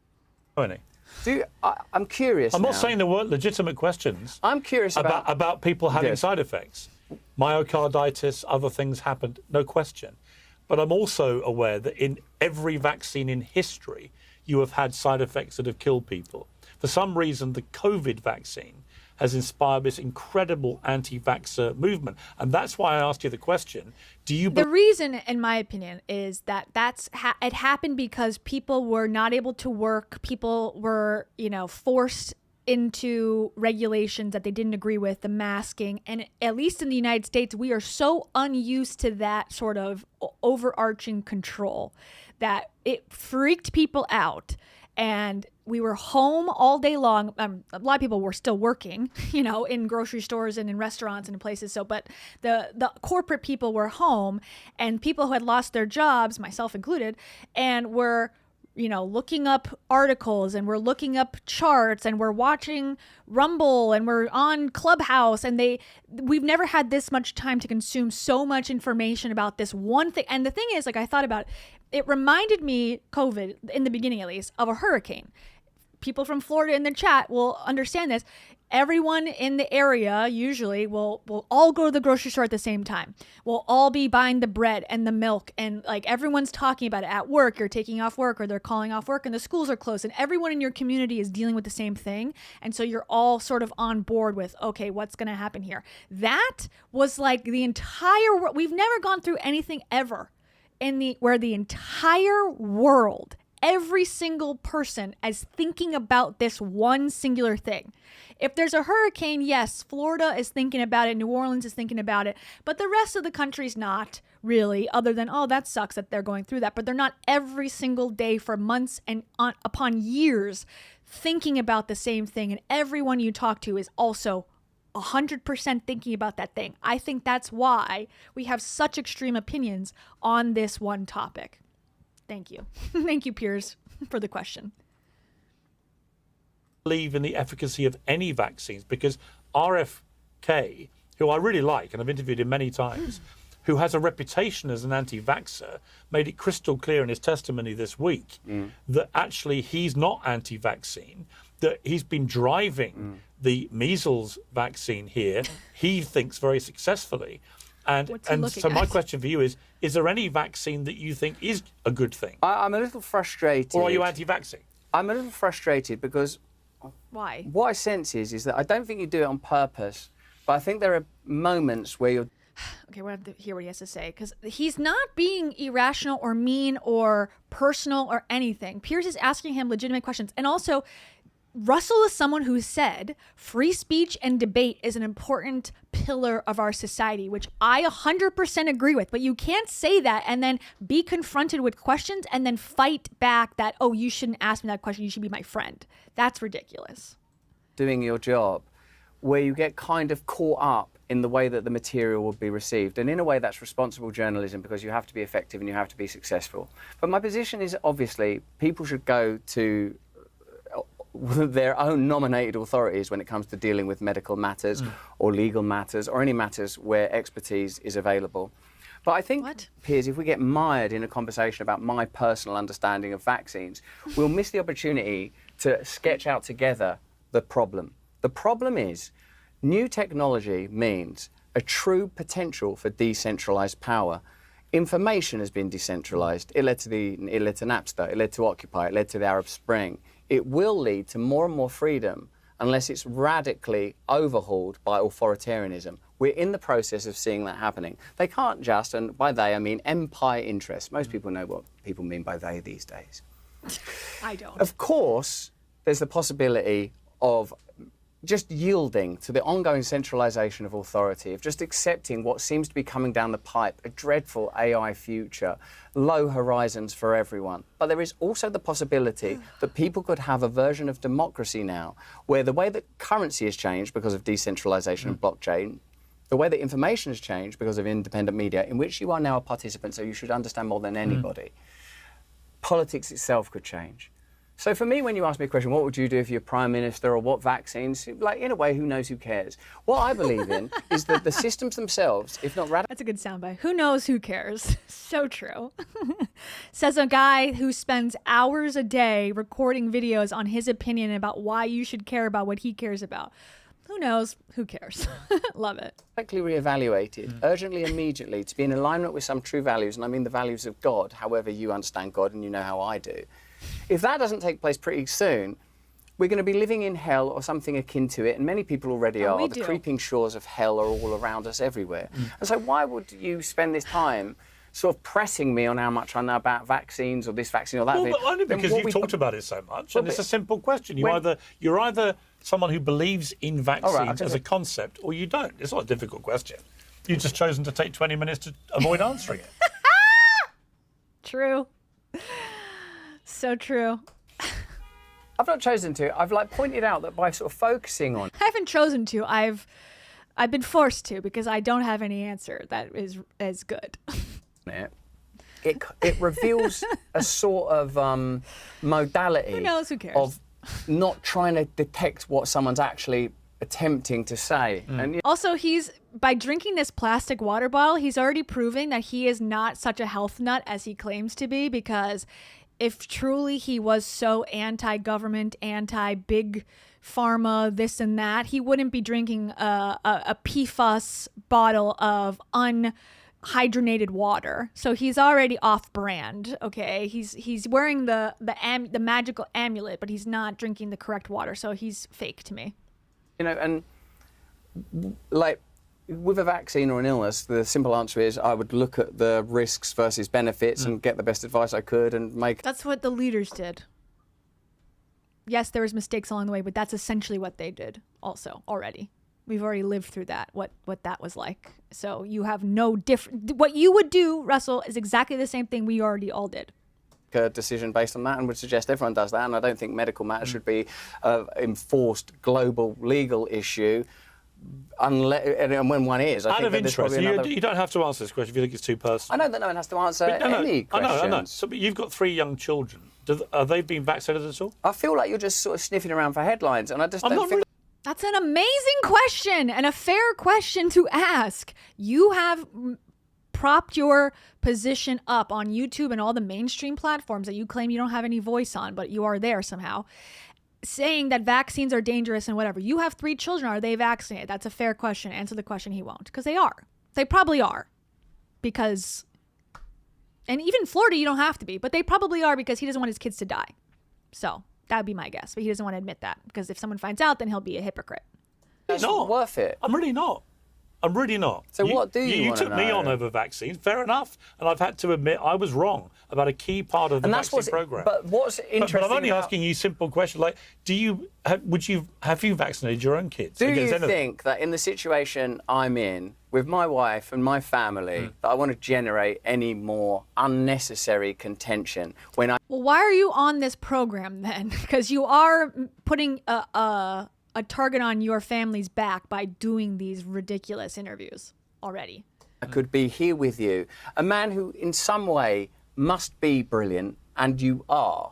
I'm curious. I'm not saying there weren't legitimate questions. I'm curious about people having side effects. Myocarditis, other things happened, no question. But I'm also aware that in every vaccine in history, you have had side effects that have killed people. For some reason, the COVID vaccine has inspired this incredible anti-vaxxer movement. And that's why I asked you the question. The reason, in my opinion, is that it happened because people were not able to work. People were, forced into regulations that they didn't agree with, the masking. And at least in the United States, we are so unused to that sort of overarching control that it freaked people out. And we were home all day long. A lot of people were still working, in grocery stores and in restaurants and in places. So, but the corporate people were home, and people who had lost their jobs, myself included, and were looking up articles, and we're looking up charts, and we're watching Rumble, and we're on Clubhouse, and we've never had this much time to consume so much information about this one thing. And the thing is, I thought about it reminded me, COVID, in the beginning at least, of a hurricane. people from Florida in the chat will understand this. Everyone in the area usually will all go to the grocery store at the same time. We'll all be buying the bread and the milk, and like everyone's talking about it at work. You're taking off work or they're calling off work and the schools are closed, and everyone in your community is dealing with the same thing. And so you're all sort of on board with, okay, what's going to happen here? That was like the entire world. We've never gone through anything ever where the entire world, every single person is thinking about this one singular thing. If there's a hurricane, yes, Florida is thinking about it, New Orleans is thinking about it, but the rest of the country's not really, other than, oh, that sucks that they're going through that. But they're not every single day for months and upon years thinking about the same thing. And everyone you talk to is also 100% thinking about that thing. I think that's why we have such extreme opinions on this one topic. Thank you. Thank you, Piers, for the question. Believe in the efficacy of any vaccines, because RFK, who I really like and I've interviewed him many times, who has a reputation as an anti-vaxxer, made it crystal clear in his testimony this week that actually he's not anti-vaccine, that he's been driving the measles vaccine here, he thinks very successfully. And so my question for you is there any vaccine that you think is a good thing? I'm a little frustrated. Or are you anti-vaccine? I'm a little frustrated because why? What I sense is that I don't think you do it on purpose, but I think there are moments where you're... Okay, we're going to hear what he has to say, because he's not being irrational or mean or personal or anything. Piers is asking him legitimate questions. And also, Russell is someone who said free speech and debate is an important pillar of our society, which I 100% agree with. But you can't say that and then be confronted with questions and then fight back that, oh, you shouldn't ask me that question, you should be my friend. That's ridiculous. Doing your job, where you get kind of caught up in the way that the material will be received. And in a way, that's responsible journalism, because you have to be effective and you have to be successful. But my position is, obviously, people should go to their own nominated authorities when it comes to dealing with medical matters or legal matters or any matters where expertise is available. But I think, Piers, if we get mired in a conversation about my personal understanding of vaccines, we'll miss the opportunity to sketch out together the problem. The problem is new technology means a true potential for decentralized power. Information has been decentralized. It led to Napster, it led to Occupy, it led to the Arab Spring. It will lead to more and more freedom unless it's radically overhauled by authoritarianism. We're in the process of seeing that happening. They can't just, and by they I mean empire interests. Most people know what people mean by they these days. I don't. Of course, there's the possibility of just yielding to the ongoing centralization of authority, of just accepting what seems to be coming down the pipe, a dreadful AI future, low horizons for everyone. But there is also the possibility that people could have a version of democracy now where the way that currency has changed because of decentralization and blockchain, the way that information has changed because of independent media, in which you are now a participant, so you should understand more than anybody, politics itself could change. So for me, when you ask me a question, what would you do if you're Prime Minister, or what vaccines? Like, in a way, who knows, who cares? What I believe in is that the systems themselves, if not radical... That's a good soundbite. Who knows, who cares? So true. Says a guy who spends hours a day recording videos on his opinion about why you should care about what he cares about. Who knows? Who cares? Love it. Radically reevaluated, urgently, immediately, to be in alignment with some true values, and I mean the values of God, however you understand God, and you know how I do. If that doesn't take place pretty soon, we're going to be living in hell or something akin to it, and many people already are. The creeping shores of hell are all around us everywhere. And so why would you spend this time sort of pressing me on how much I know about vaccines or this vaccine or that thing? Well, only because you've talked about it so much, and it's a simple question. You're either someone who believes in vaccines as a concept, or you don't. It's not a difficult question. You've just chosen to take 20 minutes to avoid answering it. True. So true. I've not chosen to. I've pointed out that by sort of focusing on... I haven't chosen to. I've been forced to, because I don't have any answer that is as good. It reveals a sort of modality... Who knows? Who cares? ...of not trying to detect what someone's actually attempting to say. And, also, by drinking this plastic water bottle, he's already proving that he is not such a health nut as he claims to be, because if truly he was so anti-government, anti-big pharma, this and that, he wouldn't be drinking a PFAS bottle of unhydrogenated water. So he's already off-brand. Okay, he's wearing the magical amulet, but he's not drinking the correct water. So he's fake to me. You know, and like with a vaccine or an illness, the simple answer is I would look at the risks versus benefits and get the best advice I could and make. That's what the leaders did. Yes, there was mistakes along the way, but that's essentially what they did also already. We've already lived through that, what that was like. So you have no different. What you would do, Russell, is exactly the same thing we already all did. A decision based on that, and would suggest everyone does that. And I don't think medical matters should be an enforced global legal issue. And when one is, I out think of interest, you don't have to answer this question if you think it's too personal. I know that no one has to answer any questions. I know. So, but you've got 3 young children. Are they being vaccinated at all? I feel like you're just sort of sniffing around for headlines, and I just don't think. That's an amazing question and a fair question to ask. You have propped your position up on YouTube and all the mainstream platforms that you claim you don't have any voice on, but you are there somehow, saying that vaccines are dangerous and whatever. You have 3 children. Are they vaccinated? That's a fair question. Answer the question. He won't. Because they are. They probably are. Because, and even Florida, you don't have to be, but they probably are because he doesn't want his kids to die. So that would be my guess. But he doesn't want to admit that because if someone finds out, then he'll be a hypocrite. It's not worth it. I'm really not. I'm really not. So what do you want to know? You took me on over vaccines, fair enough, and I've had to admit I was wrong about a key part of the vaccine program. But what's interesting? But I'm only asking you simple questions like, have you vaccinated your own kids? Do you think that in the situation I'm in with my wife and my family, that I want to generate any more unnecessary contention when I? Well, why are you on this program then? Because you are putting a target on your family's back by doing these ridiculous interviews already. I could be here with you, a man who in some way must be brilliant, and you are,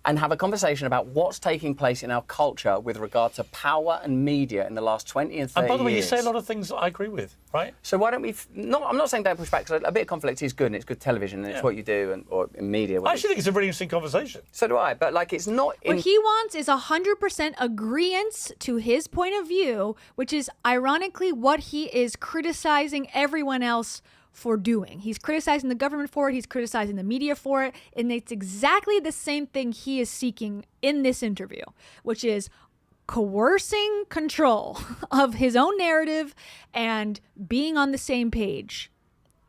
and have a conversation about what's taking place in our culture with regard to power and media in the last 20 and 30 years. And by the way, you say a lot of things that I agree with, right? So why don't we... I'm not saying don't push back, because a bit of conflict is good, and it's good television, and it's what you do, or in media. I actually think it's a really interesting conversation. So do I, but like it's not... What he wants is 100% agreeance to his point of view, which is ironically what he is criticizing everyone else for doing. He's criticizing the government for it, he's criticizing the media for it, and it's exactly the same thing he is seeking in this interview, which is coercing control of his own narrative and being on the same page.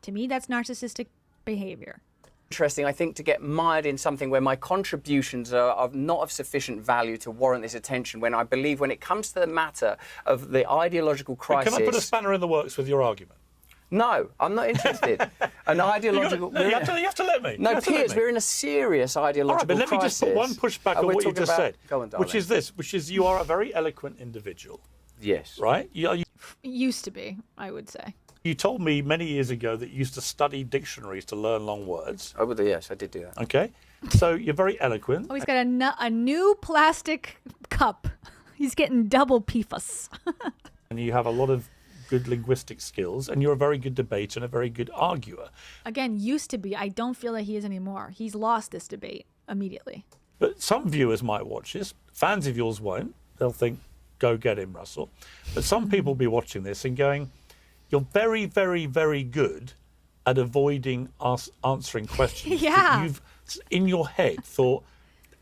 To me, that's narcissistic behavior. Interesting, I think, to get mired in something where my contributions are not of sufficient value to warrant this attention, when I believe when it comes to the matter of the ideological crisis... Can I put a spanner in the works with your argument? No, I'm not interested. An ideological... You have to let me. No, Piers, we're in a serious ideological crisis. All right, but let me just put one pushback on what you just said. Go on, darling. Which is this, which is you are a very eloquent individual. Yes. Right? Used to be, I would say. You told me many years ago that you used to study dictionaries to learn long words. Oh, yes, I did do that. Okay. So you're very eloquent. Oh, he's got a new plastic cup. He's getting double PFAS. And you have a lot of good linguistic skills, and you're a very good debater and a very good arguer. Again, used to be. I don't feel that he is anymore. He's lost this debate immediately. But some viewers might watch this. Fans of yours won't. They'll think, go get him, Russell. But some people will be watching this and going, you're very, very, very good at avoiding answering questions. Yeah. You've, in your head, thought,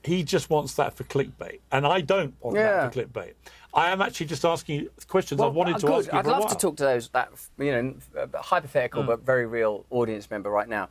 he just wants that for clickbait. And I don't want that for clickbait. I am actually just asking you questions I've wanted to ask you I'd for a love while. to talk to that hypothetical but very real audience member right now.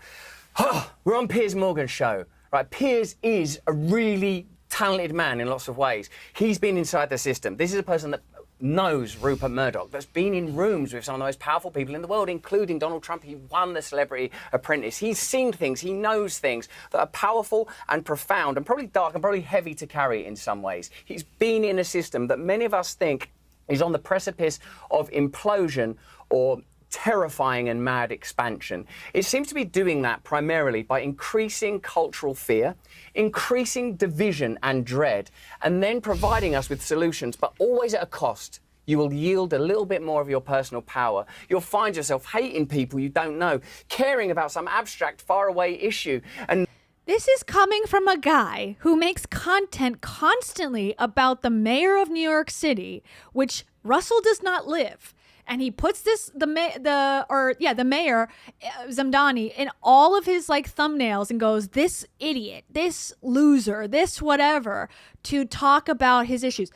We're on Piers Morgan's show, right? Piers is a really talented man in lots of ways. He's been inside the system. This is a person that knows Rupert Murdoch, that's been in rooms with some of the most powerful people in the world, including Donald Trump. He won the Celebrity Apprentice. He's seen things, he knows things that are powerful and profound and probably dark and probably heavy to carry in some ways. He's been in a system that many of us think is on the precipice of implosion or terrifying and mad expansion. It seems to be doing that primarily by increasing cultural fear, increasing division and dread, and then providing us with solutions, but always at a cost. You will yield a little bit more of your personal power. You'll find yourself hating people you don't know, caring about some abstract, faraway issue. And This is coming from a guy who makes content constantly about the mayor of New York City, which Russell does not live. And he puts the mayor Zamdani in all of his like thumbnails and goes, this idiot, this loser, this whatever, to talk about his issues.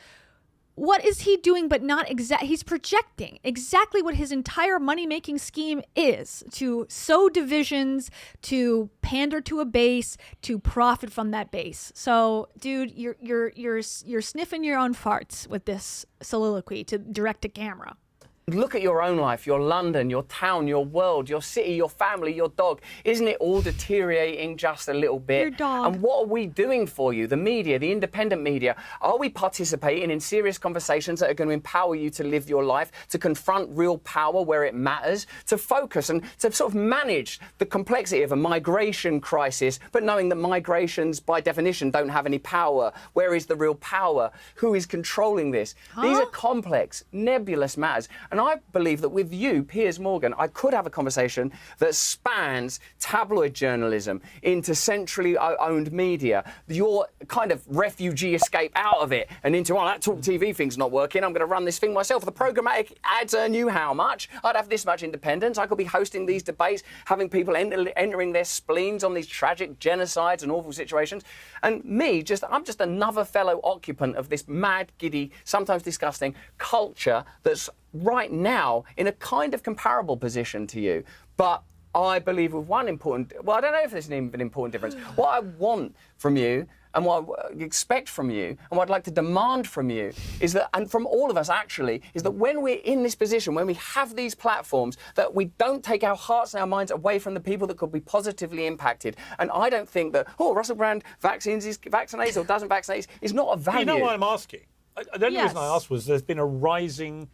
What is he doing but not he's projecting exactly what his entire money-making scheme is, to sow divisions, to pander to a base, to profit from that base. So, dude, you're sniffing your own farts with this soliloquy to direct to camera. Look at your own life, your London, your town, your world, your city, your family, your dog. Isn't it all deteriorating just a little bit? Your dog. And what are we doing for you? The media, the independent media. Are we participating in serious conversations that are going to empower you to live your life, to confront real power where it matters, to focus and to sort of manage the complexity of a migration crisis, but knowing that migrations, by definition, don't have any power? Where is the real power? Who is controlling this? These are complex, nebulous matters. And I believe that with you, Piers Morgan, I could have a conversation that spans tabloid journalism into centrally owned media, your kind of refugee escape out of it and into, that Talk TV thing's not working, I'm going to run this thing myself. The programmatic ads earn you how much? I'd have this much independence. I could be hosting these debates, having people entering their spleens on these tragic genocides and awful situations. And I'm just another fellow occupant of this mad, giddy, sometimes disgusting culture that's right now in a kind of comparable position to you. But I believe with one important, I don't know if there's even an important difference. What I want from you and what I expect from you and what I'd like to demand from you is that, and from all of us actually, is that when we're in this position, when we have these platforms, that we don't take our hearts and our minds away from the people that could be positively impacted. And I don't think that, Russell Brand vaccinates or doesn't vaccinate is not a value. You know what I'm asking? The only reason I asked was there's been a rising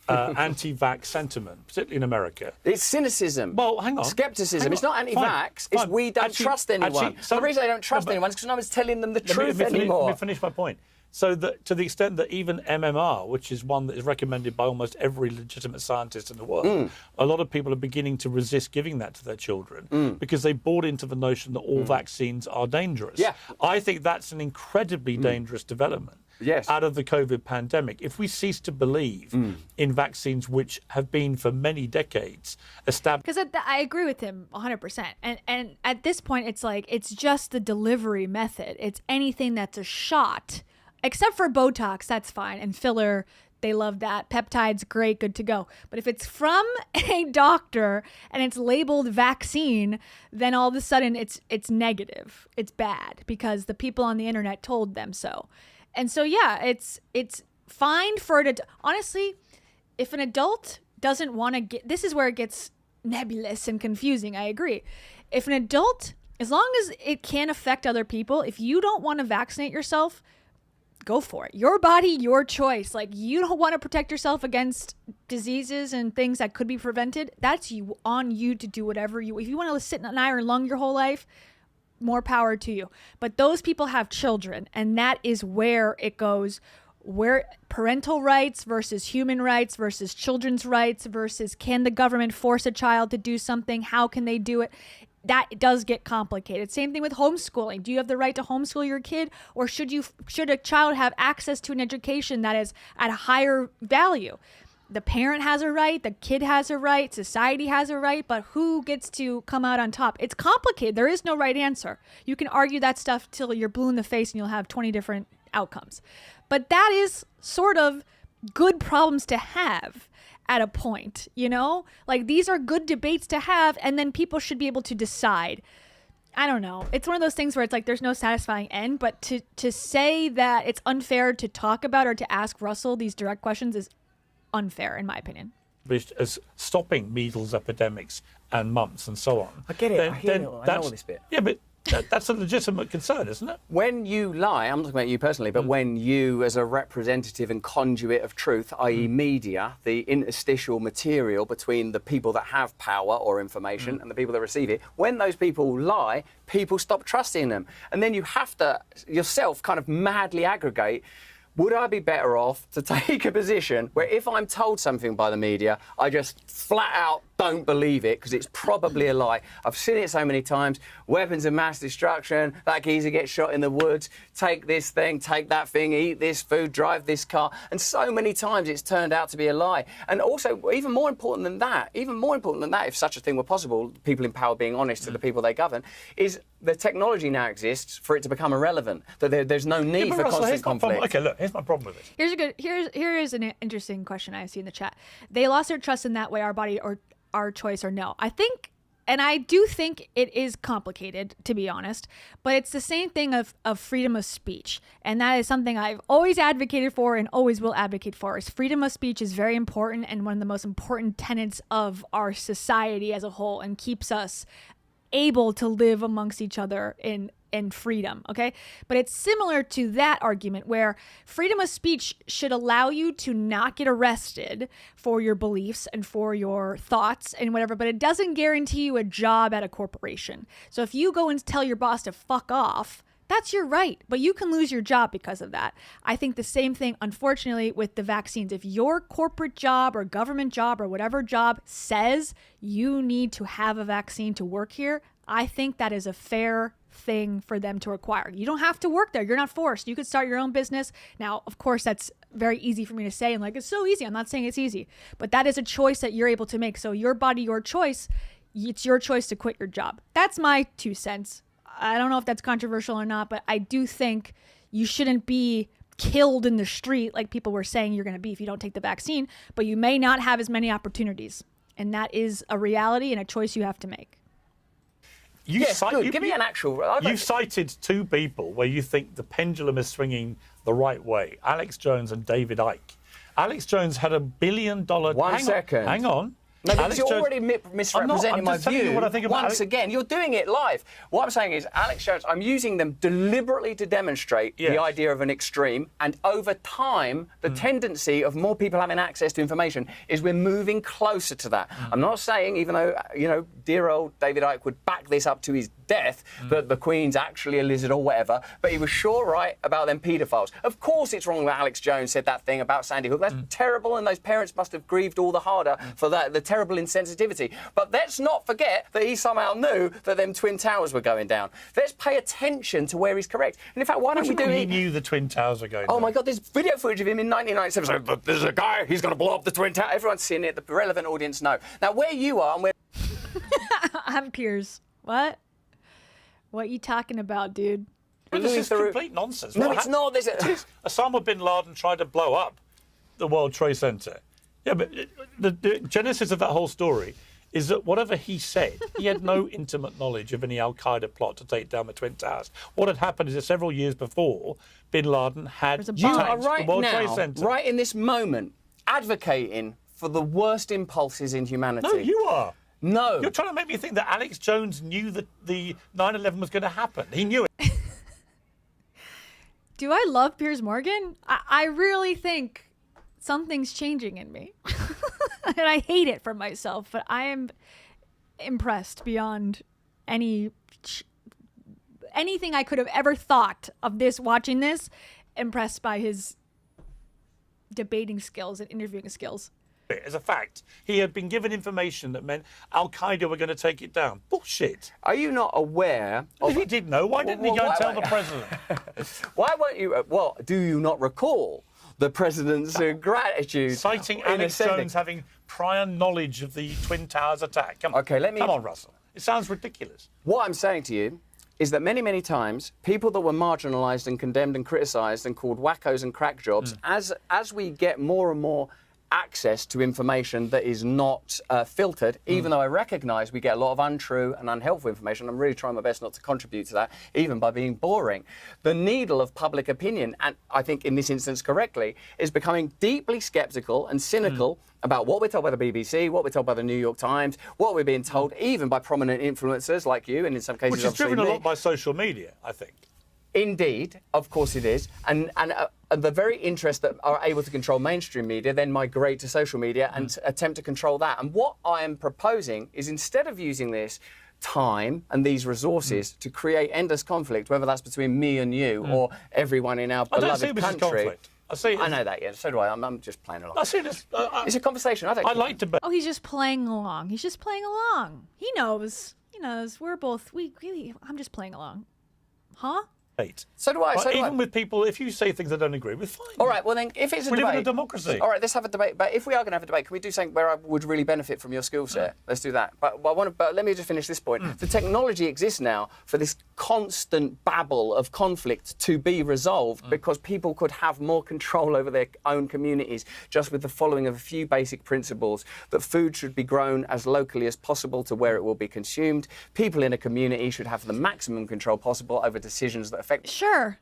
anti-vax sentiment, particularly in America. It's cynicism. Well, hang on. Skepticism. It's not anti-vax. It's we don't trust anyone. The reason they don't trust anyone is because no one's telling them the truth anymore. Let me finish my point. So that to the extent that even MMR, which is one that is recommended by almost every legitimate scientist in the world, a lot of people are beginning to resist giving that to their children because they bought into the notion that all vaccines are dangerous. Yeah. I think that's an incredibly dangerous development. Yes. Out of the COVID pandemic. If we cease to believe in vaccines which have been for many decades established. Because I agree with him 100%. And at this point, it's like, it's just the delivery method. It's anything that's a shot, except for Botox, that's fine. And filler, they love that. Peptides, great, good to go. But if it's from a doctor and it's labeled vaccine, then all of a sudden it's negative. It's bad because the people on the internet told them so. And so, yeah, it's fine for it. Honestly, if an adult doesn't want to get, this is where it gets nebulous and confusing. I agree. If an adult, as long as it can affect other people, if you don't want to vaccinate yourself, go for it. Your body, your choice. Like, you don't want to protect yourself against diseases and things that could be prevented. That's on you to do whatever if you want to sit in an iron lung your whole life, more power to you. But those people have children, and that is where it goes, where parental rights versus human rights versus children's rights versus can the government force a child to do something? How can they do it? That does get complicated. Same thing with homeschooling. Do you have the right to homeschool your kid, or should a child have access to an education that is at a higher value? The parent has a right, the kid has a right, society has a right, but who gets to come out on top? It's complicated. There is no right answer. You can argue that stuff till you're blue in the face and you'll have 20 different outcomes. But that is sort of good problems to have at a point, you know? Like, these are good debates to have, and then people should be able to decide. I don't know. It's one of those things where it's like there's no satisfying end, but to say that it's unfair to talk about or to ask Russell these direct questions is unfair, in my opinion. As stopping measles epidemics and mumps and so on. I get it. I hear it. I know all this bit. Yeah, but that's a legitimate concern, isn't it? When you lie, I'm not talking about you personally, but when you, as a representative and conduit of truth, i.e. media, the interstitial material between the people that have power or information and the people that receive it, when those people lie, people stop trusting them. And then you have to yourself kind of madly aggregate, would I be better off to take a position where if I'm told something by the media, I just flat out don't believe it because it's probably a lie. I've seen it so many times. Weapons of mass destruction, that geezer gets shot in the woods, take this thing, take that thing, eat this food, drive this car. And so many times it's turned out to be a lie. And also, even more important than that, if such a thing were possible, people in power being honest to the people they govern, is the technology now exists for it to become irrelevant, that there's no need for constant conflict. Okay, look, here's my problem with this. Here is an interesting question I see in the chat. They lost their trust in that way, our body or our choice or no. I think, and I do think it is complicated, to be honest, but it's the same thing of freedom of speech. And that is something I've always advocated for and always will advocate for. Is freedom of speech is very important and one of the most important tenets of our society as a whole, and keeps us able to live amongst each other in freedom, okay? But it's similar to that argument where freedom of speech should allow you to not get arrested for your beliefs and for your thoughts and whatever, but it doesn't guarantee you a job at a corporation. So if you go and tell your boss to fuck off, that's your right, but you can lose your job because of that. I think the same thing, unfortunately, with the vaccines. If your corporate job or government job or whatever job says you need to have a vaccine to work here, I think that is a fair thing for them to require. You don't have to work there. You're not forced. You could start your own business. Now, of course, that's very easy for me to say, and like, it's so easy. I'm not saying it's easy, but that is a choice that you're able to make. So your body, your choice. It's your choice to quit your job. That's my 2 cents. I don't know if that's controversial or not, but I do think you shouldn't be killed in the street like people were saying you're going to be if you don't take the vaccine, but you may not have as many opportunities. And that is a reality and a choice you have to make. Give me an actual... You cited 2 people where you think the pendulum is swinging the right way. Alex Jones and David Icke. Alex Jones had $1 billion... Hang on. No, because you're already misrepresenting my view. What I think about Once again, you're doing it live. What I'm saying is, Alex Jones, I'm using them deliberately to demonstrate the idea of an extreme, and over time, the tendency of more people having access to information is we're moving closer to that. I'm not saying, even though, dear old David Icke would back this up to his death, that the Queen's actually a lizard or whatever, but he was sure right about them paedophiles. Of course it's wrong that Alex Jones said that thing about Sandy Hook. That's terrible, and those parents must have grieved all the harder for that, the terrible insensitivity. But let's not forget that he somehow knew that them Twin Towers were going down. Let's pay attention to where he's correct. And in fact, why don't we do it? He knew the Twin Towers were going down. Oh my God, there's video footage of him in 1997 saying, "Look, there's a guy, he's going to blow up the Twin Towers." Everyone's seen it, the relevant audience know. Now, where you are and where... I'm Piers. What you talking about, dude? This is complete nonsense. No, it's not. Osama bin Laden tried to blow up the World Trade Center. Yeah, but the genesis of that whole story is that whatever he said, he had no intimate knowledge of any Al-Qaeda plot to take down the Twin Towers. What had happened is that several years before, bin Laden had attacked You are right the World now, Trade Center. right in this moment, advocating for the worst impulses in humanity. No, you are. No. You're trying to make me think that Alex Jones knew that the 9/11 was going to happen. He knew it. Do I love Piers Morgan? I really think something's changing in me. And I hate it for myself, but I am impressed beyond anything I could have ever thought of watching this, impressed by his debating skills and interviewing skills. As a fact, he had been given information that meant Al-Qaeda were going to take it down. Bullshit. Are you not aware of... If he did know, why didn't he go and tell the president? Why won't you... Well, do you not recall the president's gratitude? Citing Alex Jones having prior knowledge of the Twin Towers attack. Come on, come on, Russell. It sounds ridiculous. What I'm saying to you is that many, many times, people that were marginalised and condemned and criticised and called wackos and crack jobs, as we get more and more access to information that is not filtered, even though I recognise we get a lot of untrue and unhelpful information. I'm really trying my best not to contribute to that, even by being boring. The needle of public opinion, and I think in this instance correctly, is becoming deeply sceptical and cynical about what we're told by the BBC, what we're told by the New York Times, what we're being told even by prominent influencers like you, and in some cases... Which is driven a lot by social media, I think. Indeed, of course it is. And the very interests that are able to control mainstream media then migrate to social media and attempt to control that. And what I am proposing is, instead of using this time and these resources to create endless conflict, whether that's between me and you or everyone in our beloved country... I see. I know that, yeah. So do I. I'm just playing along. I see this. It's a conversation. I like debate. Oh, he's just playing along. He's just playing along. He knows. He knows. We're both. I'm just playing along. Huh? So do I. So do even I. with people, if you say things I don't agree with, fine. All right, well then, if it's a we debate... live in a democracy. All right, let's have a debate. But if we are going to have a debate, can we do something where I would really benefit from your skill set? Let's do that. But let me just finish this point. The technology exists now for this constant babble of conflict to be resolved because people could have more control over their own communities just with the following of a few basic principles: that food should be grown as locally as possible to where it will be consumed. People in a community should have the maximum control possible over decisions that affect... Sure.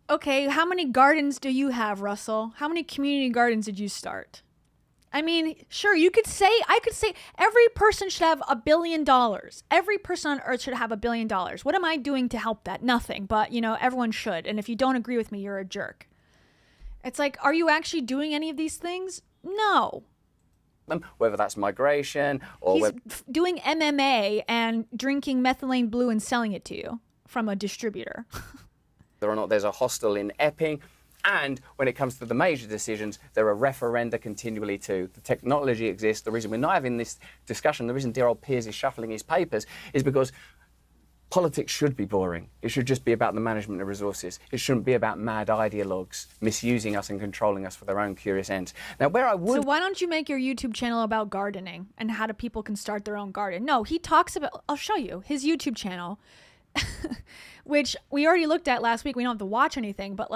Okay, how many gardens do you have, Russell? How many community gardens did you start? I mean, sure, I could say every person should have $1 billion. Every person on earth should have $1 billion. What am I doing to help that? Nothing, but, everyone should. And if you don't agree with me, you're a jerk. It's like, are you actually doing any of these things? No. Whether that's migration or... He's doing MMA and drinking methylene blue and selling it to you from a distributor. Whether or not there's a hostel in Epping. And when it comes to the major decisions, there are referenda continually too. The technology exists. The reason we're not having this discussion, the reason dear old Piers is shuffling his papers, is because politics should be boring. It should just be about the management of resources. It shouldn't be about mad ideologues misusing us and controlling us for their own curious ends. Now, where I would... So why don't you make your YouTube channel about gardening and how people can start their own garden? No, he talks about... I'll show you his YouTube channel, which we already looked at last week. We don't have to watch anything, but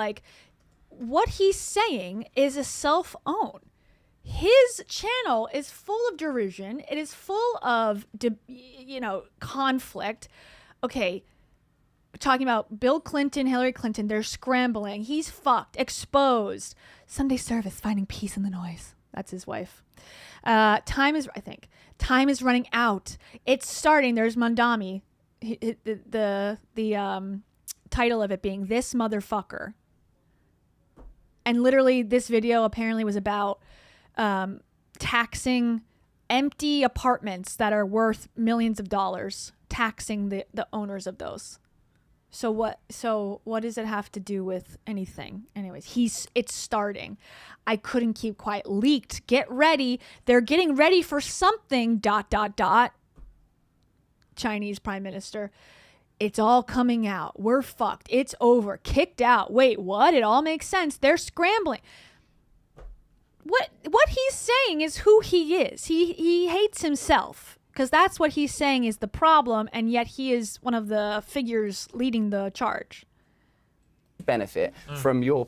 what he's saying is a self-own. His channel is full of derision. It is full of, conflict. Okay, talking about Bill Clinton, Hillary Clinton, they're scrambling. He's fucked, exposed. Sunday service, finding peace in the noise. That's his wife. Time is running out. It's starting. There's Mandami. The title of it being "This Motherfucker." And literally, this video apparently was about taxing empty apartments that are worth millions of dollars, taxing the owners of those. So what does it have to do with anything? Anyways, it's starting. I couldn't keep quiet. Leaked. Get ready. They're getting ready for something. ... Chinese Prime Minister. It's all coming out. We're fucked. It's over. Kicked out. Wait, what? It all makes sense. They're scrambling. What he's saying is who he is. He hates himself because that's what he's saying is the problem, and yet he is one of the figures leading the charge. Benefit from your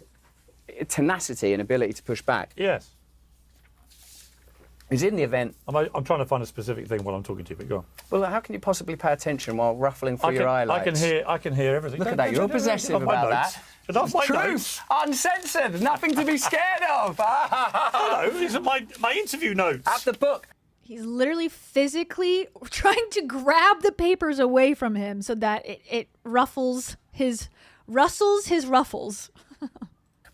tenacity and ability to push back. Yes. Is in the event... I'm trying to find a specific thing while I'm talking to you, but go on. Well, how can you possibly pay attention while ruffling through your highlights? I can hear everything. Look at that, you're possessive about that. That's my Truth, notes. uncensored, nothing to be scared of. No, these are my interview notes. At the book. He's literally physically trying to grab the papers away from him so that it ruffles his ruffles.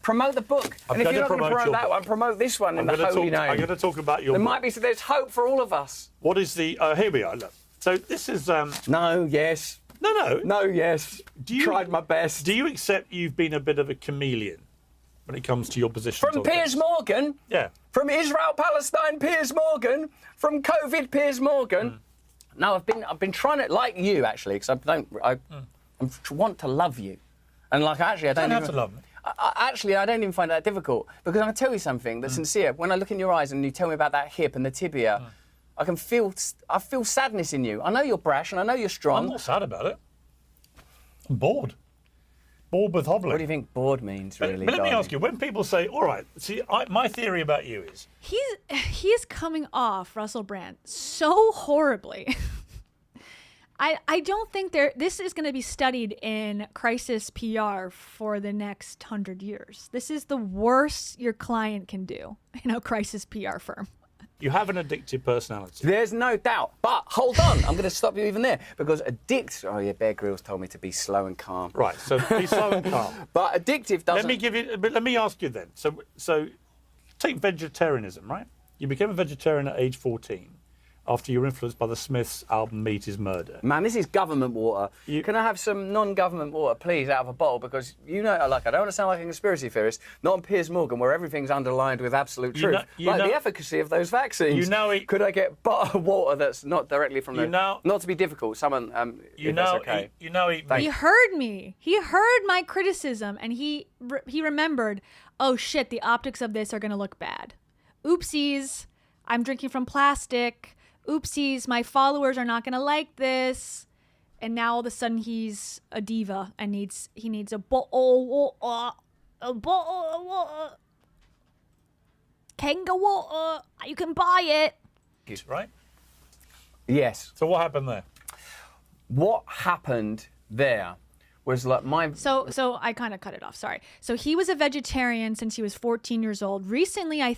Promote the book. And if you're not going to promote that one, promote this one in the holy name. I'm going to talk about your book. There's hope for all of us. What is the... here we are, look. So this is... No, yes. No. No, yes. Tried my best. Do you accept you've been a bit of a chameleon when it comes to your position? From Piers Morgan? Yeah. From Israel-Palestine, Piers Morgan? From COVID, Piers Morgan? No, I've been trying to... Like you, actually, because I want to love you. And actually, I don't have to love me. Actually, I don't even find that difficult because I'm going to tell you something that's sincere. When I look in your eyes and you tell me about that hip and the tibia, I feel sadness in you. I know you're brash and I know you're strong. I'm not sad about it. I'm bored. Bored with hobbling. What do you think bored means, really? But let me ask you, when people say, all right, see, my theory about you is... He is coming off, Russell Brand, so horribly. I don't think this is going to be studied in crisis PR for the next 100 years. This is the worst your client can do in a crisis PR firm. You have an addictive personality. There's no doubt. But hold on, I'm going to stop you even there because Oh yeah, Bear Grylls told me to be slow and calm. Right, so be slow and calm. But addictive doesn't... Let me ask you then. So take vegetarianism, right? You became a vegetarian at age 14. after you were influenced by the Smiths' album Meat is Murder. Man, this is government water. Can I have some non-government water, please, out of a bottle? Because, you know, like, I don't want to sound like a conspiracy theorist, not on Piers Morgan, where everything's underlined with absolute truth. The efficacy of those vaccines. Could I get bottled water that's not directly from the... Not to be difficult, someone... if that's okay. He heard me. He heard my criticism, and he remembered, oh, shit, the optics of this are going to look bad. Oopsies, I'm drinking from plastic. Oopsies, my followers are not going to like this. And now all of a sudden he's a diva and he needs a bottle of water. Kenga water. You can buy it. Right? Yes. So what happened there? What happened there was like my... So I kind of cut it off, sorry. So he was a vegetarian since he was 14 years old. Recently, I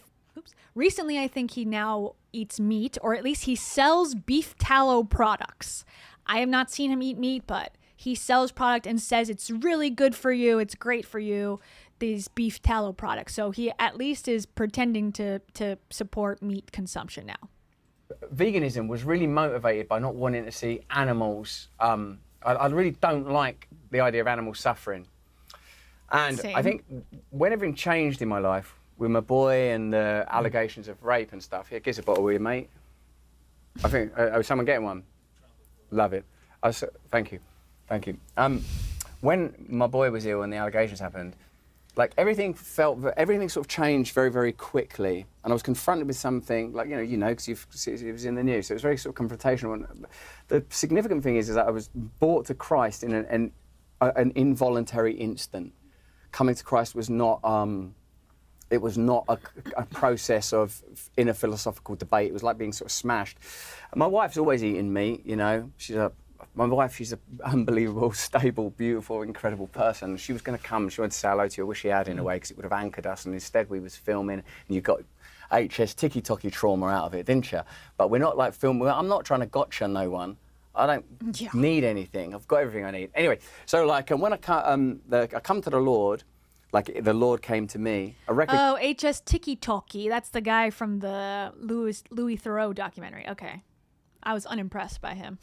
think he now eats meat, or at least he sells beef tallow products. I have not seen him eat meat, but he sells product and says it's really good for you, it's great for you, these beef tallow products. So he at least is pretending to support meat consumption now. Veganism was really motivated by not wanting to see animals. I really don't like the idea of animals suffering. And Same. I think when everything changed in my life, with my boy and the allegations of rape and stuff. Here, gives a bottle with you, mate. I think, someone getting one? Love it. Thank you. Thank you. When my boy was ill and the allegations happened, like everything sort of changed very, very quickly. And I was confronted with something, like, because it was in the news. So it was very sort of confrontational. The significant thing is that I was brought to Christ in an involuntary instant. Coming to Christ was not... it was not a process of inner philosophical debate. It was like being sort of smashed. And my wife's always eaten meat, She's an unbelievable, stable, beautiful, incredible person. She was going to come. She wanted to say hello to you. I wish she had, in a way, because it would have anchored us. And instead, we was filming, and you got HS ticky-tocky trauma out of it, didn't you? But we're not like filming. I'm not trying to gotcha no one. I don't need anything. I've got everything I need. Anyway, so like when I come to the Lord. Like, the Lord came to me. Oh, HS Tiki Talkie. That's the guy from the Louis Theroux documentary. Okay. I was unimpressed by him.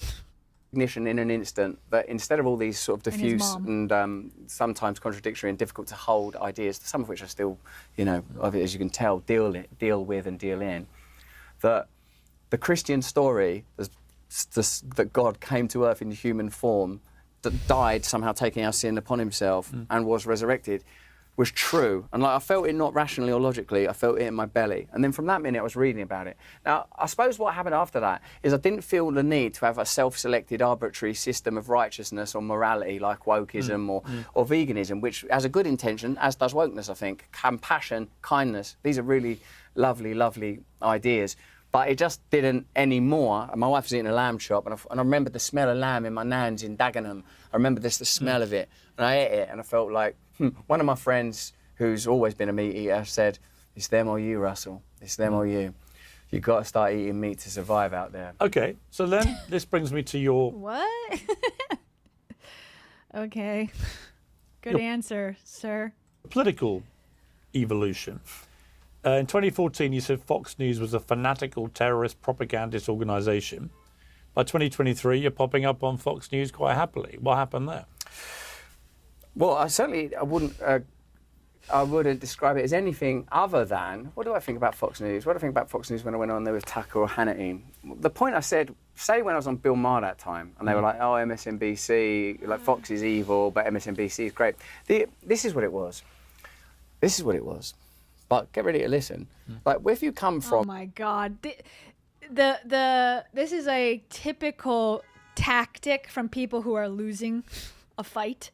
Recognition in an instant that instead of all these sort of diffuse and sometimes contradictory and difficult to hold ideas, some of which I still, as you can tell, deal with and deal in, that the Christian story that God came to earth in human form, that died somehow taking our sin upon himself and was resurrected, was true. And like I felt it not rationally or logically, I felt it in my belly. And then from that minute I was reading about it. Now, I suppose what happened after that is I didn't feel the need to have a self-selected arbitrary system of righteousness or morality like wokeism or veganism, which has a good intention, as does wokeness, I think. Compassion, kindness, these are really lovely, lovely ideas. But it just didn't anymore. And my wife was eating a lamb chop, and I remember the smell of lamb in my nan's in Dagenham. I remember the smell of it, and I ate it, and I felt like, one of my friends, who's always been a meat eater, said, it's them or you, Russell. It's them or you. You've got to start eating meat to survive out there. Okay, so then this brings me to your... What? Okay. Good answer, sir. Political evolution. In 2014, you said Fox News was a fanatical terrorist propagandist organisation. By 2023, you're popping up on Fox News quite happily. What happened there? Well, I wouldn't describe it as anything other than, what do I think about Fox News? What do I think about Fox News when I went on there with Tucker or Hannity? The point I said, say when I was on Bill Maher that time, and they were like, oh, MSNBC, like Fox is evil, but MSNBC is great. This is what it was. This is what it was. But get ready to listen. Like, if you come from... Oh, my God. This is a typical tactic from people who are losing a fight.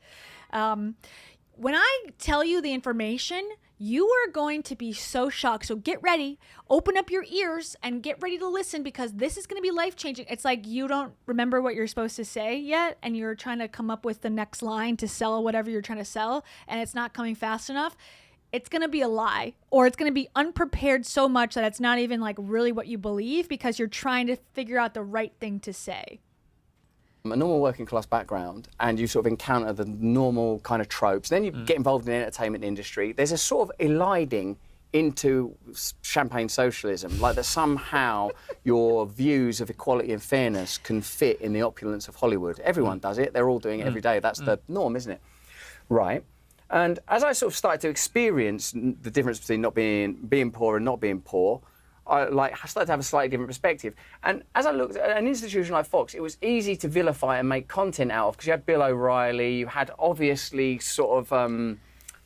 When I tell you the information, you are going to be so shocked. So get ready, open up your ears, and get ready to listen, because this is going to be life-changing. It's like you don't remember what you're supposed to say yet, and you're trying to come up with the next line to sell whatever you're trying to sell, and it's not coming fast enough. It's going to be a lie, or it's going to be unprepared so much that it's not even like really what you believe, because you're trying to figure out the right thing to say. A normal working class background, and you sort of encounter the normal kind of tropes. Then you get involved in the entertainment industry. There's a sort of eliding into champagne socialism, like that somehow your views of equality and fairness can fit in the opulence of Hollywood. Everyone does it. They're all doing it every day. That's the norm, isn't it? Right. And as I sort of started to experience the difference between not being poor and not being poor, I started to have a slightly different perspective. And as I looked at an institution like Fox, it was easy to vilify and make content out of, because you had Bill O'Reilly, you had obviously sort of...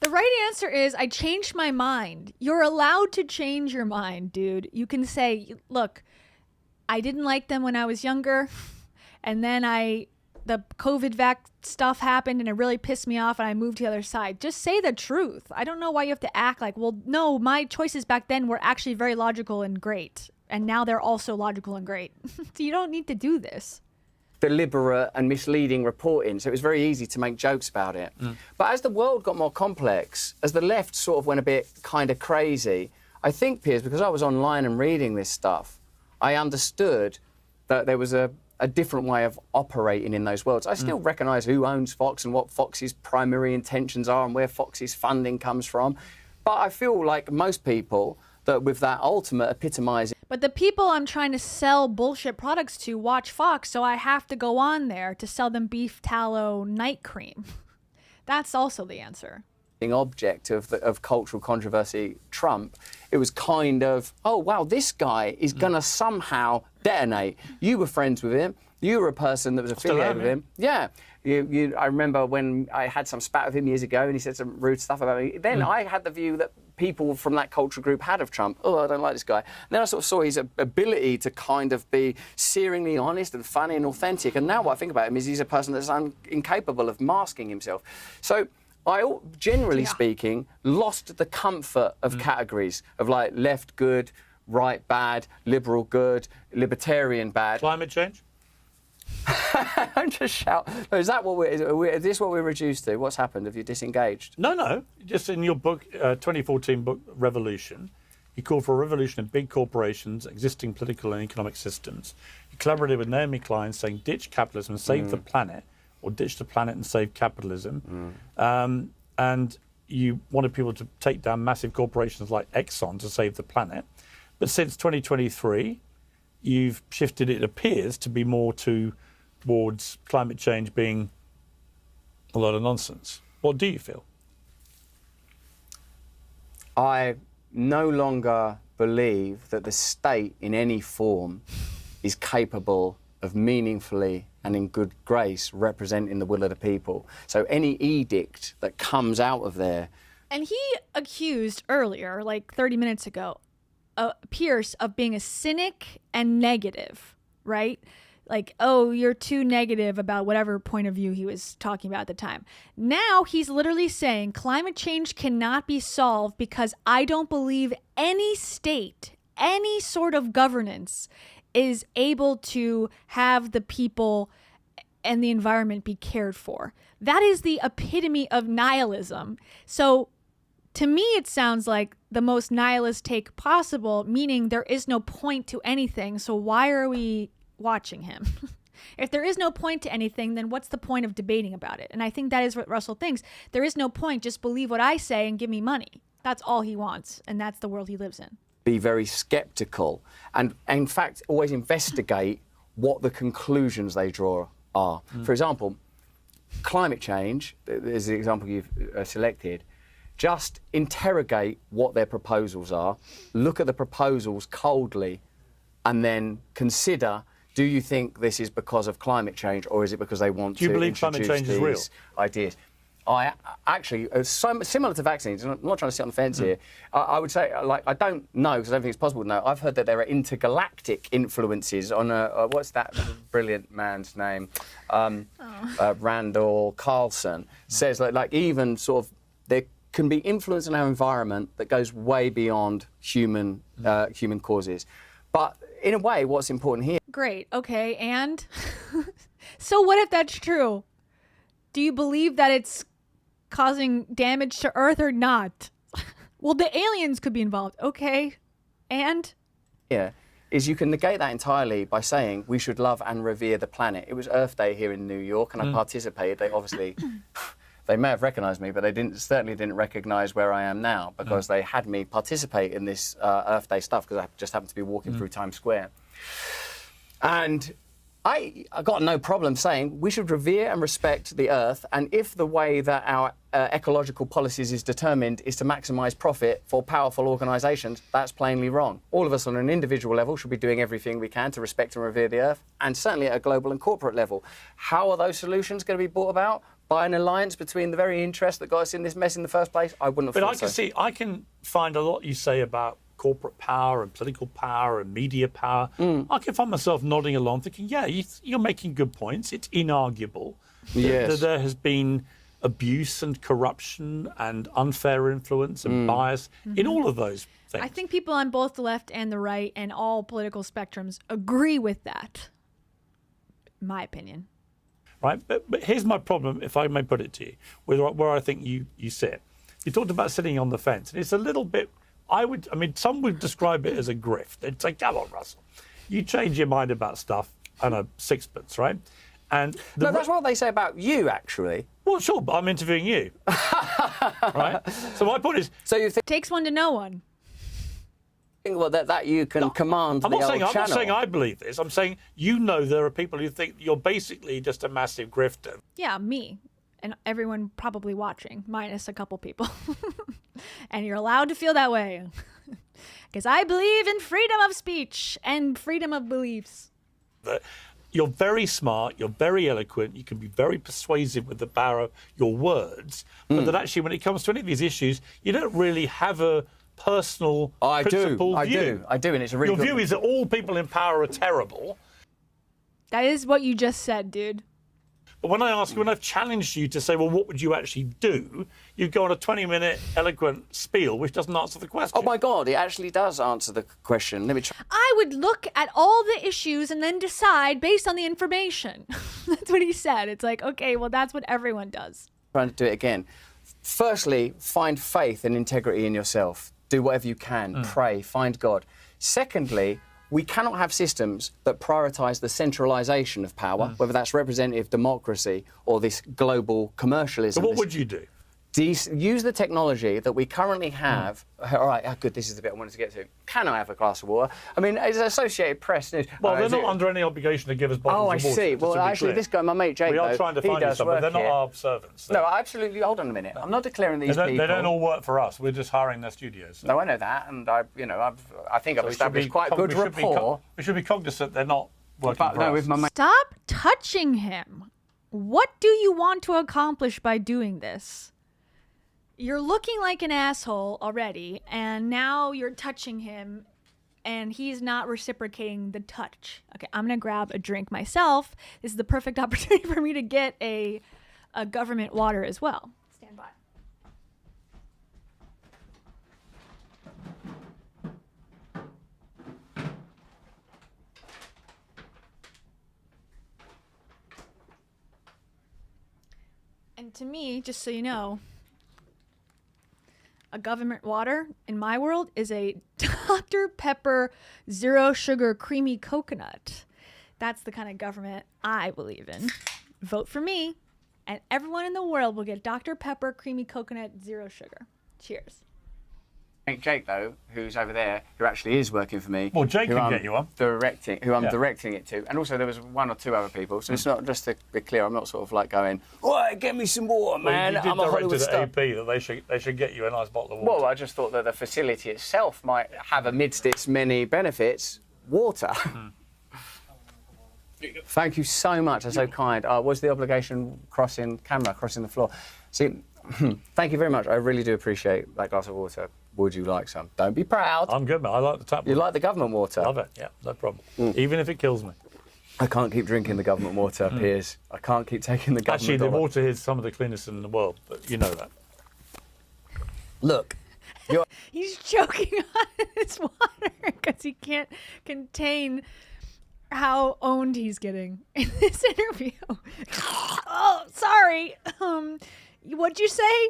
The right answer is I changed my mind. You're allowed to change your mind, dude. You can say, look, I didn't like them when I was younger, and then the COVID vac stuff happened and it really pissed me off and I moved to the other side. Just say the truth. I don't know why you have to act like, well, no, my choices back then were actually very logical and great. And now they're also logical and great. So you don't need to do this. Deliberate and misleading reporting, so it was very easy to make jokes about it. But as the world got more complex, as the left sort of went a bit kind of crazy, I think, Piers, because I was online and reading this stuff, I understood that there was a different way of operating in those worlds. I still recognise who owns Fox and what Fox's primary intentions are and where Fox's funding comes from. But I feel like most people, that with that ultimate epitomising... But the people I'm trying to sell bullshit products to watch Fox, so I have to go on there to sell them beef tallow night cream. That's also the answer. Object of cultural controversy, Trump, it was kind of, oh, wow, this guy is going to somehow detonate. You were friends with him. You were a person that was affiliated with him. Yeah. I remember when I had some spat with him years ago and he said some rude stuff about me. Then I had the view that people from that cultural group had of Trump. Oh, I don't like this guy. And then I sort of saw his ability to kind of be searingly honest and funny and authentic. And now what I think about him is he's a person that's incapable of masking himself. So I, generally speaking, lost the comfort of categories of like left good, right bad, liberal good, libertarian bad. Climate change? Don't just shout. Is that what is this what we're reduced to? What's happened? Have you disengaged? No. Just in your book, 2014 book, Revolution, you called for a revolution in big corporations, existing political and economic systems. You collaborated with Naomi Klein saying ditch capitalism and save the planet, or ditch the planet and save capitalism. And you wanted people to take down massive corporations like Exxon to save the planet. But since 2023, you've shifted, it appears, to be more towards climate change being a lot of nonsense. What do you feel? I no longer believe that the state in any form is capable of meaningfully and in good grace representing the will of the people. So any edict that comes out of there... And he accused earlier, like 30 minutes ago, Pierce of being a cynic and negative, right? Like, oh, you're too negative about whatever point of view he was talking about at the time. Now he's literally saying climate change cannot be solved because I don't believe any state, any sort of governance is able to have the people and the environment be cared for. That is the epitome of nihilism. So to me, it sounds like the most nihilist take possible, meaning there is no point to anything. So why are we watching him? If there is no point to anything, then what's the point of debating about it? And I think that is what Russell thinks. There is no point. Just believe what I say and give me money. That's all he wants. And that's the world he lives in. Be very skeptical and in fact, always investigate what the conclusions they draw are. For example, climate change is the example you've selected. Just interrogate what their proposals are, look at the proposals coldly, and then consider, do you think this is because of climate change or is it because they want to introduce climate change is real? Ideas? I actually, similar to vaccines, I'm not trying to sit on the fence here, I would say, like, I don't know, because I don't think it's possible to know. I've heard that there are intergalactic influences on what's that brilliant man's name? Randall Carlson says, like even sort of, there can be influence in our environment that goes way beyond human causes. But in a way, what's important here... Great, okay, and? So what if that's true? Do you believe that it's causing damage to Earth or not? Well, the aliens could be involved. Okay, and? Yeah, is you can negate that entirely by saying we should love and revere the planet. It was Earth Day here in New York, and I participated. They obviously... they may have recognised me, but they certainly didn't recognise where I am now, because they had me participate in this Earth Day stuff, because I just happened to be walking through Times Square. And I got no problem saying we should revere and respect the Earth, and if the way that our ecological policies is determined is to maximise profit for powerful organisations, that's plainly wrong. All of us on an individual level should be doing everything we can to respect and revere the Earth, and certainly at a global and corporate level. How are those solutions going to be brought about? By an alliance between the very interests that got us in this mess in the first place? I wouldn't have thought so. But I can find a lot you say about corporate power and political power and media power. I can find myself nodding along thinking, yeah, you're making good points. It's inarguable that there has been abuse and corruption and unfair influence and bias in all of those things. I think people on both the left and the right and all political spectrums agree with that, in my opinion. Right, but here's my problem, if I may put it to you, where I think you sit. You talked about sitting on the fence, and it's a little bit... some would describe it as a grift. They'd say, come on, Russell, you change your mind about stuff and a sixpence, right? And no, that's what they say about you, actually. Well, sure, but I'm interviewing you. Right? So my point is... So you think... Takes one to know one. Well, that you can command I'm the not old saying, channel. I'm not saying I believe this. I'm saying, you know, there are people who think you're basically just a massive grifter. Yeah, me. And everyone probably watching, minus a couple people. And you're allowed to feel that way. Because I believe in freedom of speech and freedom of beliefs. You're very smart, you're very eloquent, you can be very persuasive with the power of your words, but that actually when it comes to any of these issues, you don't really have a personal, principled view. I do, and it's a really Your view is that all people in power are terrible. That is what you just said, dude. But when I've challenged you to say, well, what would you actually do? You go on a 20-minute eloquent spiel, which doesn't answer the question. Oh, my God, it actually does answer the question. Let me try. I would look at all the issues and then decide based on the information. That's what he said. It's like, okay, well, that's what everyone does. Trying to do it again. Firstly, find faith and integrity in yourself. Do whatever you can. Pray. Find God. Secondly, we cannot have systems that prioritise the centralisation of power, whether that's representative democracy or this global commercialism. So what would you do? Use the technology that we currently have. All right, good, this is the bit I wanted to get to. Can I have a glass of water? I mean, it's Associated Press news. Well, they're not under any obligation to give us bottles of water. Oh, I see. Well, actually, this guy, my mate Jake, we are trying to find you some, but they're not our servants. No, absolutely. Hold on a minute. I'm not declaring these people. They don't all work for us. We're just hiring their studios. So. No, I know that, and I think I've established quite good rapport. We should be cognizant they're not working for us. With my mate. Stop touching him. What do you want to accomplish by doing this? You're looking like an asshole already, and now you're touching him, and he's not reciprocating the touch. Okay, I'm going to grab a drink myself. This is the perfect opportunity for me to get a government water as well. Stand by. And to me, just so you know, a government water in my world is a Dr. Pepper zero sugar creamy coconut. That's the kind of government I believe in. Vote for me, and everyone in the world will get Dr. Pepper creamy coconut zero sugar. Cheers. Jake, though, who's over there, who actually is working for me. Well, Jake can get you one. Who I'm directing it to. And also there was one or two other people. So it's not, just to be clear, I'm not sort of like going, "Oi, get me some water, man." Well, you I'm a Hollywood directed star. at AP that they should get you a nice bottle of water. Well, I just thought that the facility itself might have, amidst its many benefits, water. Thank you so much. That's so kind. Was the obligation crossing the floor? See, thank you very much. I really do appreciate that glass of water. Would you like some? Don't be proud. I'm good, man. I like the tap water. You like the government water? Love it, yeah, no problem. Even if it kills me. I can't keep drinking the government water, Piers. I can't keep taking the government Actually, the dollar. water is some of the cleanest in the world, but you know that. Look. He's choking on his water because he can't contain how owned he's getting in this interview. Oh, sorry. What'd you say?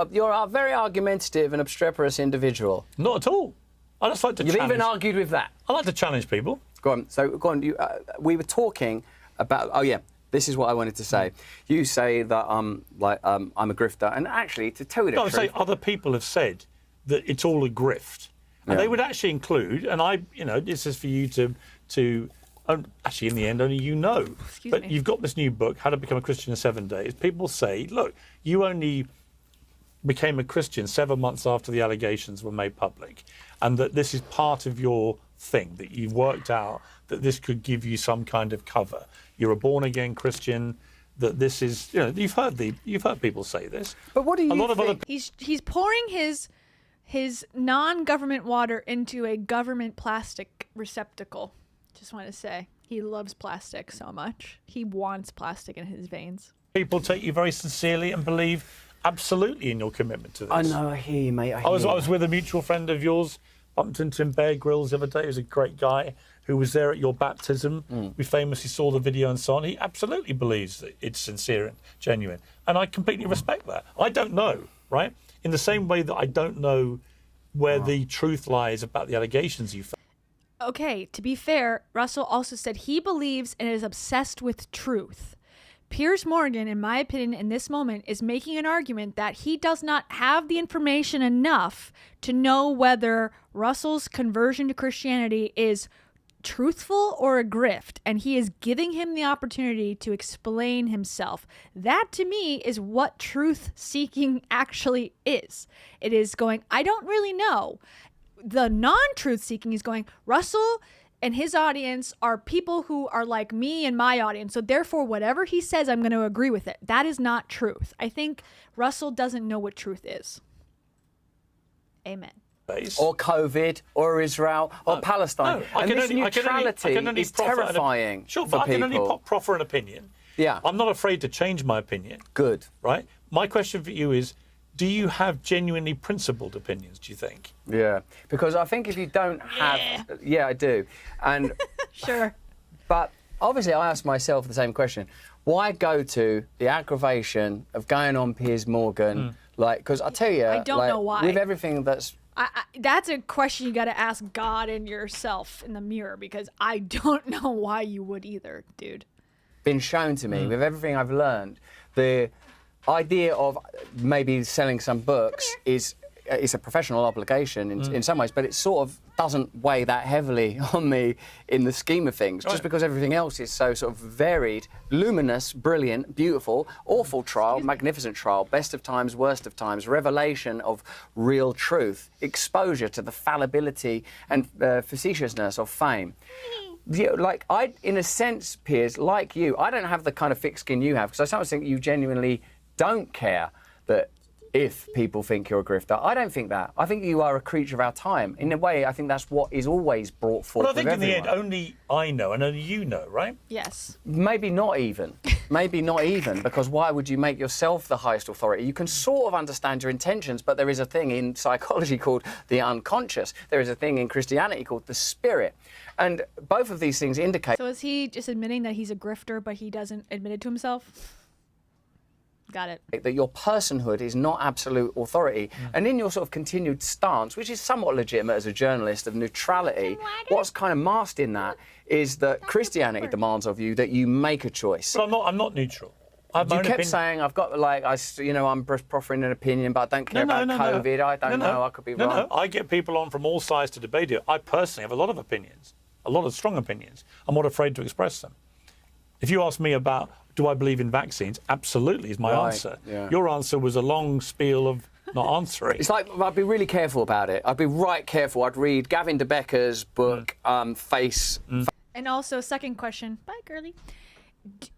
You're a very argumentative and obstreperous individual. Not at all. I just like to You've challenge. even argued with that. I like to challenge people. Go on. So, go on. We were talking about... Oh, yeah. This is what I wanted to say. You say that I'm a grifter, and actually, to tell you the truth, I say other people have said that it's all a grift, and they would actually include. And this is for you to. Actually, in the end, only you know. But you've got this new book, How to Become a Christian in 7 Days. People say, look, you only became a Christian 7 months after the allegations were made public, and that this is part of your thing, that you've worked out that this could give you some kind of cover. You're a born-again Christian, that this is, you've heard people say this. But what do you think? He's pouring his non-government water into a government plastic receptacle. Just want to say, he loves plastic so much. He wants plastic in his veins. People take you very sincerely and believe absolutely in your commitment to this. I know, I hear you, mate. I was with a mutual friend of yours, bumped into him, Bear Grylls, the other day. He was a great guy who was there at your baptism. We famously saw the video and so on. He absolutely believes that it's sincere and genuine. And I completely respect that. I don't know, right? In the same way that I don't know where the truth lies about the allegations you found. Okay, to be fair, Russell also said he believes and is obsessed with truth. Piers Morgan, in my opinion, in this moment, is making an argument that he does not have the information enough to know whether Russell's conversion to Christianity is truthful or a grift, and he is giving him the opportunity to explain himself. That, to me, is what truth-seeking actually is. It is going, I don't really know. The non-truth seeking is going, Russell and his audience are people who are like me and my audience. So therefore, whatever he says, I'm going to agree with it. That is not truth. I think Russell doesn't know what truth is. Amen. Or COVID, or Israel, or Palestine. And this neutrality is terrifying Sure, for but people. I can only proffer an opinion. Yeah. I'm not afraid to change my opinion. Good. Right? My question for you is, do you have genuinely principled opinions, do you think? Yeah, because I think if you don't have... Yeah, I do. And Sure. But obviously I ask myself the same question. Why go to the aggravation of going on Piers Morgan? Because I tell you... I don't know why. With everything that's... That's a question you got to ask God and yourself in the mirror, because I don't know why you would either, dude. Been shown to me, with everything I've learned, the idea of maybe selling some books is a professional obligation in some ways, but it sort of doesn't weigh that heavily on me in the scheme of things, just because everything else is so sort of varied, luminous, brilliant, beautiful, awful trial, magnificent trial, best of times, worst of times, revelation of real truth, exposure to the fallibility and facetiousness of fame. Yeah, like in a sense, Piers, like you, I don't have the kind of thick skin you have, because I sometimes think you genuinely don't care that if people think you're a grifter. I don't think that. I think you are a creature of our time. In a way, I think that's what is always brought forth. Well, I think in the end, only I know and only you know, right? Yes. Maybe not even. Maybe not even, because why would you make yourself the highest authority? You can sort of understand your intentions, but there is a thing in psychology called the unconscious. There is a thing in Christianity called the spirit. And both of these things indicate... So is he just admitting that he's a grifter, but he doesn't admit it to himself? Got it. That your personhood is not absolute authority. And in your sort of continued stance, which is somewhat legitimate as a journalist, of neutrality, what's kind of masked in that is that Christianity demands of you that you make a choice. But I'm not neutral. You kept saying, I've got, I'm proffering an opinion, but I don't care about COVID. I don't know, I could be wrong. No, I get people on from all sides to debate it. I personally have a lot of opinions, a lot of strong opinions. I'm not afraid to express them. If you ask me about, do I believe in vaccines? Absolutely is my answer. Yeah. Your answer was a long spiel of not answering. It's like, I'd be really careful about it. I'd be right careful. I'd read Gavin de Becker's book, Face. And also, second question. Bye, girly.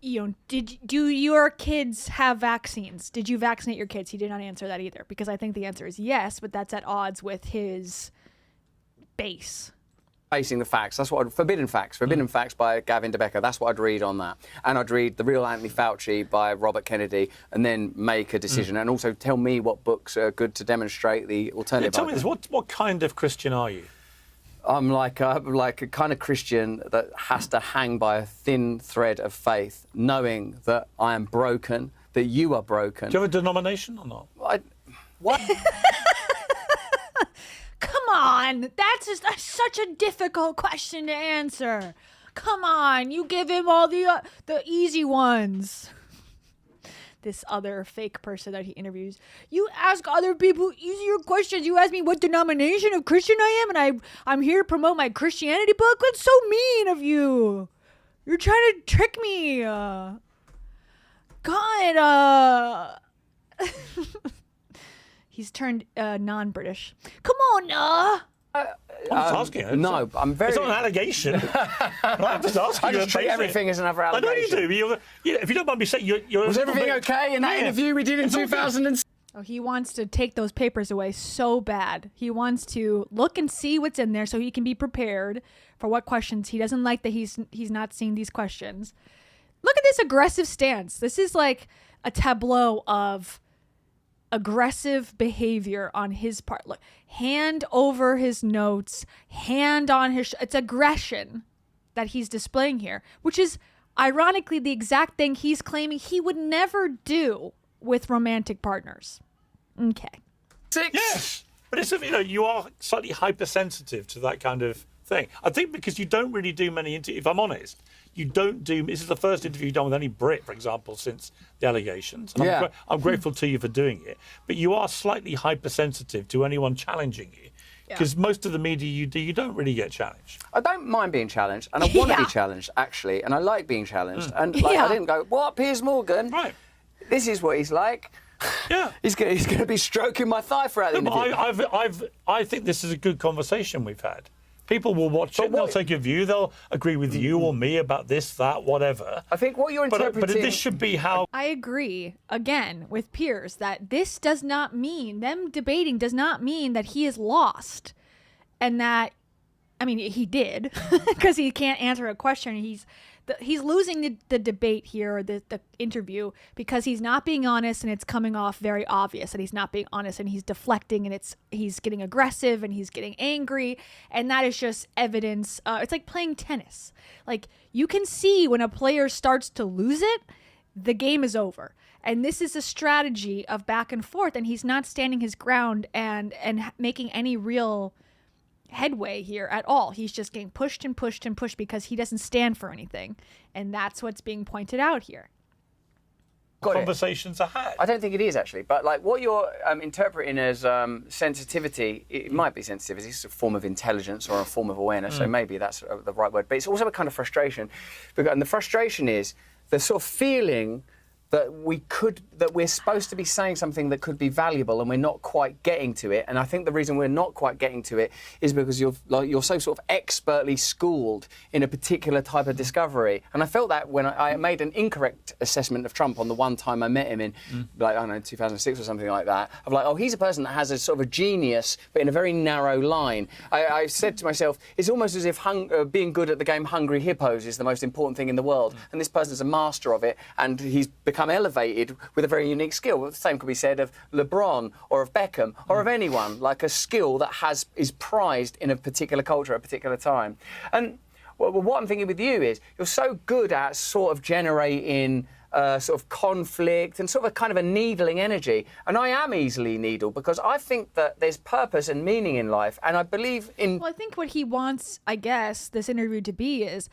Do your kids have vaccines? Did you vaccinate your kids? He did not answer that either, because I think the answer is yes, but that's at odds with his base. Facing the facts. That's what Forbidden Facts by Gavin de Becker. That's what I'd read on that. And I'd read The Real Anthony Fauci by Robert Kennedy, and then make a decision. And also tell me what books are good to demonstrate the alternative. Tell me this, what kind of Christian are you? I'm like a kind of Christian that has to hang by a thin thread of faith, knowing that I am broken, that you are broken. Do you have a denomination or not? What? Come on, that's just such a difficult question to answer. Come on, you give him all the easy ones. This other fake person that he interviews. You ask other people easier questions. You ask me what denomination of Christian I am, and I'm here to promote my Christianity book. That's so mean of you. You're trying to trick me. God. He's turned non-British. Come on, I'm just asking. No, I'm very... It's not an allegation. I'm just asking. I just treat everything as another allegation. I know you do. If you don't mind me saying, you're was everything okay in that interview we did in 2006? Oh, he wants to take those papers away so bad. He wants to look and see what's in there so he can be prepared for what questions. He doesn't like that he's not seeing these questions. Look at this aggressive stance. This is like a tableau of aggressive behavior on his part. Look, hand over his notes, hand on his... It's aggression that he's displaying here, which is ironically the exact thing he's claiming he would never do with romantic partners. Okay. 6. Yes, but it's, you are slightly hypersensitive to that kind of thing. I think because you don't really do many interviews, if I'm honest, you don't do... This is the first interview you've done with any Brit, for example, since the allegations. And Yeah. I'm grateful to you for doing it. But you are slightly hypersensitive to anyone challenging you. Because most of the media you do, you don't really get challenged. I don't mind being challenged, and I want to be challenged, actually, and I like being challenged. And I didn't go, what, Piers Morgan? Right. This is what he's like. Yeah. He's going to be stroking my thigh throughout the interview. I think this is a good conversation we've had. People will watch it, they'll take a view, they'll agree with you or me about this, that, whatever. I think what you're interpreting... But this should be how... I agree, again, with Piers, that this does not mean, them debating does not mean that he is lost. And that, I mean, he did, because he can't answer a question. He's losing the debate here, or the interview, because he's not being honest, and it's coming off very obvious that he's not being honest, and he's deflecting, and he's getting aggressive, and he's getting angry, and that is just evidence. It's like playing tennis. Like, you can see when a player starts to lose it, the game is over. And this is a strategy of back and forth, and he's not standing his ground and making any real headway here at all. He's just getting pushed and pushed and pushed because he doesn't stand for anything. And that's what's being pointed out here. Conversations are had. I don't think it is, actually. But like what you're interpreting as sensitivity, it might be sensitivity. It's a form of intelligence or a form of awareness. So maybe that's the right word. But it's also a kind of frustration. And the frustration is the sort of feeling that we're supposed to be saying something that could be valuable, and we're not quite getting to it. And I think the reason we're not quite getting to it is because you're so sort of expertly schooled in a particular type of discovery. And I felt that when I made an incorrect assessment of Trump on the one time I met him in, like, I don't know, 2006 or something like that. Of like, oh, he's a person that has a sort of a genius, but in a very narrow line. I said to myself, it's almost as if being good at the game Hungry Hippos is the most important thing in the world. And this person's a master of it, and he's become elevated with a very unique skill. The same could be said of LeBron or of Beckham or of anyone, like a skill that is prized in a particular culture at a particular time. And what I'm thinking with you is you're so good at sort of generating sort of conflict and sort of a kind of a needling energy. And I am easily needled because I think that there's purpose and meaning in life, and I believe in... Well, I think what he wants, I guess, this interview to be is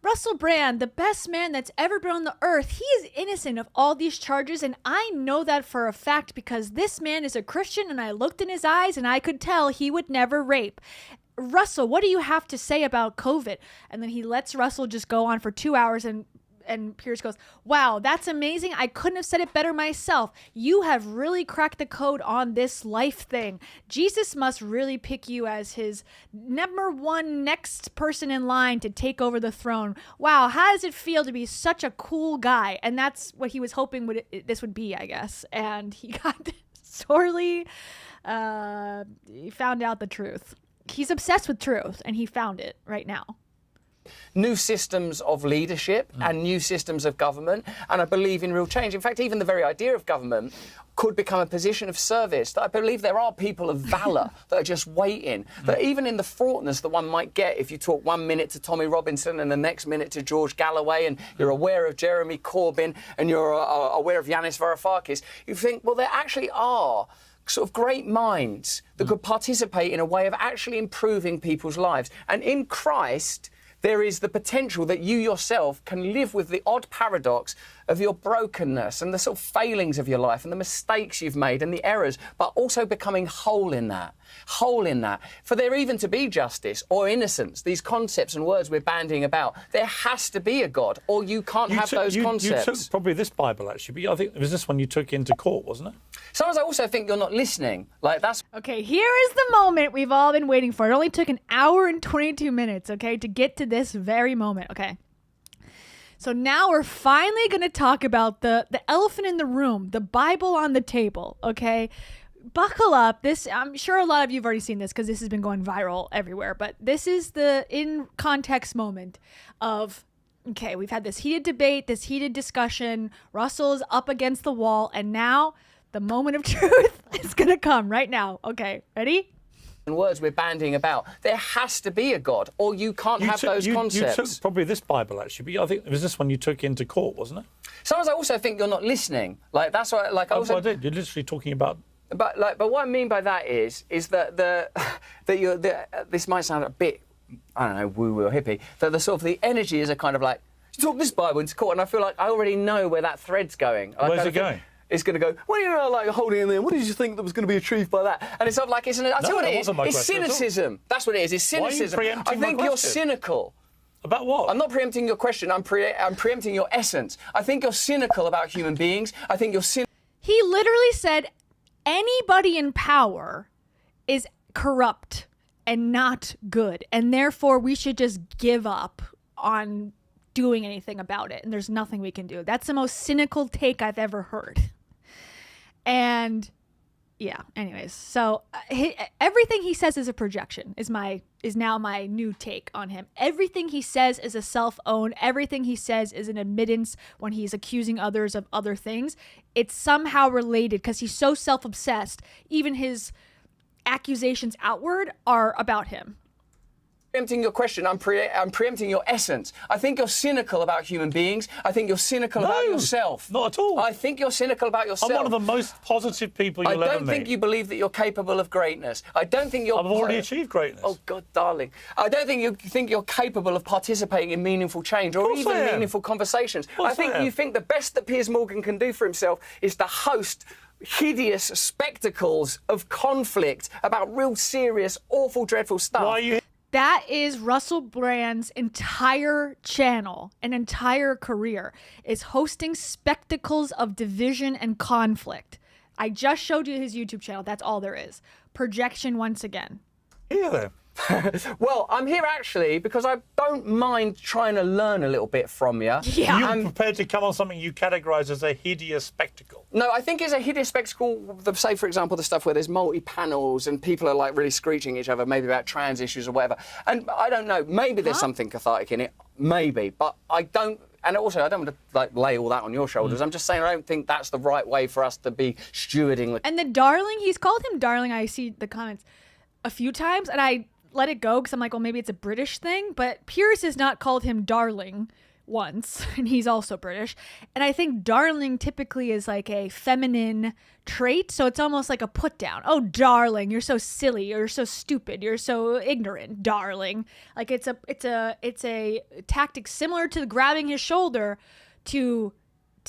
Russell Brand, the best man that's ever been on the earth, he is innocent of all these charges, and I know that for a fact because this man is a Christian, and I looked in his eyes, and I could tell he would never rape. Russell, what do you have to say about COVID? And then he lets Russell just go on for 2 hours, and Piers goes, wow, that's amazing. I couldn't have said it better myself. You have really cracked the code on this life thing. Jesus must really pick you as his number one next person in line to take over the throne. Wow, how does it feel to be such a cool guy? And that's what he was hoping this would be, I guess. And he got sorely, he found out the truth. He's obsessed with truth, and he found it right now. New systems of leadership and new systems of government, and I believe in real change. In fact, even the very idea of government could become a position of service. That I believe there are people of valour that are just waiting. That even in the fraughtness that one might get if you talk 1 minute to Tommy Robinson and the next minute to George Galloway, and you're aware of Jeremy Corbyn and you're aware of Yanis Varoufakis, you think, well, there actually are sort of great minds that could participate in a way of actually improving people's lives. And in Christ, there is the potential that you yourself can live with the odd paradox of your brokenness and the sort of failings of your life and the mistakes you've made and the errors, but also becoming whole in that. For there even to be justice or innocence, these concepts and words we're bandying about, there has to be a God, or you can't have those concepts. You took probably this Bible, actually, but I think it was this one you took into court, wasn't it? Sometimes I also think you're not listening. Like, that's... Okay, here is the moment we've all been waiting for. It only took an hour and 22 minutes, okay, to get to this very moment, okay? So now we're finally going to talk about the elephant in the room, the Bible on the table, okay? Buckle up. This, I'm sure a lot of you have already seen this because this has been going viral everywhere, but this is the in context moment of, okay, we've had this heated debate, this heated discussion. Russell is up against the wall, and now the moment of truth is going to come right now. Okay, ready? Words we're bandying about, there has to be a God, or you can't have those concepts. You took probably this Bible, actually, but I think it was this one you took into court, wasn't it? Sometimes I also think you're not listening. Like, that's what, like, I I did. You're literally talking about... But what I mean by that is that this might sound a bit, I don't know, woo-woo or hippie, that the sort of the energy is a kind of like, you took this Bible into court, and I feel like I already know where that thread's going. Where's it going? It's going to go, well, you know, like holding in there, what did you think that was going to be achieved by that? And it's sort of like, it's I tell you what it is, it's cynicism. That's what it is, it's cynicism. Why are you preempting I think you're cynical. About what? I'm not preempting your question, I'm preempting your essence. I think you're cynical about human beings. I think you're cynical. He literally said anybody in power is corrupt and not good, and therefore we should just give up on doing anything about it, and there's nothing we can do. That's the most cynical take I've ever heard. And yeah, anyways, so everything he says is a projection is now my new take on him. Everything he says is a self-own. Everything he says is an admittance when he's accusing others of other things. It's somehow related because he's so self-obsessed. Even his accusations outward are about him. Preempting your question, I'm preempting your essence. I think you're cynical about human beings. I think you're cynical about yourself. Not at all. I think you're cynical about yourself. I'm one of the most positive people you'll ever meet. I don't think you believe that you're capable of greatness. I don't think you're... I've already achieved greatness. Oh, God, darling. I don't think you're capable of participating in meaningful change or even meaningful conversations. I think you think the best that Piers Morgan can do for himself is to host hideous spectacles of conflict about real serious, awful, dreadful stuff. Why are you... That is Russell Brand's entire channel, an entire career, is hosting spectacles of division and conflict. I just showed you his YouTube channel. That's all there is. Projection once again. Yeah. Well, I'm here actually because I don't mind trying to learn a little bit from you. Yeah. You're prepared to come on something you categorise as a hideous spectacle. No, I think it's a hideous spectacle, say, for example, the stuff where there's multi-panels and people are, like, really screeching at each other, maybe about trans issues or whatever. And I don't know, maybe there's something cathartic in it, maybe, but I don't... And also, I don't want to, like, lay all that on your shoulders. I'm just saying I don't think that's the right way for us to be stewarding... And the darling, he's called him darling, I see the comments a few times, and I let it go because I'm like, well, maybe it's a British thing, but Piers has not called him darling once, and he's also British. And I think darling typically is like a feminine trait, so it's almost like a put down. Oh, darling, you're so silly, you're so stupid, you're so ignorant, darling. Like it's a tactic similar to grabbing his shoulder to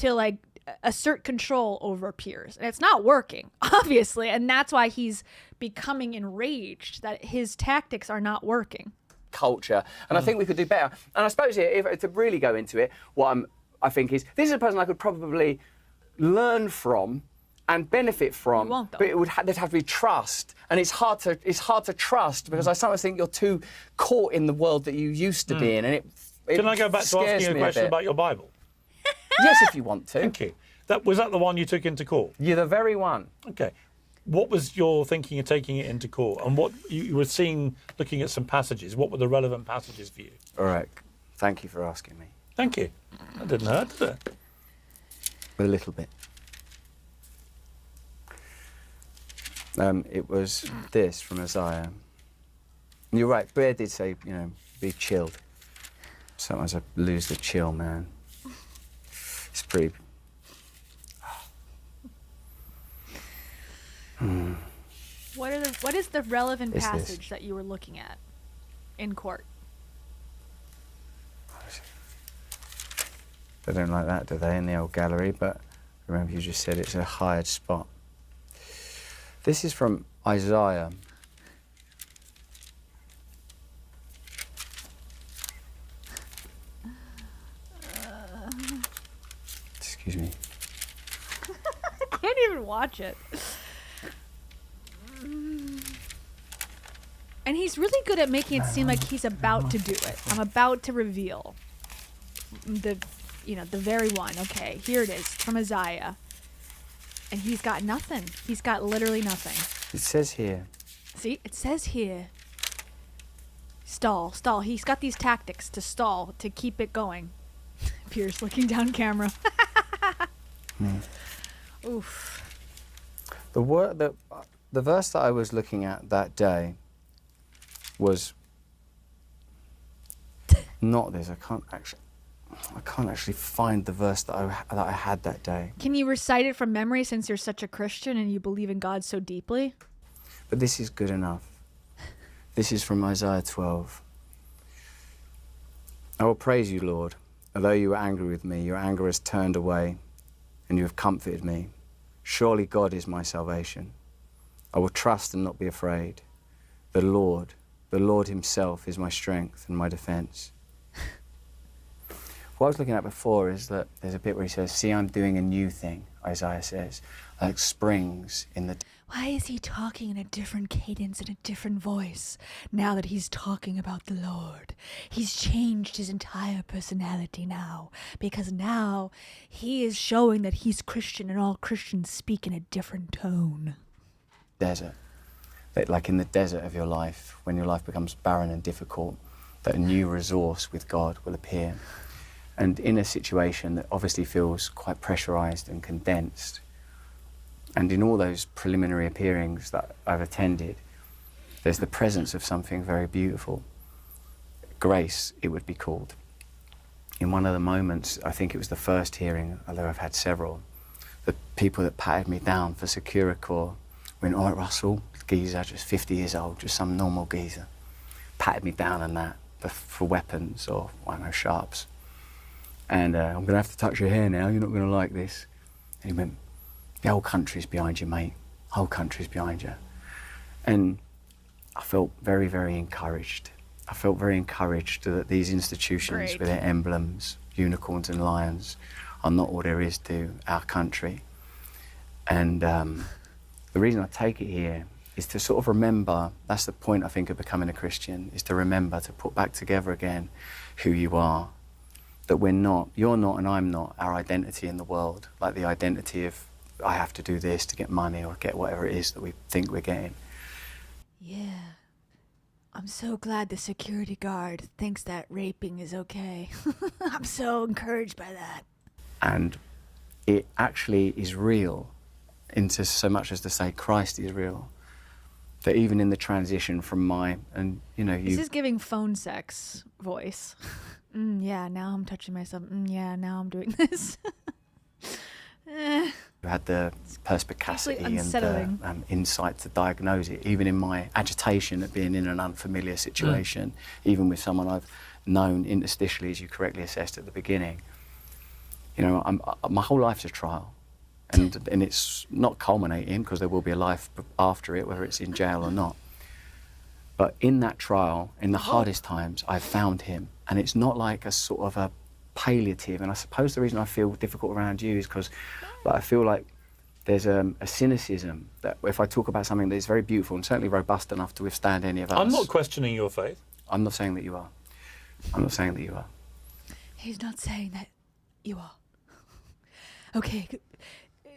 like assert control over Piers, and it's not working, obviously, and that's why he's becoming enraged that his tactics are not working. Culture, and I think we could do better. And I suppose if to really go into it, what I think is this is a person I could probably learn from and benefit from, but there'd have to be trust, and it's hard to trust because I sometimes think you're too caught in the world that you used to be in, and it Can I go back to asking you a question about your Bible? Yes, if you want to. Thank you. Was that the one you took into court? You're the very one. Okay. What was your thinking of taking it into court? And what you were seeing, looking at some passages, what were the relevant passages for you? All right. Thank you for asking me. Thank you. That didn't hurt, did it? A little bit. It was this from Isaiah. You're right, Bear did say, you know, be chilled. Sometimes I lose the chill, man. It's pretty... What is the relevant passage that you were looking at in court? They don't like that, do they, in the old gallery? But remember, you just said it's a hired spot. This is from Isaiah. Excuse me. I can't even watch it. And he's really good at making it seem like he's about to do it. I'm about to reveal the very one. Okay, here it is from Isaiah. And he's got nothing. He's got literally nothing. It says here. See, it says here. Stall. He's got these tactics to stall, to keep it going. Piers looking down camera. Oof. The verse that I was looking at that day was not this. I can't actually find the verse that I had that day. Can you recite it from memory since you're such a Christian and you believe in God so deeply? But this is good enough. This is from Isaiah 12. I will praise you, Lord. Although you were angry with me, your anger has turned away, and you have comforted me. Surely God is my salvation. I will trust and not be afraid. The Lord himself is my strength and my defense. What I was looking at before is that there's a bit where he says, see, I'm doing a new thing, Isaiah says, like springs in the... Why is he talking in a different cadence and a different voice now that he's talking about the Lord? He's changed his entire personality now, because now he is showing that he's Christian and all Christians speak in a different tone. Desert. That, like in the desert of your life, when your life becomes barren and difficult, that a new resource with God will appear. And in a situation that obviously feels quite pressurized and condensed, and in all those preliminary appearings that I've attended, there's the presence of something very beautiful. Grace, it would be called. In one of the moments, I think it was the first hearing, although I've had several, the people that patted me down for Securicor went, all right, Russell, geezer, just 50 years old, just some normal geezer, patted me down on that for weapons or, I don't know, sharps. And I'm going to have to touch your hair now, you're not going to like this. And he went, the whole country's behind you, mate. Whole country's behind you. And I felt very, very encouraged. I felt very encouraged that these institutions with their emblems, unicorns and lions, are not all there is to our country. And the reason I take it here is to sort of remember, that's the point, I think, of becoming a Christian, is to remember to put back together again who you are. That we're not, you're not and I'm not our identity in the world, like the identity of I have to do this to get money or get whatever it is that we think we're getting. Yeah. I'm so glad the security guard thinks that raping is okay. I'm so encouraged by that. And it actually is real, into so much as to say Christ is real. That even in the transition from This is giving phone sex voice. Yeah, now I'm touching myself. Yeah, now I'm doing this. You had the perspicacity and the insight to diagnose it, even in my agitation at being in an unfamiliar situation, even with someone I've known interstitially, as you correctly assessed at the beginning. You know, my whole life's a trial, and it's not culminating, because there will be a life after it, whether it's in jail or not. But in that trial, in the hardest times, I've found him, and it's not like a sort of a palliative. And I suppose the reason I feel difficult around you is because I feel like there's a cynicism that if I talk about something that is very beautiful and certainly robust enough to withstand any of us. I'm not questioning your faith. I'm not saying that you are. I'm not saying that you are. He's not saying that you are. Okay.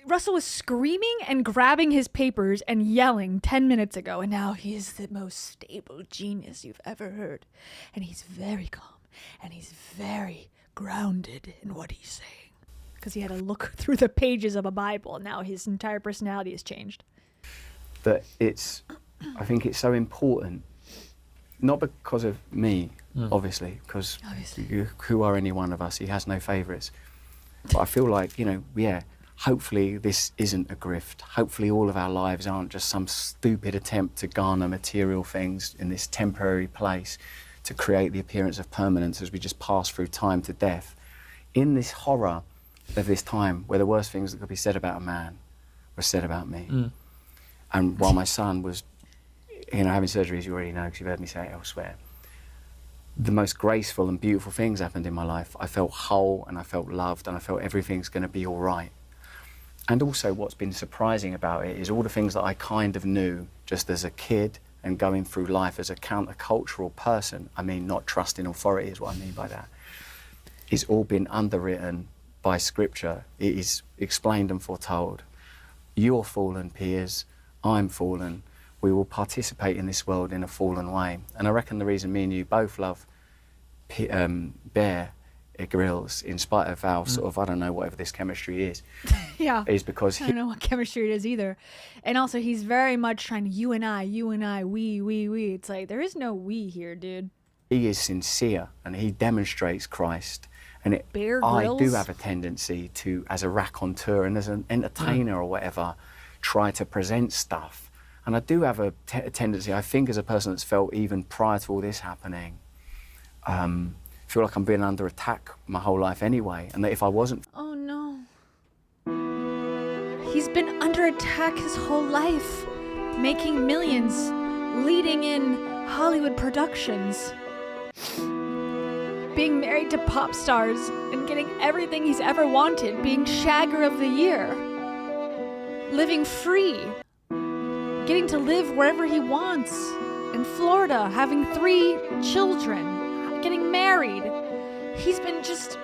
Russell was screaming and grabbing his papers and yelling 10 minutes ago, and now he is the most stable genius you've ever heard. And he's very calm, and he's very grounded in what he's saying. Because he had to look through the pages of a Bible, and now his entire personality has changed. That I think it's so important, not because of me, obviously, because who are any one of us? He has no favourites. But I feel like, hopefully this isn't a grift. Hopefully all of our lives aren't just some stupid attempt to garner material things in this temporary place to create the appearance of permanence as we just pass through time to death. in this horror of this time where the worst things that could be said about a man were said about me. And while my son was, having surgery, as you already know, because you've heard me say it elsewhere, the most graceful and beautiful things happened in my life. I felt whole and I felt loved and I felt everything's going to be all right. And also what's been surprising about it is all the things that I kind of knew just as a kid and going through life as a countercultural person, I mean, not trusting authority is what I mean by that, it's all been underwritten by scripture. It is explained and foretold. You're fallen, Piers. I'm fallen. We will participate in this world in a fallen way. And I reckon the reason me and you both love Bear Grylls, in spite of our sort of, I don't know, whatever this chemistry is, Yeah. is because I don't know what chemistry it is either. And also, he's very much trying to you and I, we. It's like, there is no we here, dude. he is sincere and he demonstrates Christ. And Bear I Grylls? do have a tendency to, as a raconteur and as an entertainer or whatever, try to present stuff. And I do have a tendency, I think, as a person that's felt even prior to all this happening, feel like I'm being under attack my whole life anyway, and that if I wasn't... Oh no. He's been under attack his whole life, making millions, leading in Hollywood productions, being married to pop stars and getting everything he's ever wanted, being Shagger of the Year, living free, getting to live wherever he wants, in Florida, having 3 children, getting married. He's been just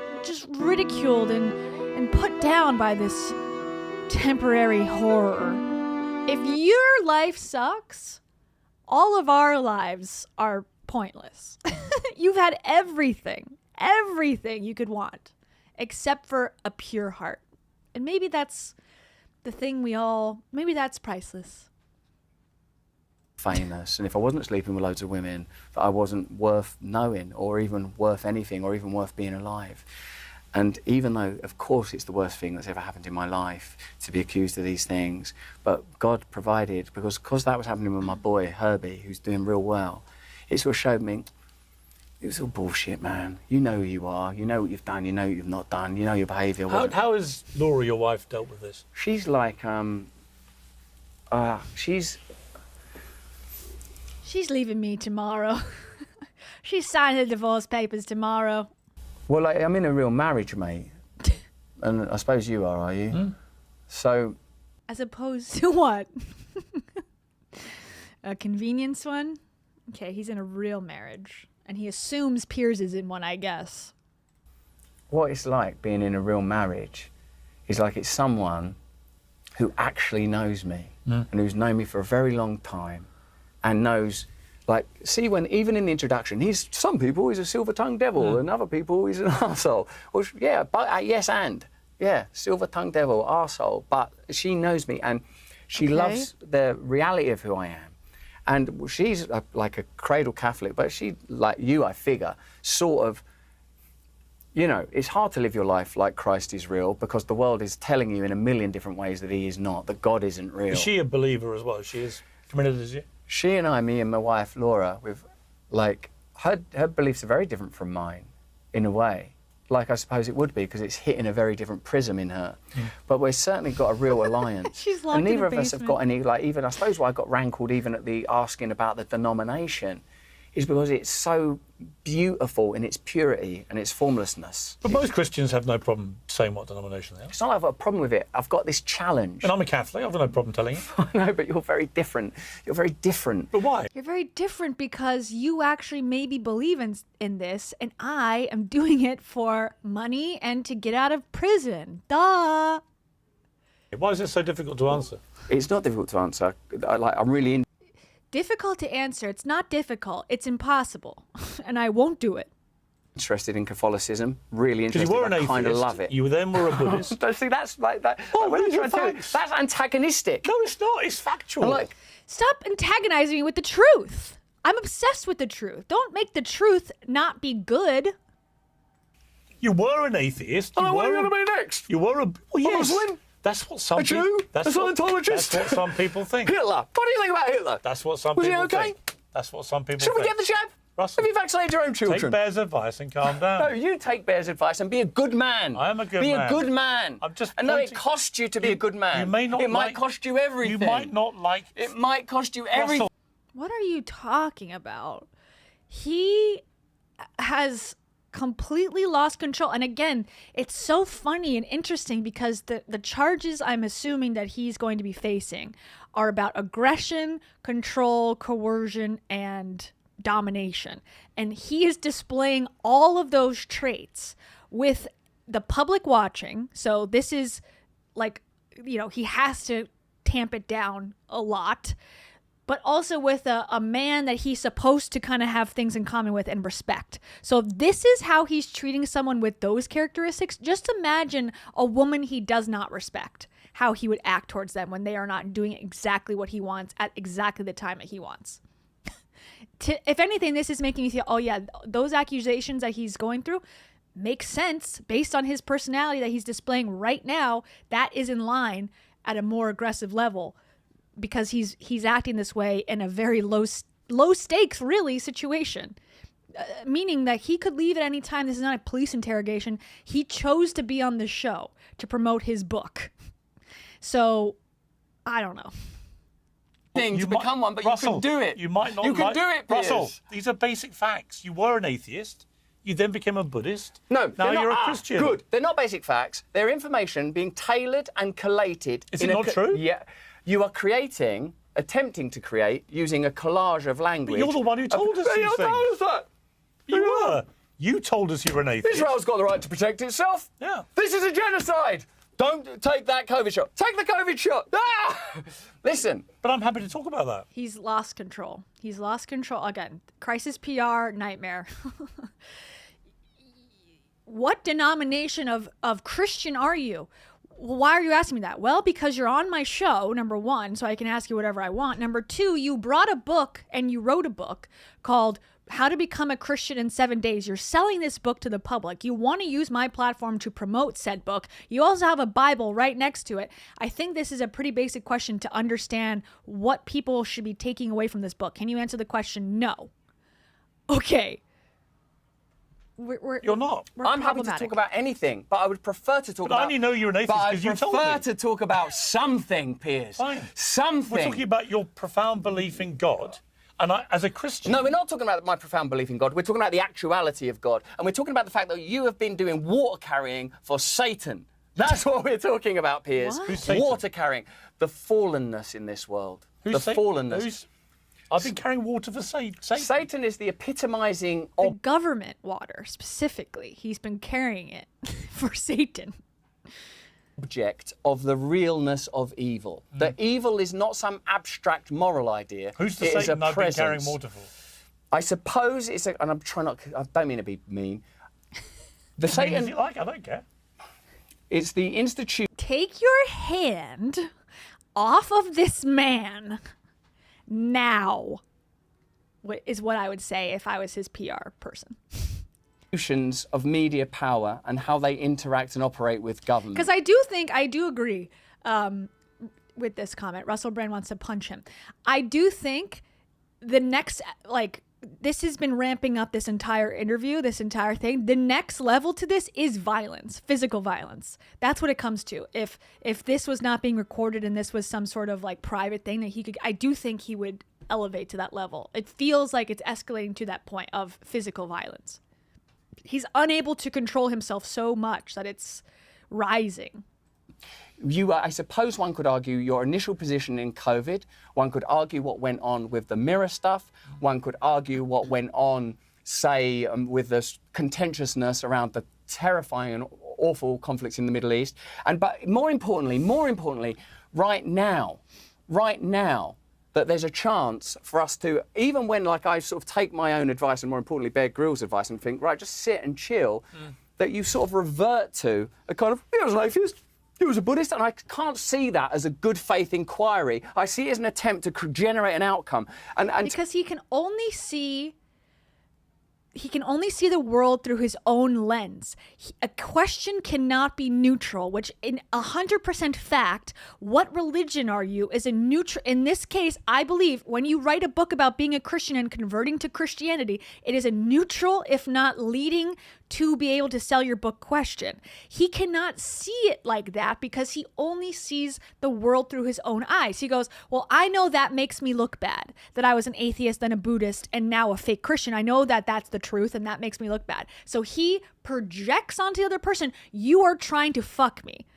ridiculed and put down by this temporary horror. If your life sucks, all of our lives are pointless. You've had everything you could want, except for a pure heart. And maybe that's the thing maybe that's priceless. Famous, and if I wasn't sleeping with loads of women, that I wasn't worth knowing or even worth anything or even worth being alive. And even though, of course, it's the worst thing that's ever happened in my life to be accused of these things, but God provided, because that was happening with my boy, Herbie, who's doing real well, it sort of showed me, it was all bullshit, man. You know who you are, you know what you've done, you know what you've not done, you know your behaviour. How has Laura, your wife, dealt with this? She's like, She's leaving me tomorrow. She's signing the divorce papers tomorrow. Well, like, I'm in a real marriage, mate. And I suppose you are you? Hmm? So... As opposed to what? A convenience one? Okay, he's in a real marriage. And he assumes Piers is in one, I guess. What it's like being in a real marriage is like it's someone who actually knows me and who's known me for a very long time and knows... Like, see, when even in the introduction, some people he's a silver-tongued devil, and other people he's an arsehole. Well, yeah, but yes, silver-tongued devil, arsehole. But she knows me, and she loves the reality of who I am. And she's like a cradle Catholic, but she, like you, I figure, sort of, you know, it's hard to live your life like Christ is real because the world is telling you in a million different ways that he is not, that God isn't real. Is she a believer as well? She is committed as you? She and I, me and my wife, Laura, her beliefs are very different from mine, in a way. Like, I suppose it would be, because it's hitting a very different prism in her. But we've certainly got a real alliance. She's locked and in neither a of us have basement. got any, like, even, I suppose why I got rankled even at the asking about the denomination is because it's so beautiful in its purity and its formlessness. But most Christians have no problem saying what denomination they are. It's not like I've got a problem with it. I've got this challenge. And I'm a Catholic. I've got no problem telling you. I know, but you're very different. You're very different. But why? You're very different because you actually maybe believe in this, and I am doing it for money and to get out of prison. Duh. Why is it so difficult to answer? It's not difficult to answer. I'm really Difficult to answer. It's not difficult. It's impossible. And I won't do it. interested in Catholicism, really interested. You were an I atheist. kind of love it. You then were a Buddhist. See, that's like that. Oh, when these I'm are trying to- facts. that's antagonistic. No, it's not. It's factual. Stop antagonizing me with the truth. I'm obsessed with the truth. Don't make the truth not be good. You were an atheist. What are you going to be next? You were a... Well, yes. Muslim? That's what some A Jew? people... A Scientologist? That's what some people think. Hitler. What do you think about Hitler? That's what some Was he people okay? think. That's what some people Should we think. get the jab? Russell, have you vaccinated your own children? Take Bear's advice and calm down. No, you take Bear's advice and be a good man. I am a good man. man. Be a good man. I'm just and no, it pointing- costs you to be a good man. You may not It might like- cost you everything. You might not like... It might cost you everything. What are you talking about? He has completely lost control. And again, it's so funny and interesting because the charges I'm assuming that he's going to be facing are about aggression, control, coercion, and domination. And he is displaying all of those traits with the public watching. So this is like, you know, he has to tamp it down a lot. But also with a man that he's supposed to kind of have things in common with and respect. So if this is how he's treating someone with those characteristics, just imagine a woman he does not respect, how he would act towards them when they are not doing exactly what he wants at exactly the time that he wants. If anything, this is making me feel, oh yeah, those accusations that he's going through make sense based on his personality that he's displaying right now. That is in line at a more aggressive level because he's acting this way in a very low stakes really situation. Meaning that he could leave at any time. This is not a police interrogation. He chose to be on the show to promote his book. So, I don't know. To become one, but Russell, you can do it. You might not. You can do it, Piers. Russell, these are basic facts. You were an atheist. You then became a Buddhist. No, now they're you're not. a Christian. Good. They're not basic facts. They're information being tailored and collated. Is it not true? Yeah. You are attempting to create, using a collage of language. But you're the one who told us these You things. told us that. You were. You told us you were an atheist. Israel's got the right to protect itself. Yeah. This is a genocide. Don't take that COVID shot. Take the COVID shot. Ah! Listen. But I'm happy to talk about that. He's lost control. He's lost control. Again, crisis PR, nightmare. What denomination of Christian are you? Why are you asking me that? Well, because you're on my show, number one, so I can ask you whatever I want. Number two, you brought a book and you wrote a book called How to Become a Christian in 7 Days. You're selling this book to the public. You want to use my platform to promote said book. You also have a Bible right next to it. I think this is a pretty basic question to understand what people should be taking away from this book. Can you answer the question? No. Okay. You're not. I'm happy to talk about anything, but I would prefer to talk But about... I only know you're an atheist because you told me. I prefer to talk about something, Piers. Fine. Something. We're talking about your profound belief in God. And as a Christian... No, we're not talking about my profound belief in God. We're talking about the actuality of God. And we're talking about the fact that you have been doing water carrying for Satan. That's what we're talking about, Piers. Who's Satan? Water carrying. The fallenness in this world. Who's the fallenness. I've been carrying water for Satan. Satan is the epitomising the of... government water, specifically. He's been carrying it for Satan. Object of the realness of evil. That evil is not some abstract moral idea. Who's the It is Satan a I've been carrying presence. water for? I suppose it's a... And I'm trying not... I don't mean to be mean. The As mean as Satan... you like, I don't care. It's the institute... Take your hand off of this man now, is what I would say if I was his PR person. Of media power and how they interact and operate with government. Because I do agree with this comment. Russell Brand wants to punch him. I do think the next, this has been ramping up this entire interview, this entire thing. The next level to this is violence, physical violence. That's what it comes to. If this was not being recorded and this was some sort of private thing that he could, I do think he would elevate to that level. It feels like it's escalating to that point of physical violence. He's unable to control himself so much that it's rising. I suppose one could argue your initial position in COVID. One could argue what went on with the mirror stuff. One could argue what went on, say, with the contentiousness around the terrifying and awful conflicts in the Middle East. But more importantly, right now, that there's a chance for us to, even when I sort of take my own advice and more importantly Bear Grylls' advice and think, right, just sit and chill, that you sort of revert to a kind of, he was an atheist, he was a Buddhist, and I can't see that as a good faith inquiry. I see it as an attempt to generate an outcome. And because he can only see he can only see the world through his own lens. A question cannot be neutral, which in 100% fact, what religion are you is a neutral. In this case, I believe when you write a book about being a Christian and converting to Christianity, it is a neutral, if not leading to be able to sell your book question. He cannot see it like that because he only sees the world through his own eyes. He goes, well, I know that makes me look bad, that I was an atheist, then a Buddhist, and now a fake Christian. I know that that's the truth, and that makes me look bad. So he projects onto the other person, you are trying to fuck me.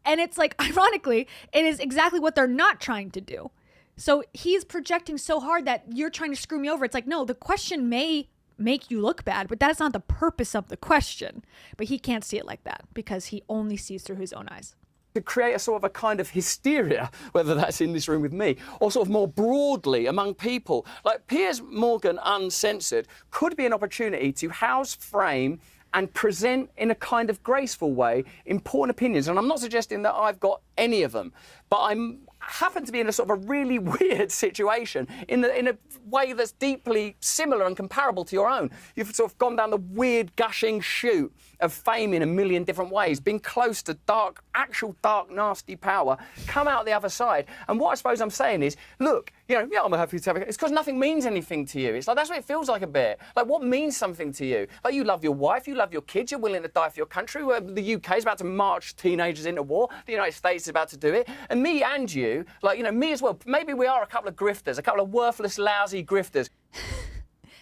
And it's like, ironically, it is exactly what they're not trying to do. So he's projecting so hard that you're trying to screw me over. It's like, no, the question may make you look bad, but that's not the purpose of the question. But he can't see it like that because he only sees through his own eyes. To create a sort of a kind of hysteria, whether that's in this room with me or sort of more broadly among people. Like Piers Morgan Uncensored could be an opportunity to house, frame and present in a kind of graceful way important opinions. And I'm not suggesting that I've got any of them, but I happen to be in a sort of a really weird situation in a way that's deeply similar and comparable to your own. You've sort of gone down the weird gushing chute of fame in a million different ways, been close to dark, actual dark, nasty power, come out the other side. And what I suppose I'm saying is, look, yeah, I'm happy to have it. It's because nothing means anything to you. It's like, that's what it feels like a bit. Like, what means something to you? Like, you love your wife, you love your kids, you're willing to die for your country. The UK is about to march teenagers into war. The United States is about to do it. And me and you, like, me as well. Maybe we are a couple of grifters, a couple of worthless, lousy grifters.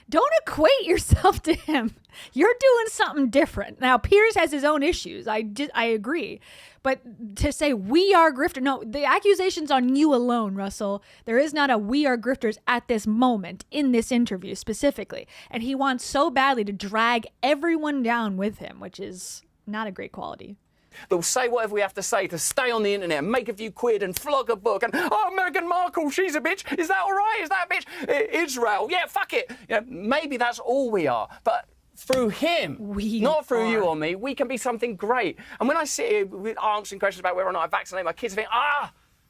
Don't equate yourself to him. You're doing something different. Now, Piers has his own issues. I agree. But to say we are grifters, no, the accusation's on you alone, Russell. There is not a we are grifters at this moment in this interview specifically. And he wants so badly to drag everyone down with him, which is not a great quality. They'll say whatever we have to say to stay on the internet and make a few quid and flog a book and, oh, Meghan Markle, she's a bitch. Is that all right? Is that a bitch? Israel, yeah, fuck it. Maybe that's all we are. But through him, not through you or me, we can be something great. And when I sit here with answering questions about whether or not I vaccinate my kids, I think,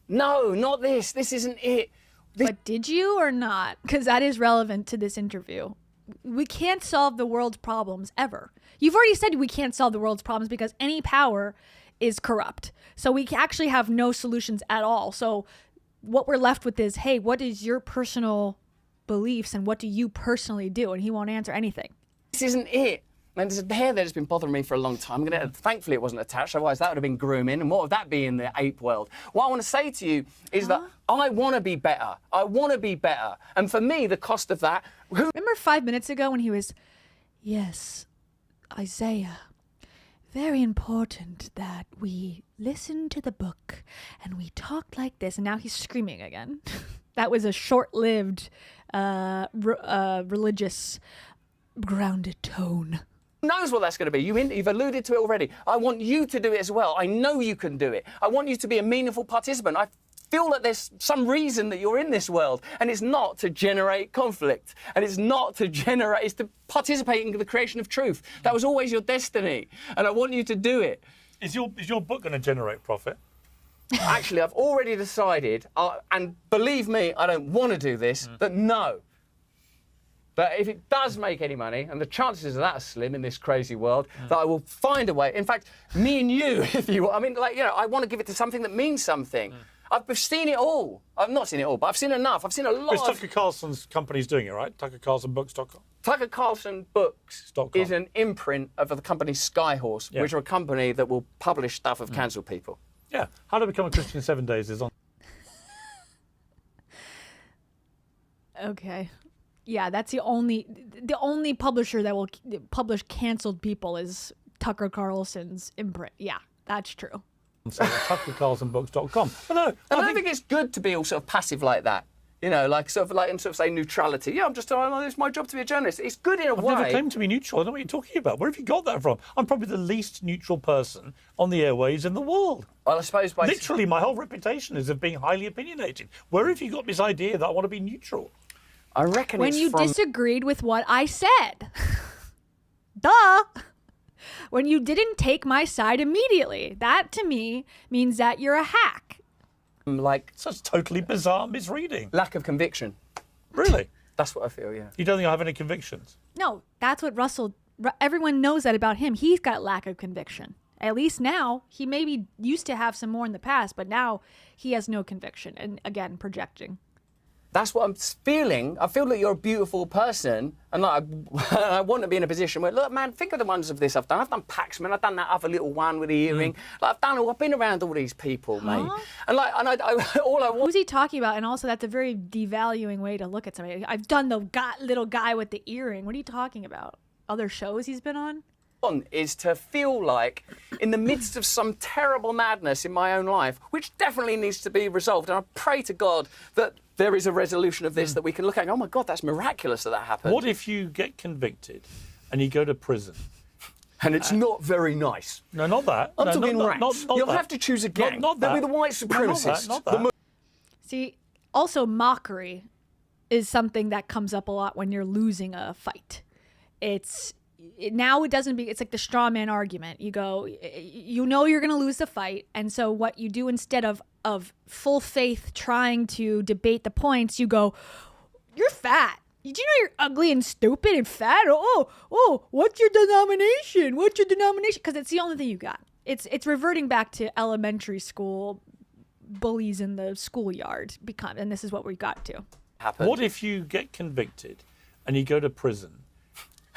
no, not this. This isn't it. But did you or not? Because that is relevant to this interview. We can't solve the world's problems ever. You've already said we can't solve the world's problems because any power is corrupt. So we actually have no solutions at all. So what we're left with is, hey, what is your personal beliefs and what do you personally do? And he won't answer anything. This isn't it. And there's a hair there that's been bothering me for a long time. Thankfully, it wasn't attached. Otherwise, that would have been grooming. And what would that be in the ape world? What I want to say to you is that I want to be better. I want to be better. And for me, the cost of that... Remember 5 minutes ago when he was, yes, Isaiah, very important that we listen to the book and we talk like this. And now he's screaming again. That was a short-lived religious grounded tone. Knows what that's going to be. You've alluded to it already. I want you to do it as well. I know you can do it. I want you to be a meaningful participant. I feel that there's some reason that you're in this world, and it's not to generate conflict, and it's not to generate, it's to participate in the creation of truth. That was always your destiny, and I want you to do it. Is your book going to generate profit? Actually, I've already decided, and believe me, I don't want to do this, that no. But if it does make any money, and the chances of that are slim in this crazy world, that I will find a way. In fact, me and you, if you want. I mean, I want to give it to something that means something. I've seen it all. I've not seen it all, but I've seen enough. I've seen a lot. Tucker Carlson's company's doing it, right? TuckerCarlsonBooks.com. Tucker Carlson Books is an imprint of the company Skyhorse, which are a company that will publish stuff of cancelled people. Yeah. How to Become a Christian in 7 Days is on. Okay. Yeah, that's the only publisher that will publish canceled people is Tucker Carlson's imprint. Yeah, that's true. So TuckerCarlsonBooks.com. I don't think it's good to be all sort of passive like that. And sort of say neutrality. Yeah, it's my job to be a journalist. It's good in a way. I've never claimed to be neutral. I don't know what you're talking about. Where have you got that from? I'm probably the least neutral person on the airwaves in the world. Well, I suppose literally my whole reputation is of being highly opinionated. Where have you got this idea that I want to be neutral? I reckon when you disagreed with what I said. Duh. When you didn't take my side immediately. That, to me, means that you're a hack. Like such totally bizarre misreading. Lack of conviction. Really? That's what I feel, yeah. You don't think I have any convictions? No, that's what everyone knows that about him. He's got lack of conviction. At least now, he maybe used to have some more in the past, but now he has no conviction. And again, projecting. That's what I'm feeling. I feel that you're a beautiful person, and like, I want to be in a position where, look, man, think of the ones of this I've done. I've done Paxman, I've done that other little one with the earring. Like, I've been around all these people, mate. And like, all I want. Who's he talking about? And also, that's a very devaluing way to look at somebody. I've done the little guy with the earring. What are you talking about? Other shows he's been on? Is to feel like in the midst of some terrible madness in my own life, which definitely needs to be resolved, and I pray to God that there is a resolution of this that we can look at and go, oh my God, that's miraculous that happened. What if you get convicted and you go to prison? And it's not very nice. No, not that. I'm no, talking not, rats. not You'll that. have to choose a gang. Not They'll that. be the white supremacists. Not that. See, also mockery is something that comes up a lot when you're losing a fight. It's like the straw man argument. You go, you know you're going to lose the fight, and so what you do instead of full faith trying to debate the points, you go, you're fat. Did you know you're ugly and stupid and fat? Oh, what's your denomination? Because it's the only thing you got. It's reverting back to elementary school bullies in the schoolyard, and this is what we got to. What if you get convicted and you go to prison?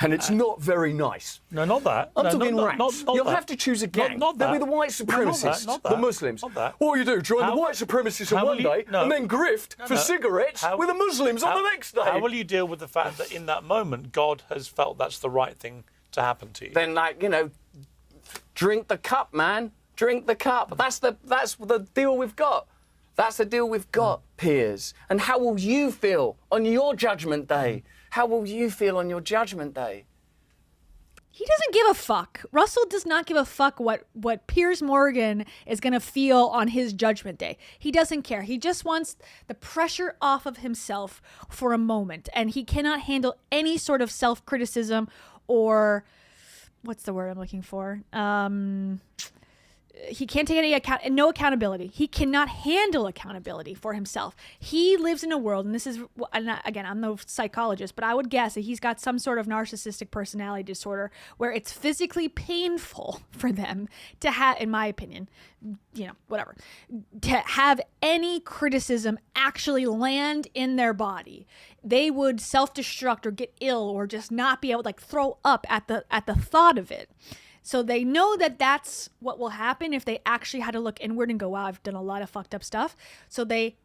And it's not very nice. No, not that. I'm no, talking not, rats. Not You'll that. have to choose a gang. Not They'll that. be the white supremacists, not that. the Muslims. Not that. What will you do? Join the white supremacists on one day and then grift for cigarettes with the Muslims on the next day. How will you deal with the fact that in that moment God has felt that's the right thing to happen to you? Then, drink the cup, man. Drink the cup. That's the deal we've got. That's the deal we've got, Piers. And how will you feel on your judgment day? How will you feel on your judgment day? He doesn't give a fuck. Russell does not give a fuck what Piers Morgan is going to feel on his judgment day. He doesn't care. He just wants the pressure off of himself for a moment. And he cannot handle any sort of self-criticism or... what's the word I'm looking for? He can't take any no accountability. He cannot handle accountability for himself. He lives in a world, and this is, again, I'm no psychologist, but I would guess that he's got some sort of narcissistic personality disorder where it's physically painful for them to have, in my opinion, whatever, to have any criticism actually land in their body. They would self-destruct or get ill or just not be able to throw up at the thought of it. So they know that that's what will happen if they actually had to look inward and go, wow, I've done a lot of fucked up stuff. So they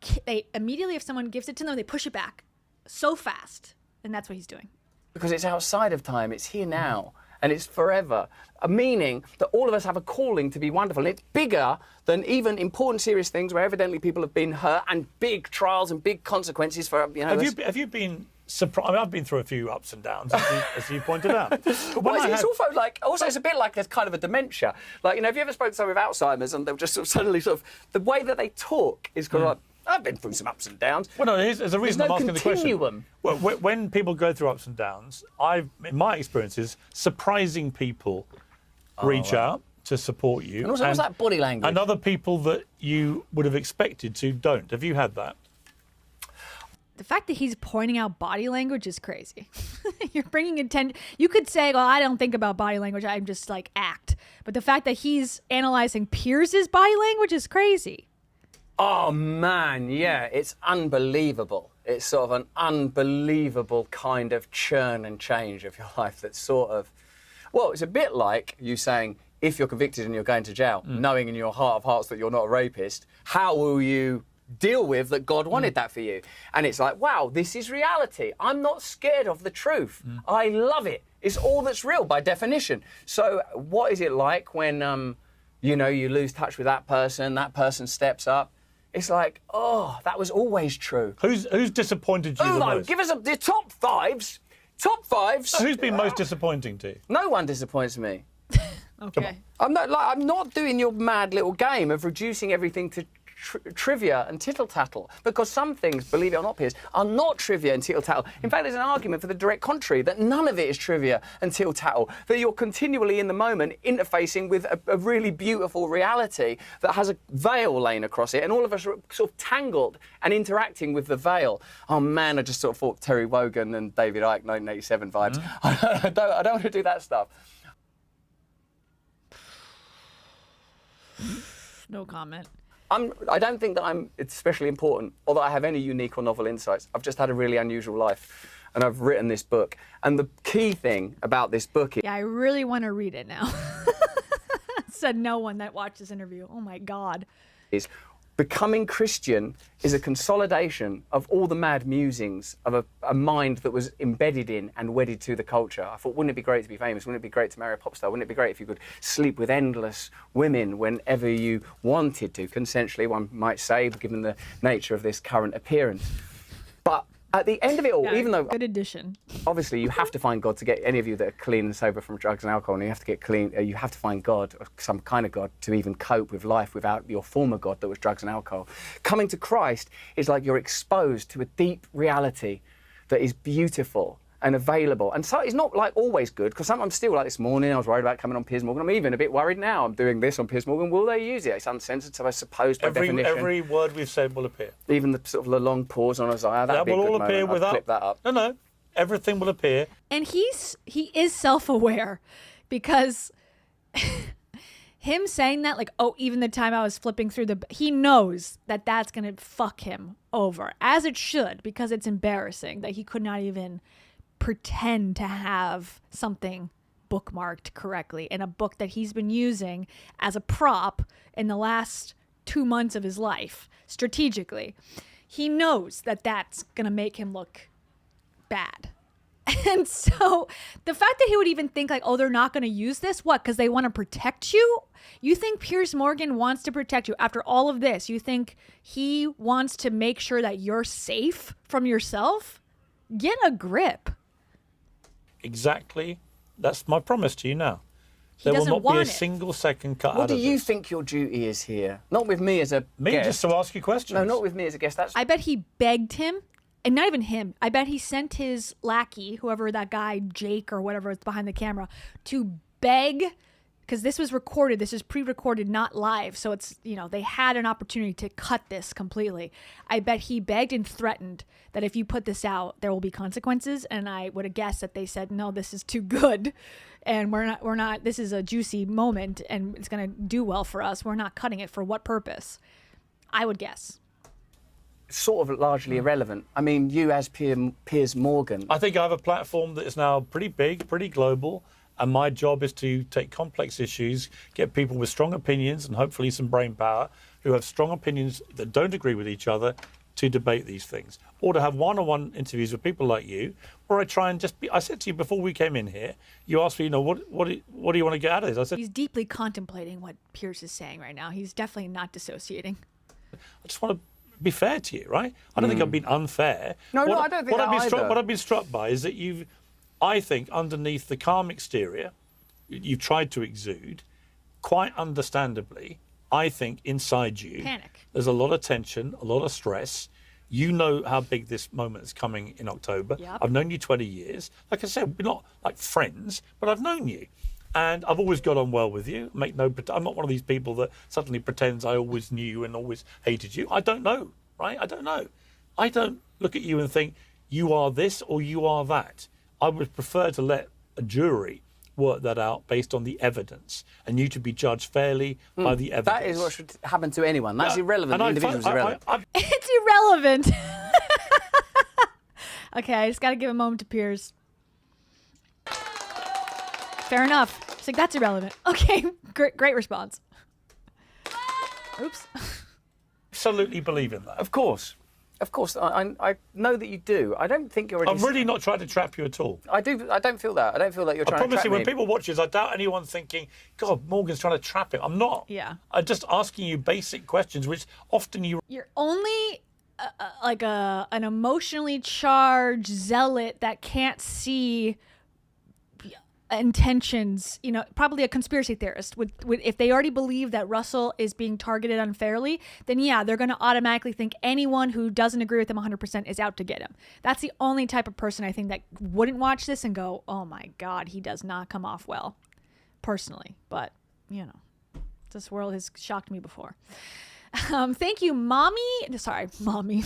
immediately, if someone gives it to them, they push it back so fast. And that's what he's doing. Because it's outside of time. It's here now. And it's forever. Meaning that all of us have a calling to be wonderful. And it's bigger than even important, serious things where evidently people have been hurt and big trials and big consequences for, Have you been... I've been through a few ups and downs, as you pointed out. It's a bit like there's kind of a dementia. Have you ever spoken to someone with Alzheimer's and they'll just suddenly the way that they talk is kind of like, I've been through some ups and downs. Well, no, there's a reason I'm asking the question. Well, when people go through ups and downs, in my experiences, surprising people reach out to support you. And also, what's that body language? And other people that you would have expected to don't. Have you had that? The fact that he's pointing out body language is crazy. You're bringing attention. You could say, well, I don't think about body language. I'm just act. But the fact that he's analyzing Piers's body language is crazy. Oh, man, yeah. It's unbelievable. It's sort of an unbelievable kind of churn and change of your life that's sort of... Well, it's a bit like you saying, if you're convicted and you're going to jail, knowing in your heart of hearts that you're not a rapist, how will you... deal with that God wanted that for you? And it's like, wow, this is reality. I'm not scared of the truth. I love it. It's all that's real by definition. So what is it like when, you lose touch with that person steps up? It's like, oh, that was always true. Who's disappointed you the most? Give us the top fives. Top fives. So who's been most disappointing to you? No one disappoints me. Okay. I'm not doing your mad little game of reducing everything to trivia and tittle-tattle, because some things, believe it or not, Piers, are not trivia and tittle-tattle. In fact, there's an argument for the direct contrary, that none of it is trivia and tittle-tattle, that you're continually in the moment interfacing with a really beautiful reality that has a veil laying across it, and all of us are sort of tangled and interacting with the veil. Oh man, I just sort of thought Terry Wogan and David Icke 1987 vibes. I don't want to do that stuff. No comment. I don't think that I'm especially important, or that I have any unique or novel insights. I've just had a really unusual life, and I've written this book. And the key thing about this book is... Yeah, I really want to read it now. Said no one that watched this interview. Oh my God. ...is becoming Christian is a consolidation of all the mad musings of a mind that was embedded in and wedded to the culture. I thought, wouldn't it be great to be famous? Wouldn't it be great to marry a pop star? Wouldn't it be great if you could sleep with endless women whenever you wanted to, consensually, one might say, given the nature of this current appearance. But at the end of it all, even though... Good addition. Obviously, you have to find God to get any of you that are clean and sober from drugs and alcohol, and you have to get clean, you have to find God, or some kind of God, to even cope with life without your former God that was drugs and alcohol. Coming to Christ is like you're exposed to a deep reality that is beautiful and available. And so it's not like always good, because sometimes still, like this morning, I was worried about coming on Piers Morgan. I'm even a bit worried now. I'm doing this on Piers Morgan. Will they use it? It's uncensored, so I suppose by definition. Every word we've said will appear. Even the sort of the long pause on Isaiah, that'd be a good moment. Appear without... I'll clip that up. No. Everything will appear. And he is self-aware, because him saying that, like, oh, even the time I was flipping through he knows that that's going to fuck him over, as it should, because it's embarrassing that he could not even pretend to have something bookmarked correctly in a book that he's been using as a prop in the last 2 months of his life, strategically. He knows that that's going to make him look bad. And so the fact that he would even think like, oh, they're not going to use this, what, because they want to protect you? You think Piers Morgan wants to protect you after all of this? You think he wants to make sure that you're safe from yourself? Get a grip. Exactly. That's my promise to you now. He there will not be a it. single second cut out What of do you this. think your duty is here? Not with me as a guest. Just to ask you questions. No, not with me as a guest. That's... I bet he begged him, and not even him. I bet he sent his lackey, whoever that guy, Jake or whatever is behind the camera, to beg, because this was recorded. This is pre-recorded, not live. So it's, they had an opportunity to cut this completely. I bet he begged and threatened that if you put this out, there will be consequences. And I would have guessed that they said, no, this is too good. And we're not, this is a juicy moment and it's going to do well for us. We're not cutting it. For what purpose? I would guess. Sort of largely irrelevant. I mean, you as Piers Morgan. I think I have a platform that is now pretty big, pretty global. And my job is to take complex issues, get people with strong opinions and hopefully some brain power who have strong opinions that don't agree with each other to debate these things. Or to have one-on-one interviews with people like you, where I try and just be... I said to you before we came in here, you asked me, what do you want to get out of this? I said... He's deeply contemplating what Piers is saying right now. He's definitely not dissociating. I just want to be fair to you, right? I don't think I've been unfair. No, I don't think that either. What I've been struck by is that you've... I think underneath the calm exterior you've tried to exude, quite understandably, I think inside you panic. There's a lot of tension, a lot of stress. You know how big this moment is coming in October. Yep. I've known you 20 years. Like I said, we're not like friends, but I've known you. And I've always got on well with you. I'm not one of these people that suddenly pretends I always knew you and always hated you. I don't know, right? I don't know. I don't look at you and think you are this or you are that. I would prefer to let a jury work that out based on the evidence and you to be judged fairly by the evidence. That is what should happen to anyone. That's irrelevant. The individual's irrelevant. It's irrelevant. Okay, I just got to give a moment to Piers. Fair enough. It's like, that's irrelevant. Okay, great response. Oops. Absolutely believe in that. Of course. Of course, I know that you do. I don't think you're... I'm really not trying to trap you at all. I don't feel that. I don't feel that you're trying to trap me. I promise you, when people watch this, I doubt anyone thinking, God, Morgan's trying to trap him. I'm not. Yeah. I'm just asking you basic questions, which often you... You're only like an emotionally charged zealot that can't see intentions, probably a conspiracy theorist would if they already believe that Russell is being targeted unfairly, then yeah, they're going to automatically think anyone who doesn't agree with him 100% is out to get him. That's the only type of person I think that wouldn't watch this and go, oh my God, he does not come off well, personally. But, this world has shocked me before. Thank you, Mommy. Sorry, Mommy.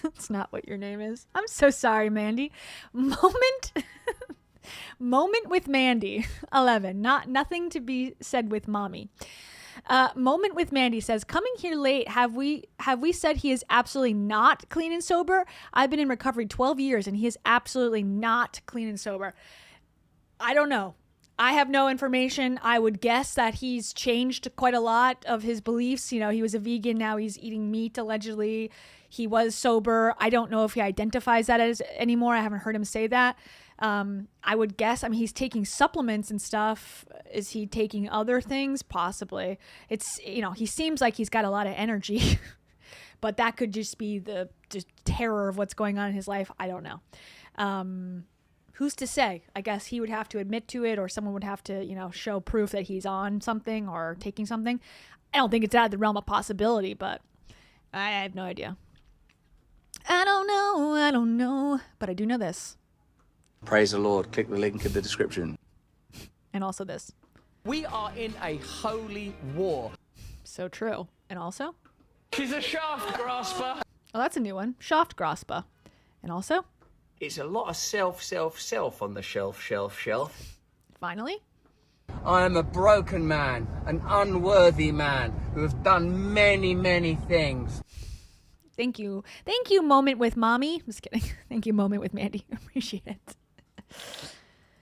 That's not what your name is. I'm so sorry, Mandy. Moment with Mandy, 11. Nothing to be said with Mommy. Moment with Mandy says, coming here late, have we said he is absolutely not clean and sober? I've been in recovery 12 years and he is absolutely not clean and sober. I don't know. I have no information. I would guess that he's changed quite a lot of his beliefs. He was a vegan. Now he's eating meat, allegedly. He was sober. I don't know if he identifies that as anymore. I haven't heard him say that. I would guess, he's taking supplements and stuff. Is he taking other things? Possibly. It's, he seems like he's got a lot of energy, but that could just be the terror of what's going on in his life. I don't know. Who's to say? I guess he would have to admit to it, or someone would have to, show proof that he's on something or taking something. I don't think it's out of the realm of possibility, but I have no idea. I don't know, but I do know this. Praise the Lord. Click the link in the description. And also this. We are in a holy war. So true. And also? She's a shaft grasper. Oh, that's a new one. Shaft grasper. And also? It's a lot of self on the shelf. Finally? I am a broken man, an unworthy man, who have done many, many things. Thank you. Thank you, Moment with Mommy. Just kidding. Thank you, Moment with Mandy. Appreciate it.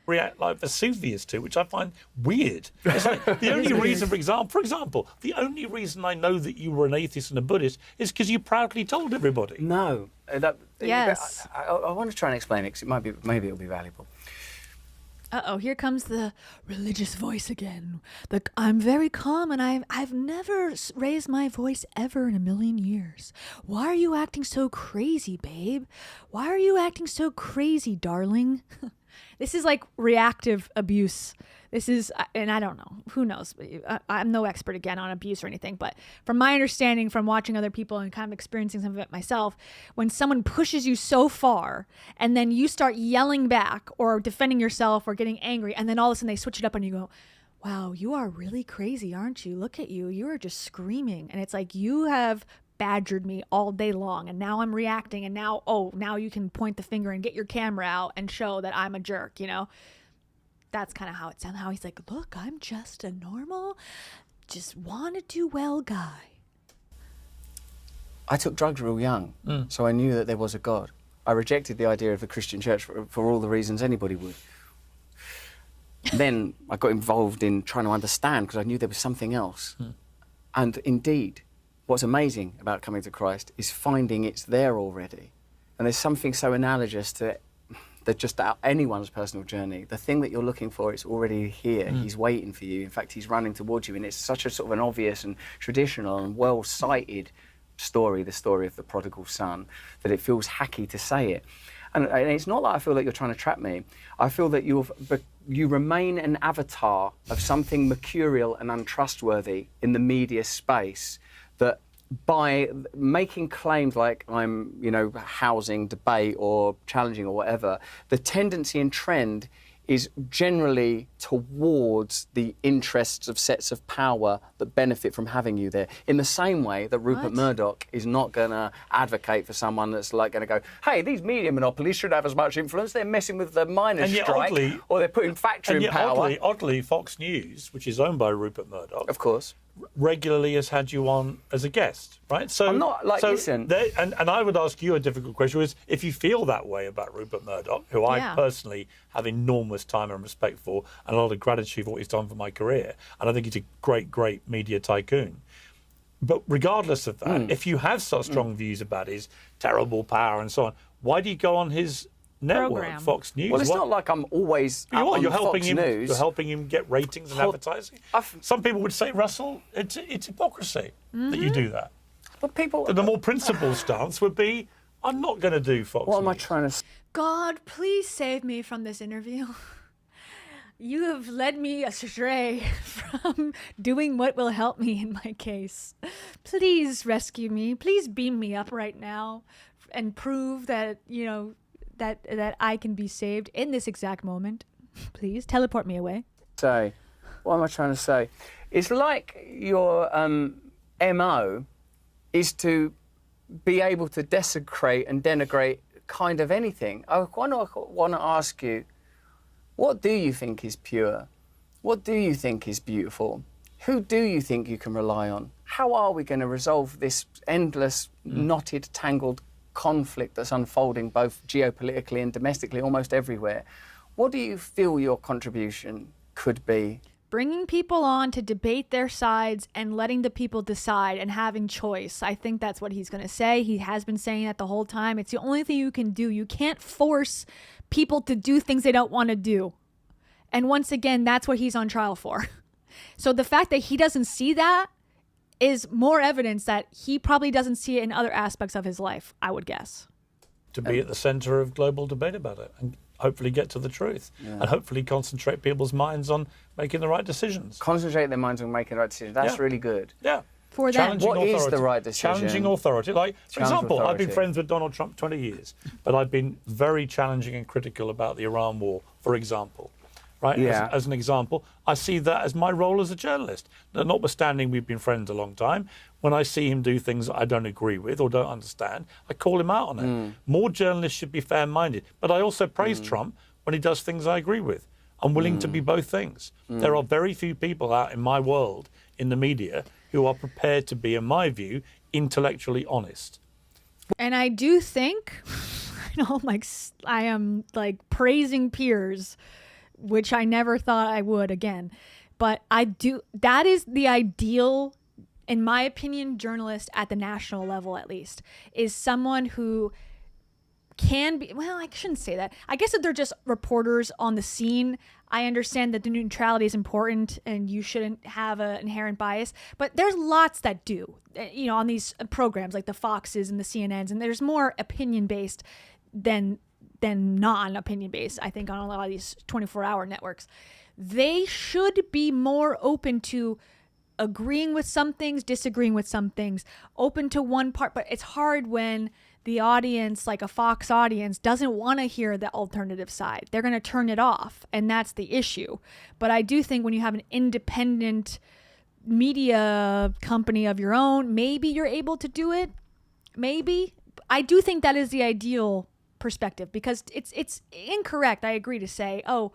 React like Vesuvius to, which I find weird. It's like the only reason, for example, the only reason I know that you were an atheist and a Buddhist is because you proudly told everybody. No. Yes. I want to try and explain it, because maybe it'll be valuable. Uh-oh, here comes the religious voice again. I'm very calm, and I've never raised my voice ever in a million years. Why are you acting so crazy, babe? Why are you acting so crazy, darling? This is like reactive abuse. This is, and I don't know, who knows? I'm no expert again on abuse or anything, but from my understanding from watching other people and kind of experiencing some of it myself, when someone pushes you so far and then you start yelling back or defending yourself or getting angry, and then all of a sudden they switch it up and you go, wow, you are really crazy, aren't you? Look at you. You are just screaming. And it's like, you have badgered me all day long, and now I'm reacting, and now you can point the finger and get your camera out and show that I'm a jerk, That's kind of how it sounds. How he's like, look, I'm just a normal, just want to do well guy. I took drugs real young, so I knew that there was a God. I rejected the idea of the Christian church for all the reasons anybody would. Then I got involved in trying to understand, because I knew there was something else. And indeed, what's amazing about coming to Christ is finding it's there already. And there's something so analogous to just anyone's personal journey. The thing that you're looking for is already here. He's waiting for you. In fact, he's running towards you. And it's such a sort of an obvious and traditional and well-cited story, the story of the prodigal son, that it feels hacky to say it. And it's not that I feel that you're trying to trap me. I feel that you remain an avatar of something mercurial and untrustworthy in the media space, that by making claims like I'm, housing debate or challenging or whatever, the tendency and trend is generally towards the interests of sets of power that benefit from having you there. In the same way that Rupert Murdoch is not going to advocate for someone that's like going to go, hey, these media monopolies should have as much influence. They're messing with the miners' strike, or they're putting factory in power. Oddly, Fox News, which is owned by Rupert Murdoch, of course, regularly has had you on as a guest, right? So I'm not like, listen. And I would ask you a difficult question, is if you feel that way about Rupert Murdoch, who I personally have enormous time and respect for, and a lot of gratitude for what he's done for my career, and I think he's a great, great media tycoon. But regardless of that, if you have such strong views about his terrible power and so on, why do you go on his network, Fox News? Well, it's not like I'm always you're helping Fox him. News. You're helping him get ratings and advertising. Some people would say, Russell, it's hypocrisy that you do that. But the more principled stance would be, I'm not going to do Fox News. What am I trying to? God, please save me from this interview. You have led me astray from doing what will help me in my case. Please rescue me. Please beam me up right now and prove that, that I can be saved in this exact moment. Please teleport me away. What am I trying to say? It's like your MO is to be able to desecrate and denigrate kind of anything. I want to ask you, what do you think is pure? What do you think is beautiful? Who do you think you can rely on? How are we going to resolve this endless, knotted, tangled conflict that's unfolding both geopolitically and domestically almost everywhere? What do you feel your contribution could be? Bringing people on to debate their sides and letting the people decide and having choice. I think that's what he's going to say. He has been saying that the whole time. It's the only thing you can do. You can't force people to do things they don't want to do. And once again, that's what he's on trial for. So the fact that he doesn't see that is more evidence that he probably doesn't see it in other aspects of his life, I would guess. To be at the center of global debate about it and hopefully get to the truth and hopefully concentrate people's minds on making the right decisions. Concentrate their minds on making the right decisions. That's really good. Yeah. For them. What is the right decision? Challenging authority. Like, for example, I've been friends with Donald Trump 20 years, but I've been very challenging and critical about the Iran war, for example. Right? Yeah. As an example, I see that as my role as a journalist. Notwithstanding we've been friends a long time, when I see him do things that I don't agree with or don't understand, I call him out on it. More journalists should be fair-minded. But I also praise Trump when he does things I agree with. I'm willing to be both things. There are very few people out in my world, in the media, who are prepared to be, in my view, intellectually honest. And I do think, I am praising Piers, which I never thought I would again. But that is the ideal, in my opinion, journalist at the national level, at least, is someone who can be, well, I shouldn't say that. I guess if they're just reporters on the scene, I understand that the neutrality is important and you shouldn't have an inherent bias, but there's lots that do, on these programs like the Foxes and the CNNs, and there's more opinion-based than non-opinion based, I think, on a lot of these 24-hour networks. They should be more open to agreeing with some things, disagreeing with some things, open to one part. But it's hard when the audience, like a Fox audience, doesn't want to hear the alternative side. They're going to turn it off, and that's the issue. But I do think when you have an independent media company of your own, maybe you're able to do it. Maybe. I do think that is the ideal perspective, because it's incorrect, I agree, to say, oh,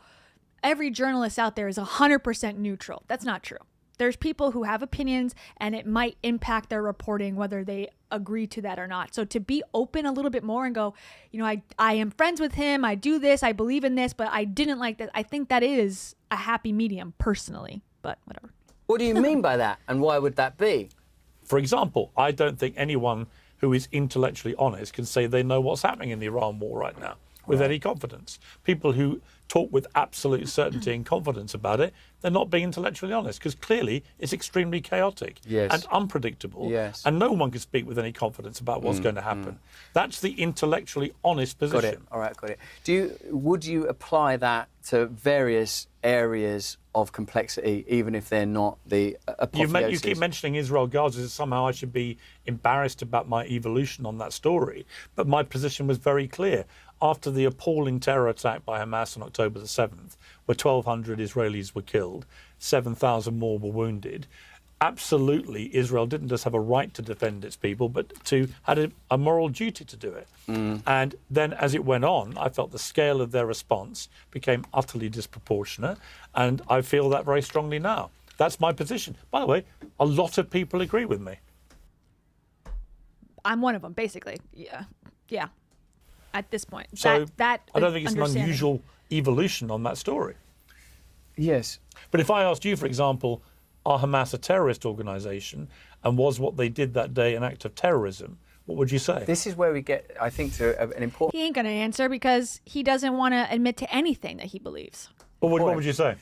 every journalist out there is 100% neutral. That's not true. There's people who have opinions, and it might impact their reporting whether they agree to that or not. So to be open a little bit more and go, I am friends with him, I do this, I believe in this, but I didn't like that. I think that is a happy medium, personally, but whatever. What do you mean by that, and why would that be? For example, I don't think anyone who is intellectually honest can say they know what's happening in the Iran war right now with any confidence. People who talk with absolute certainty and confidence about it, they're not being intellectually honest, because clearly it's extremely chaotic and unpredictable, and no one can speak with any confidence about what's going to happen. That's the intellectually honest position. Got it. All right, got it. Would you apply that to various areas of complexity, even if they're not the apotheosis? You keep mentioning Israel, Gaza, somehow I should be embarrassed about my evolution on that story. But my position was very clear. After the appalling terror attack by Hamas on October the 7th, where 1,200 Israelis were killed, 7,000 more were wounded, absolutely Israel didn't just have a right to defend its people, but had a moral duty to do it. And then as it went on, I felt the scale of their response became utterly disproportionate, and I feel that very strongly now. That's my position. By the way, a lot of people agree with me. I'm one of them, basically. Yeah. At this point. So that I don't think it's an unusual evolution on that story. Yes. But if I asked you, for example, are Hamas a terrorist organisation, and was what they did that day an act of terrorism, what would you say? This is where we get, I think, to an important... He ain't going to answer because he doesn't want to admit to anything that he believes. Well, what would you say?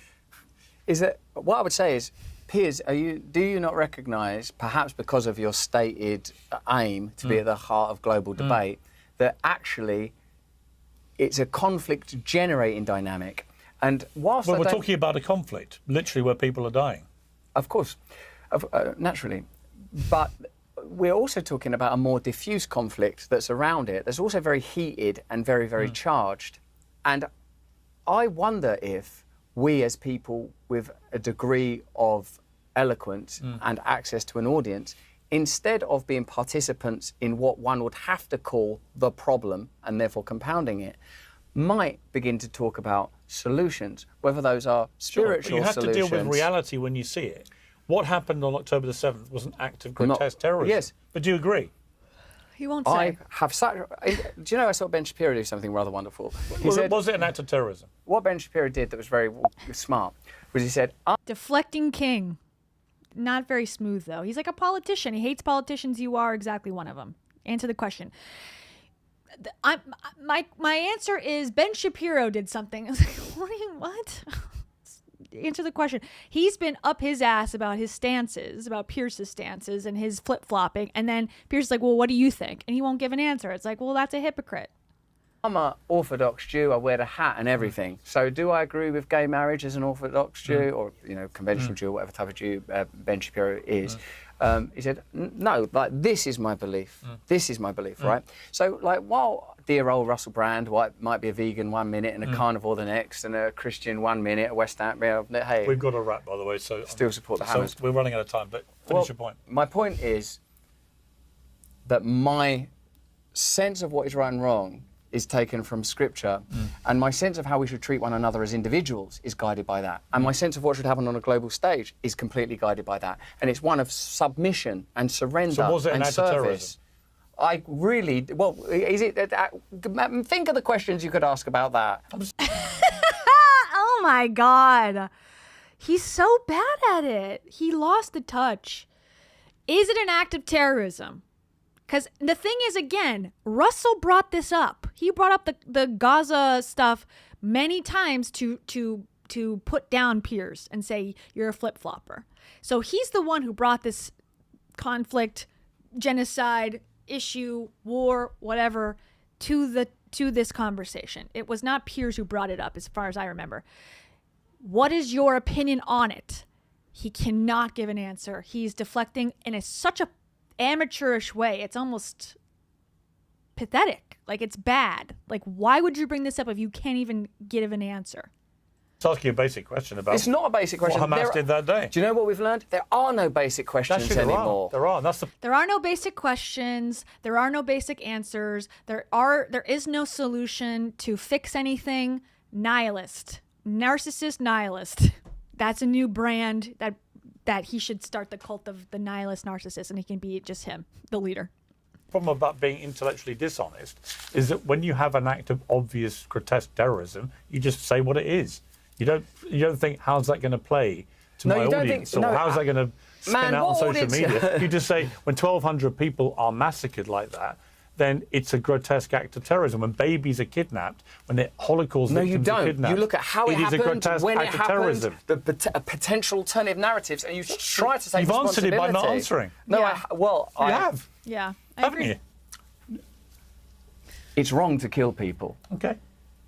What I would say is, Piers, do you not recognise, perhaps because of your stated aim to be at the heart of global debate, that actually it's a conflict-generating dynamic. And whilst Well, we're talking about a conflict, literally where people are dying. Of course, naturally. But we're also talking about a more diffuse conflict that's around it. That's also very heated and very, very charged. And I wonder if we as people with a degree of eloquence and access to an audience, instead of being participants in what one would have to call the problem and therefore compounding it, might begin to talk about solutions, whether those are spiritual but you have solutions. to deal with reality when you see it. What happened on October the 7th was an act of grotesque terrorism. Yes. But do you agree? He won't say. I have such. Do you know I saw Ben Shapiro do something rather wonderful? He said, was it an act of terrorism? What Ben Shapiro did that was very smart was he said, Deflecting king. Not very smooth, though. He's like a politician. He hates politicians. You are exactly one of them. Answer the question. My answer is Ben Shapiro did something. I was like, what? Answer the question. He's been up his ass about his stances, about Pierce's stances and his flip-flopping. And then Pierce is like, well, what do you think? And he won't give an answer. It's like, well, that's a hypocrite. I'm an Orthodox Jew. I wear the hat and everything. So do I agree with gay marriage as an Orthodox Jew or, conventional Jew, whatever type of Jew Ben Shapiro is? He said, no, like, this is my belief. This is my belief, right? So, like, while dear old Russell Brand might be a vegan 1 minute and a carnivore the next and a Christian 1 minute, a West Ham, hey. We've got a wrap, by the way, so... Still support the Hammers. So we're running out of time, but finish your point. My point is that my sense of what is right and wrong is taken from Scripture, and my sense of how we should treat one another as individuals is guided by that. And my sense of what should happen on a global stage is completely guided by that. And it's one of submission and surrender So was it an and act of terrorism? service. I really, well, is it, think of the questions you could ask about that. Oh my God. He's so bad at it. He lost the touch. Is it an act of terrorism? Because the thing is, again, Russell brought this up. He brought up the Gaza stuff many times to put down Piers and say, you're a flip-flopper. So he's the one who brought this conflict, genocide, issue, war, whatever, to this conversation. It was not Piers who brought it up, as far as I remember. What is your opinion on it? He cannot give an answer. He's deflecting in such a amateurish way. It's almost pathetic. Like, it's bad. Like, why would you bring this up if you can't even give an answer? It's asking a basic question about... It's not a basic question. What Hamas did that day. Do you know what we've learned? There are no basic questions anymore. There are. There are no basic questions. There are no basic answers. There is no solution to fix anything. Nihilist. Narcissist nihilist. That's a new brand that he should start the cult of the nihilist narcissist, and he can be just him, the leader. The problem about being intellectually dishonest is that when you have an act of obvious grotesque terrorism, you just say what it is. You don't think, how's that going to play to my audience, or how's that going to spin out on social media? You just say, when 1,200 people are massacred like that, then it's a grotesque act of terrorism. When babies are kidnapped, when the Holocaust victims are kidnapped, you look at how it happened, is a grotesque when it act of happened, terrorism. the potential alternative narratives, and you try to take You've answered it by not answering. No, Yeah. I have. Yeah, I Haven't agree. you? It's wrong to kill people. Okay.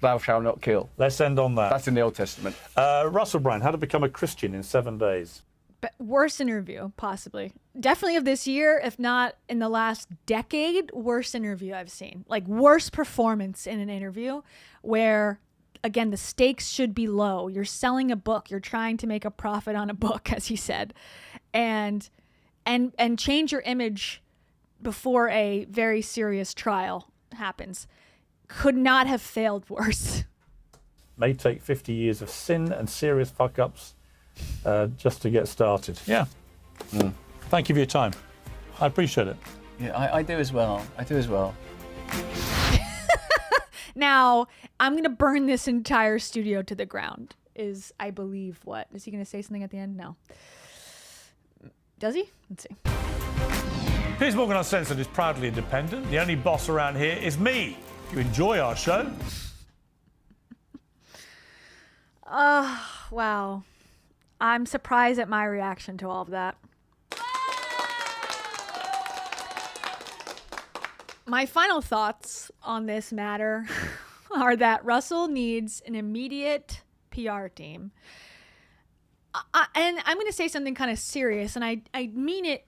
Thou shalt not kill. Let's end on that. That's in the Old Testament. Russell Brand, how to become a Christian in 7 days. But worst interview, possibly. Definitely of this year, if not in the last decade, worst interview I've seen. Like, worst performance in an interview where, again, the stakes should be low. You're selling a book. You're trying to make a profit on a book, as he said. And change your image before a very serious trial happens. Could not have failed worse. May take 50 years of sin and serious fuck-ups just to get started. Yeah. Thank you for your time. I appreciate it. Yeah, I do as well. I do as well. Now, I'm going to burn this entire studio to the ground, is, I believe, what? Is he going to say something at the end? No. Does he? Let's see. Piers Morgan Uncensored is proudly independent. The only boss around here is me. If you enjoy our show... Wow. I'm surprised at my reaction to all of that. My final thoughts on this matter. are that Russell needs an immediate PR team. And I'm going to say something kind of serious, and I mean it,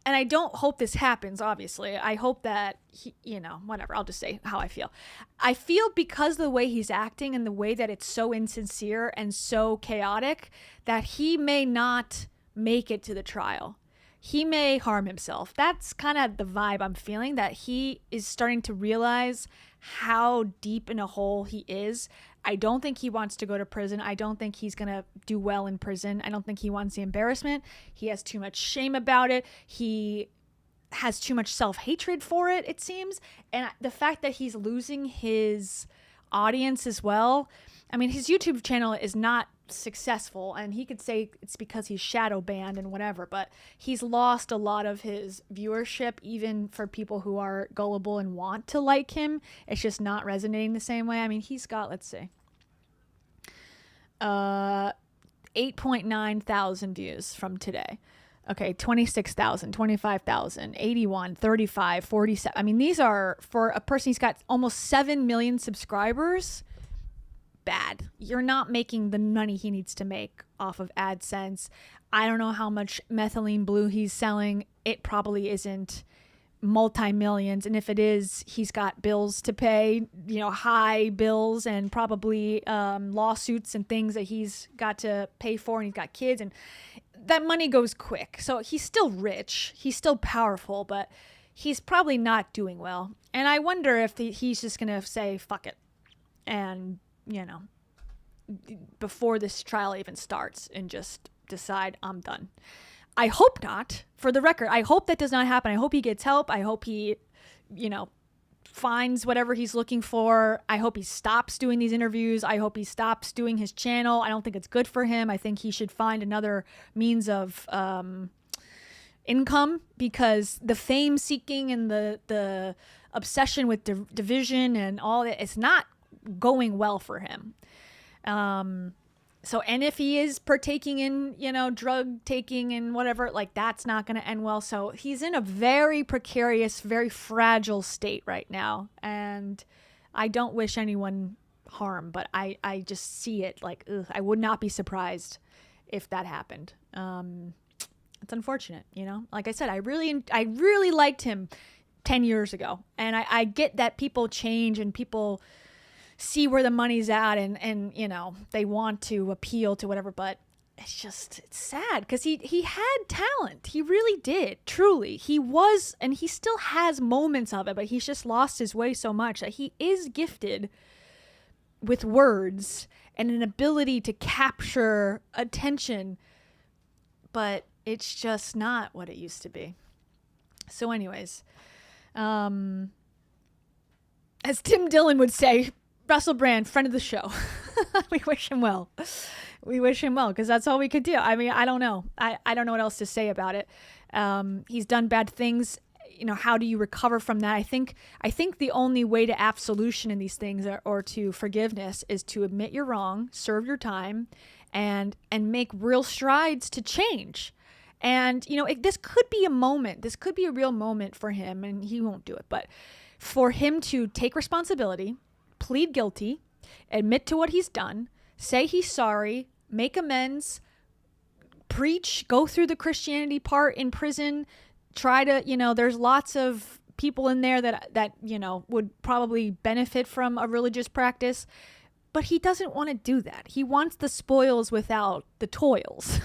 and I don't hope this happens, obviously. I hope that, whatever, I'll just say how I feel. I feel because of the way he's acting and the way that it's so insincere and so chaotic that he may not make it to the trial. He may harm himself. That's kind of the vibe I'm feeling, that he is starting to realize how deep in a hole he is. I don't think he wants to go to prison. I don't think he's going to do well in prison. I don't think he wants the embarrassment. He has too much shame about it. He has too much self-hatred for it, it seems. And the fact that he's losing his audience as well. I mean, his YouTube channel is not successful, and he could say it's because he's shadow banned and whatever, but he's lost a lot of his viewership, even for people who are gullible and want to like him. It's just not resonating the same way. I mean, he's got, let's see, 8.9 thousand views from today. Okay, 26,000, 25,000, 81, 35, 47. I mean, these are, for a person who's got almost 7 million subscribers, bad. You're not making the money he needs to make off of AdSense. I don't know how much methylene blue he's selling. It probably isn't multi-millions, and if it is, he's got bills to pay, high bills, and probably lawsuits and things that he's got to pay for, and he's got kids, and that money goes quick. So he's still rich, he's still powerful, but he's probably not doing well. And I wonder if he's just gonna say fuck it, and before this trial even starts, and just decide, I'm done. I hope not, for the record. I hope that does not happen. I hope he gets help. I hope he, finds whatever he's looking for. I hope he stops doing these interviews. I hope he stops doing his channel. I don't think it's good for him. I think he should find another means of income, because the fame seeking and the obsession with division and all that, it's not going well for him. So, and if he is partaking in, drug taking and whatever, like, that's not going to end well. So he's in a very precarious, very fragile state right now. And I don't wish anyone harm, but I just see it like, ugh, I would not be surprised if that happened. It's unfortunate, like I said, I really liked him 10 years ago. And I get that people change and people see where the money's at, and they want to appeal to whatever, but it's sad, because he had talent. He really did, truly. He was, and he still has moments of it, but he's just lost his way so much that he is gifted with words and an ability to capture attention, but it's just not what it used to be. So anyways, as Tim Dillon would say, Russell Brand, friend of the show. We wish him well. We wish him well, because that's all we could do. I mean, I don't know. I don't know what else to say about it. He's done bad things. How do you recover from that? I think the only way to absolution in these things, or to forgiveness, is to admit you're wrong, serve your time, and make real strides to change. And, this could be a moment. This could be a real moment for him, and he won't do it. But for him to take responsibility, plead guilty, admit to what he's done, say he's sorry, make amends, preach, go through the Christianity part in prison, try to, there's lots of people in there that would probably benefit from a religious practice, but he doesn't want to do that. He wants the spoils without the toils.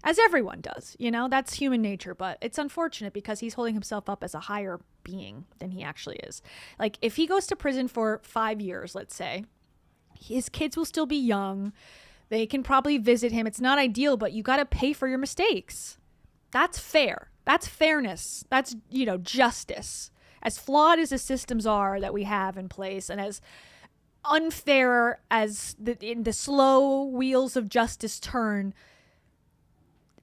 As everyone does, that's human nature, but it's unfortunate because he's holding himself up as a higher being than he actually is. Like, if he goes to prison for 5 years, let's say, his kids will still be young. They can probably visit him. It's not ideal, but you got to pay for your mistakes. That's fair. That's fairness. That's, justice. As flawed as the systems are that we have in place, and as unfair as the slow wheels of justice turn,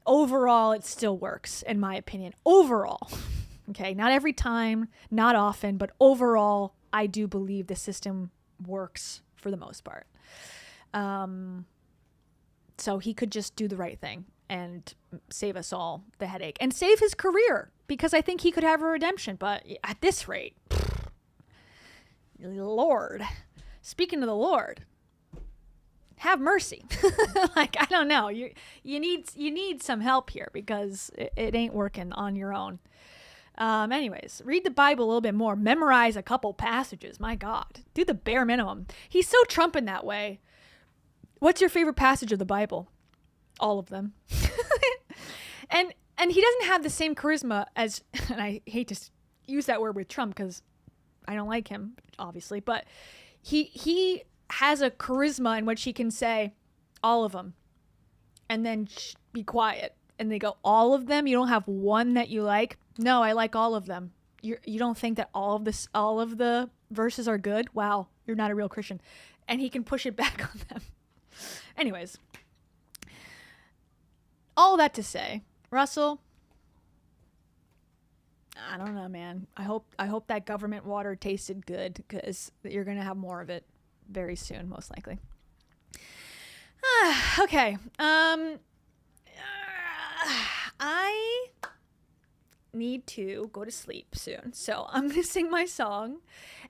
overall, it still works, in my opinion. Overall. Okay, not every time, not often, but overall, I do believe the system works for the most part. So he could just do the right thing and save us all the headache and save his career, because I think he could have a redemption. But at this rate, Lord. Speaking of the Lord, have mercy. Like, I don't know. You need some help here because it ain't working on your own. Anyways, read the Bible a little bit more. Memorize a couple passages. My God. Do the bare minimum. He's so Trump in that way. What's your favorite passage of the Bible? All of them. And he doesn't have the same charisma as, and I hate to use that word with Trump because I don't like him, obviously, but he has a charisma in which he can say all of them and then be quiet. And they go, all of them? You don't have one that you like? No, I like all of them. You don't think that all of the verses are good? Wow, you're not a real Christian. And he can push it back on them. Anyways, all that to say, Russell, I don't know, man. I hope that government water tasted good because you're going to have more of it very soon, most likely. Okay. I need to go to sleep soon, so I'm going to sing my song.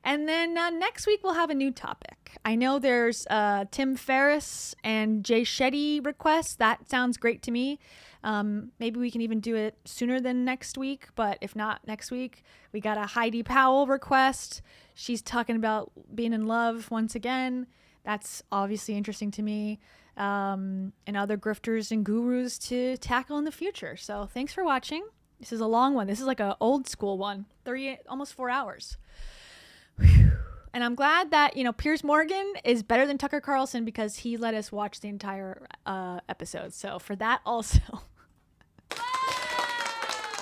And then next week we'll have a new topic. I know there's Tim Ferriss and Jay Shetty requests. That sounds great to me. Maybe we can even do it sooner than next week, but if not next week, we got a Heidi Powell request. She's talking about being in love once again. That's obviously interesting to me. And other grifters and gurus to tackle in the future. So thanks for watching. This is a long one. This is like an old school one, almost 4 hours. Whew. And I'm glad that, Piers Morgan is better than Tucker Carlson because he let us watch the entire episode. So for that also,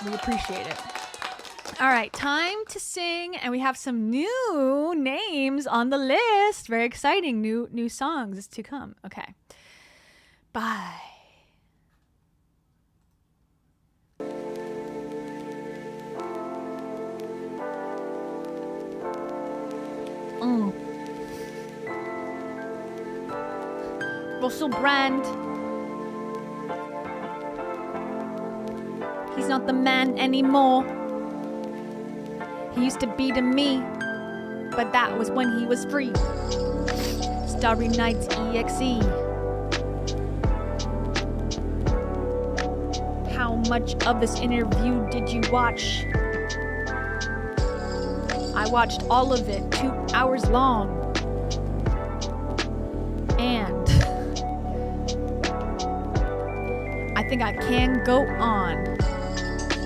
we appreciate it. All right, time to sing. And we have some new names on the list. Very exciting. New songs to come. Okay. Bye. Russell Brand. He's not the man anymore. He used to be to me, but that was when he was free. Starry Nights EXE. How much of this interview did you watch? I watched all of it, 2 hours long. And I think I can go on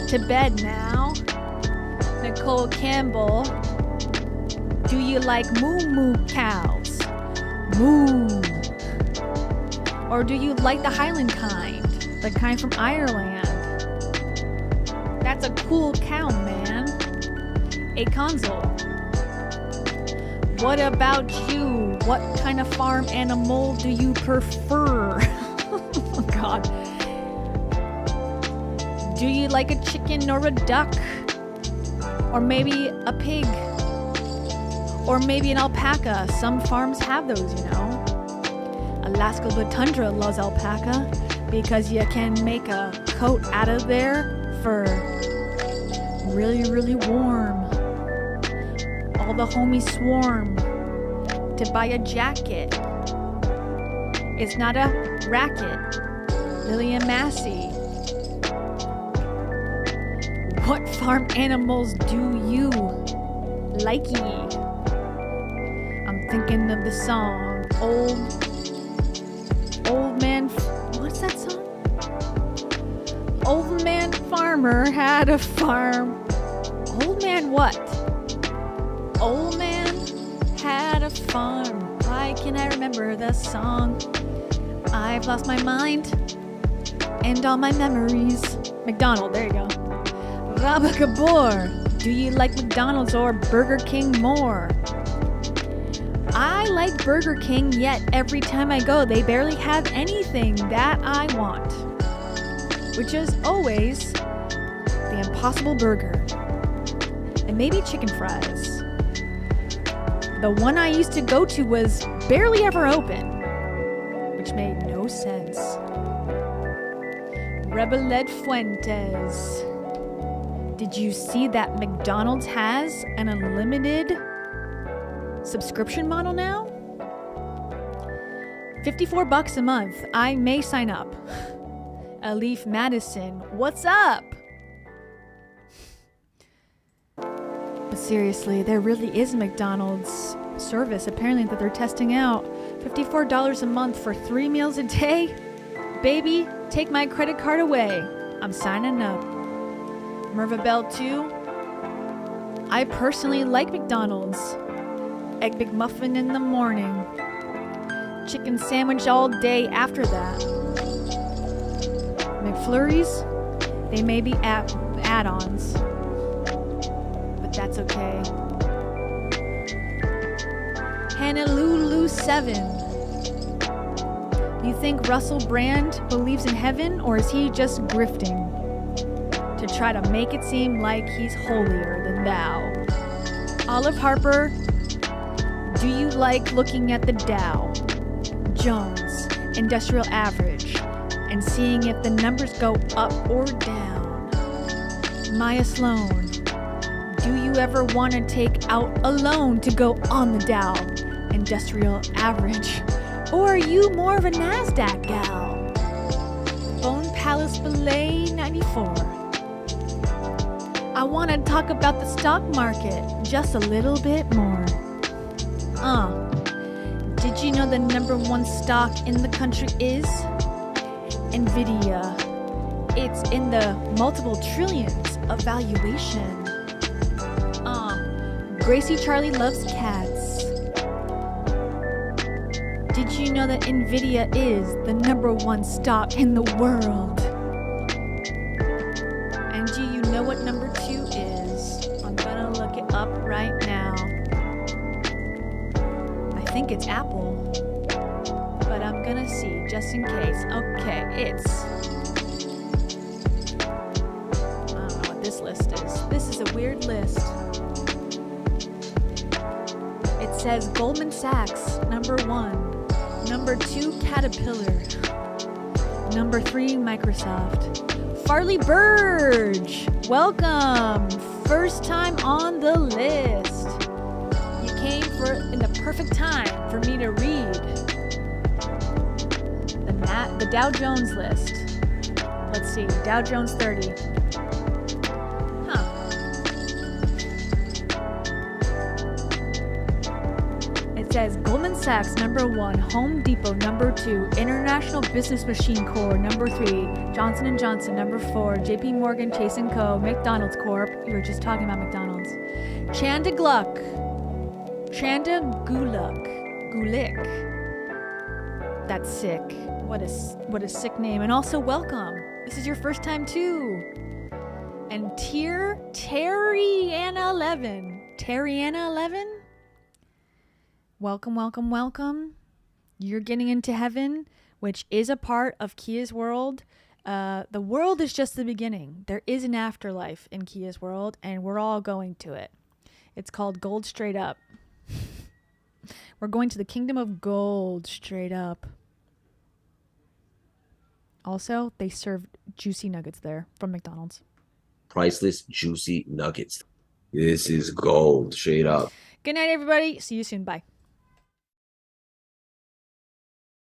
to bed now. Nicole Campbell, do you like moo cows? Moo. Or do you like the Highland kind? The kind from Ireland? That's a cool cow, man. A console. What about you? What kind of farm animal do you prefer? Oh God. Do you like a chicken or a duck? Or maybe a pig? Or maybe an alpaca? Some farms have those, Alaska Blue Tundra loves alpaca because you can make a coat out of their fur. Really, really warm. All the homies swarm to buy a jacket. It's not a racket. Lillian Massey. What farm animals do you likey? I'm thinking of the song Old Man. What's that song? Old Man Farmer had a farm. Old man what? Old man had a farm. Why can't I remember the song? I've lost my mind and all my memories. McDonald, there you go. Rabba Gabor, do you like McDonald's or Burger King more? I like Burger King, yet every time I go, they barely have anything that I want. Which is always the Impossible Burger. And maybe chicken fries. The one I used to go to was barely ever open, which made no sense. Rebeled Fuentes. Did you see that McDonald's has an unlimited subscription model now. $54 a month. I may sign up. Alif Madison, what's up? But seriously, there really is a McDonald's service apparently that they're testing out. $54 a month for 3 meals a day? Baby, take my credit card away. I'm signing up. Merva Bell 2. I personally like McDonald's. Egg McMuffin in the morning. Chicken sandwich all day after that. McFlurries, they may be add-ons, but that's okay. Honolulu 7. You think Russell Brand believes in heaven, or is he just grifting to try to make it seem like he's holier than thou? Olive Harper, do you like looking at the Dow Jones Industrial Average and seeing if the numbers go up or down? Maya Sloan, do you ever want to take out a loan to go on the Dow Industrial Average? Or are you more of a NASDAQ gal? Bone Palace Belay 94. I want to talk about the stock market just a little bit more. Did you know the #1 stock in the country is Nvidia? It's in the multiple trillions of valuation. Gracie Charlie loves cats. Did you know that Nvidia is the #1 stock in the world? And do you know what #2 is? I'm gonna look it up right now. I think it's Apple, but I'm gonna see just in case. Okay, it's... I don't know what this list is. This is a weird list. It says Goldman Sachs, #1. #2, Caterpillar. #3, Microsoft. Farley Burge, welcome. First time on the list. You came in the perfect time for me to read the Dow Jones list. Let's see, Dow Jones 30. It says Goldman Sachs #1, Home Depot #2, International Business Machine Corps #3, Johnson & Johnson #4, JP Morgan Chase & Co, McDonald's Corp. You were just talking about McDonald's. Gulick. That's sick. What a sick name. And also welcome. This is your first time too. And Terry-Anna 11. Welcome, welcome, welcome. You're getting into heaven, which is a part of Kia's world. The world is just the beginning. There is an afterlife in Kia's world, and we're all going to it. It's called Gold Straight Up. We're going to the kingdom of gold straight up. Also, they serve juicy nuggets there from McDonald's. Priceless, juicy nuggets. This is gold straight up. Good night, everybody. See you soon. Bye.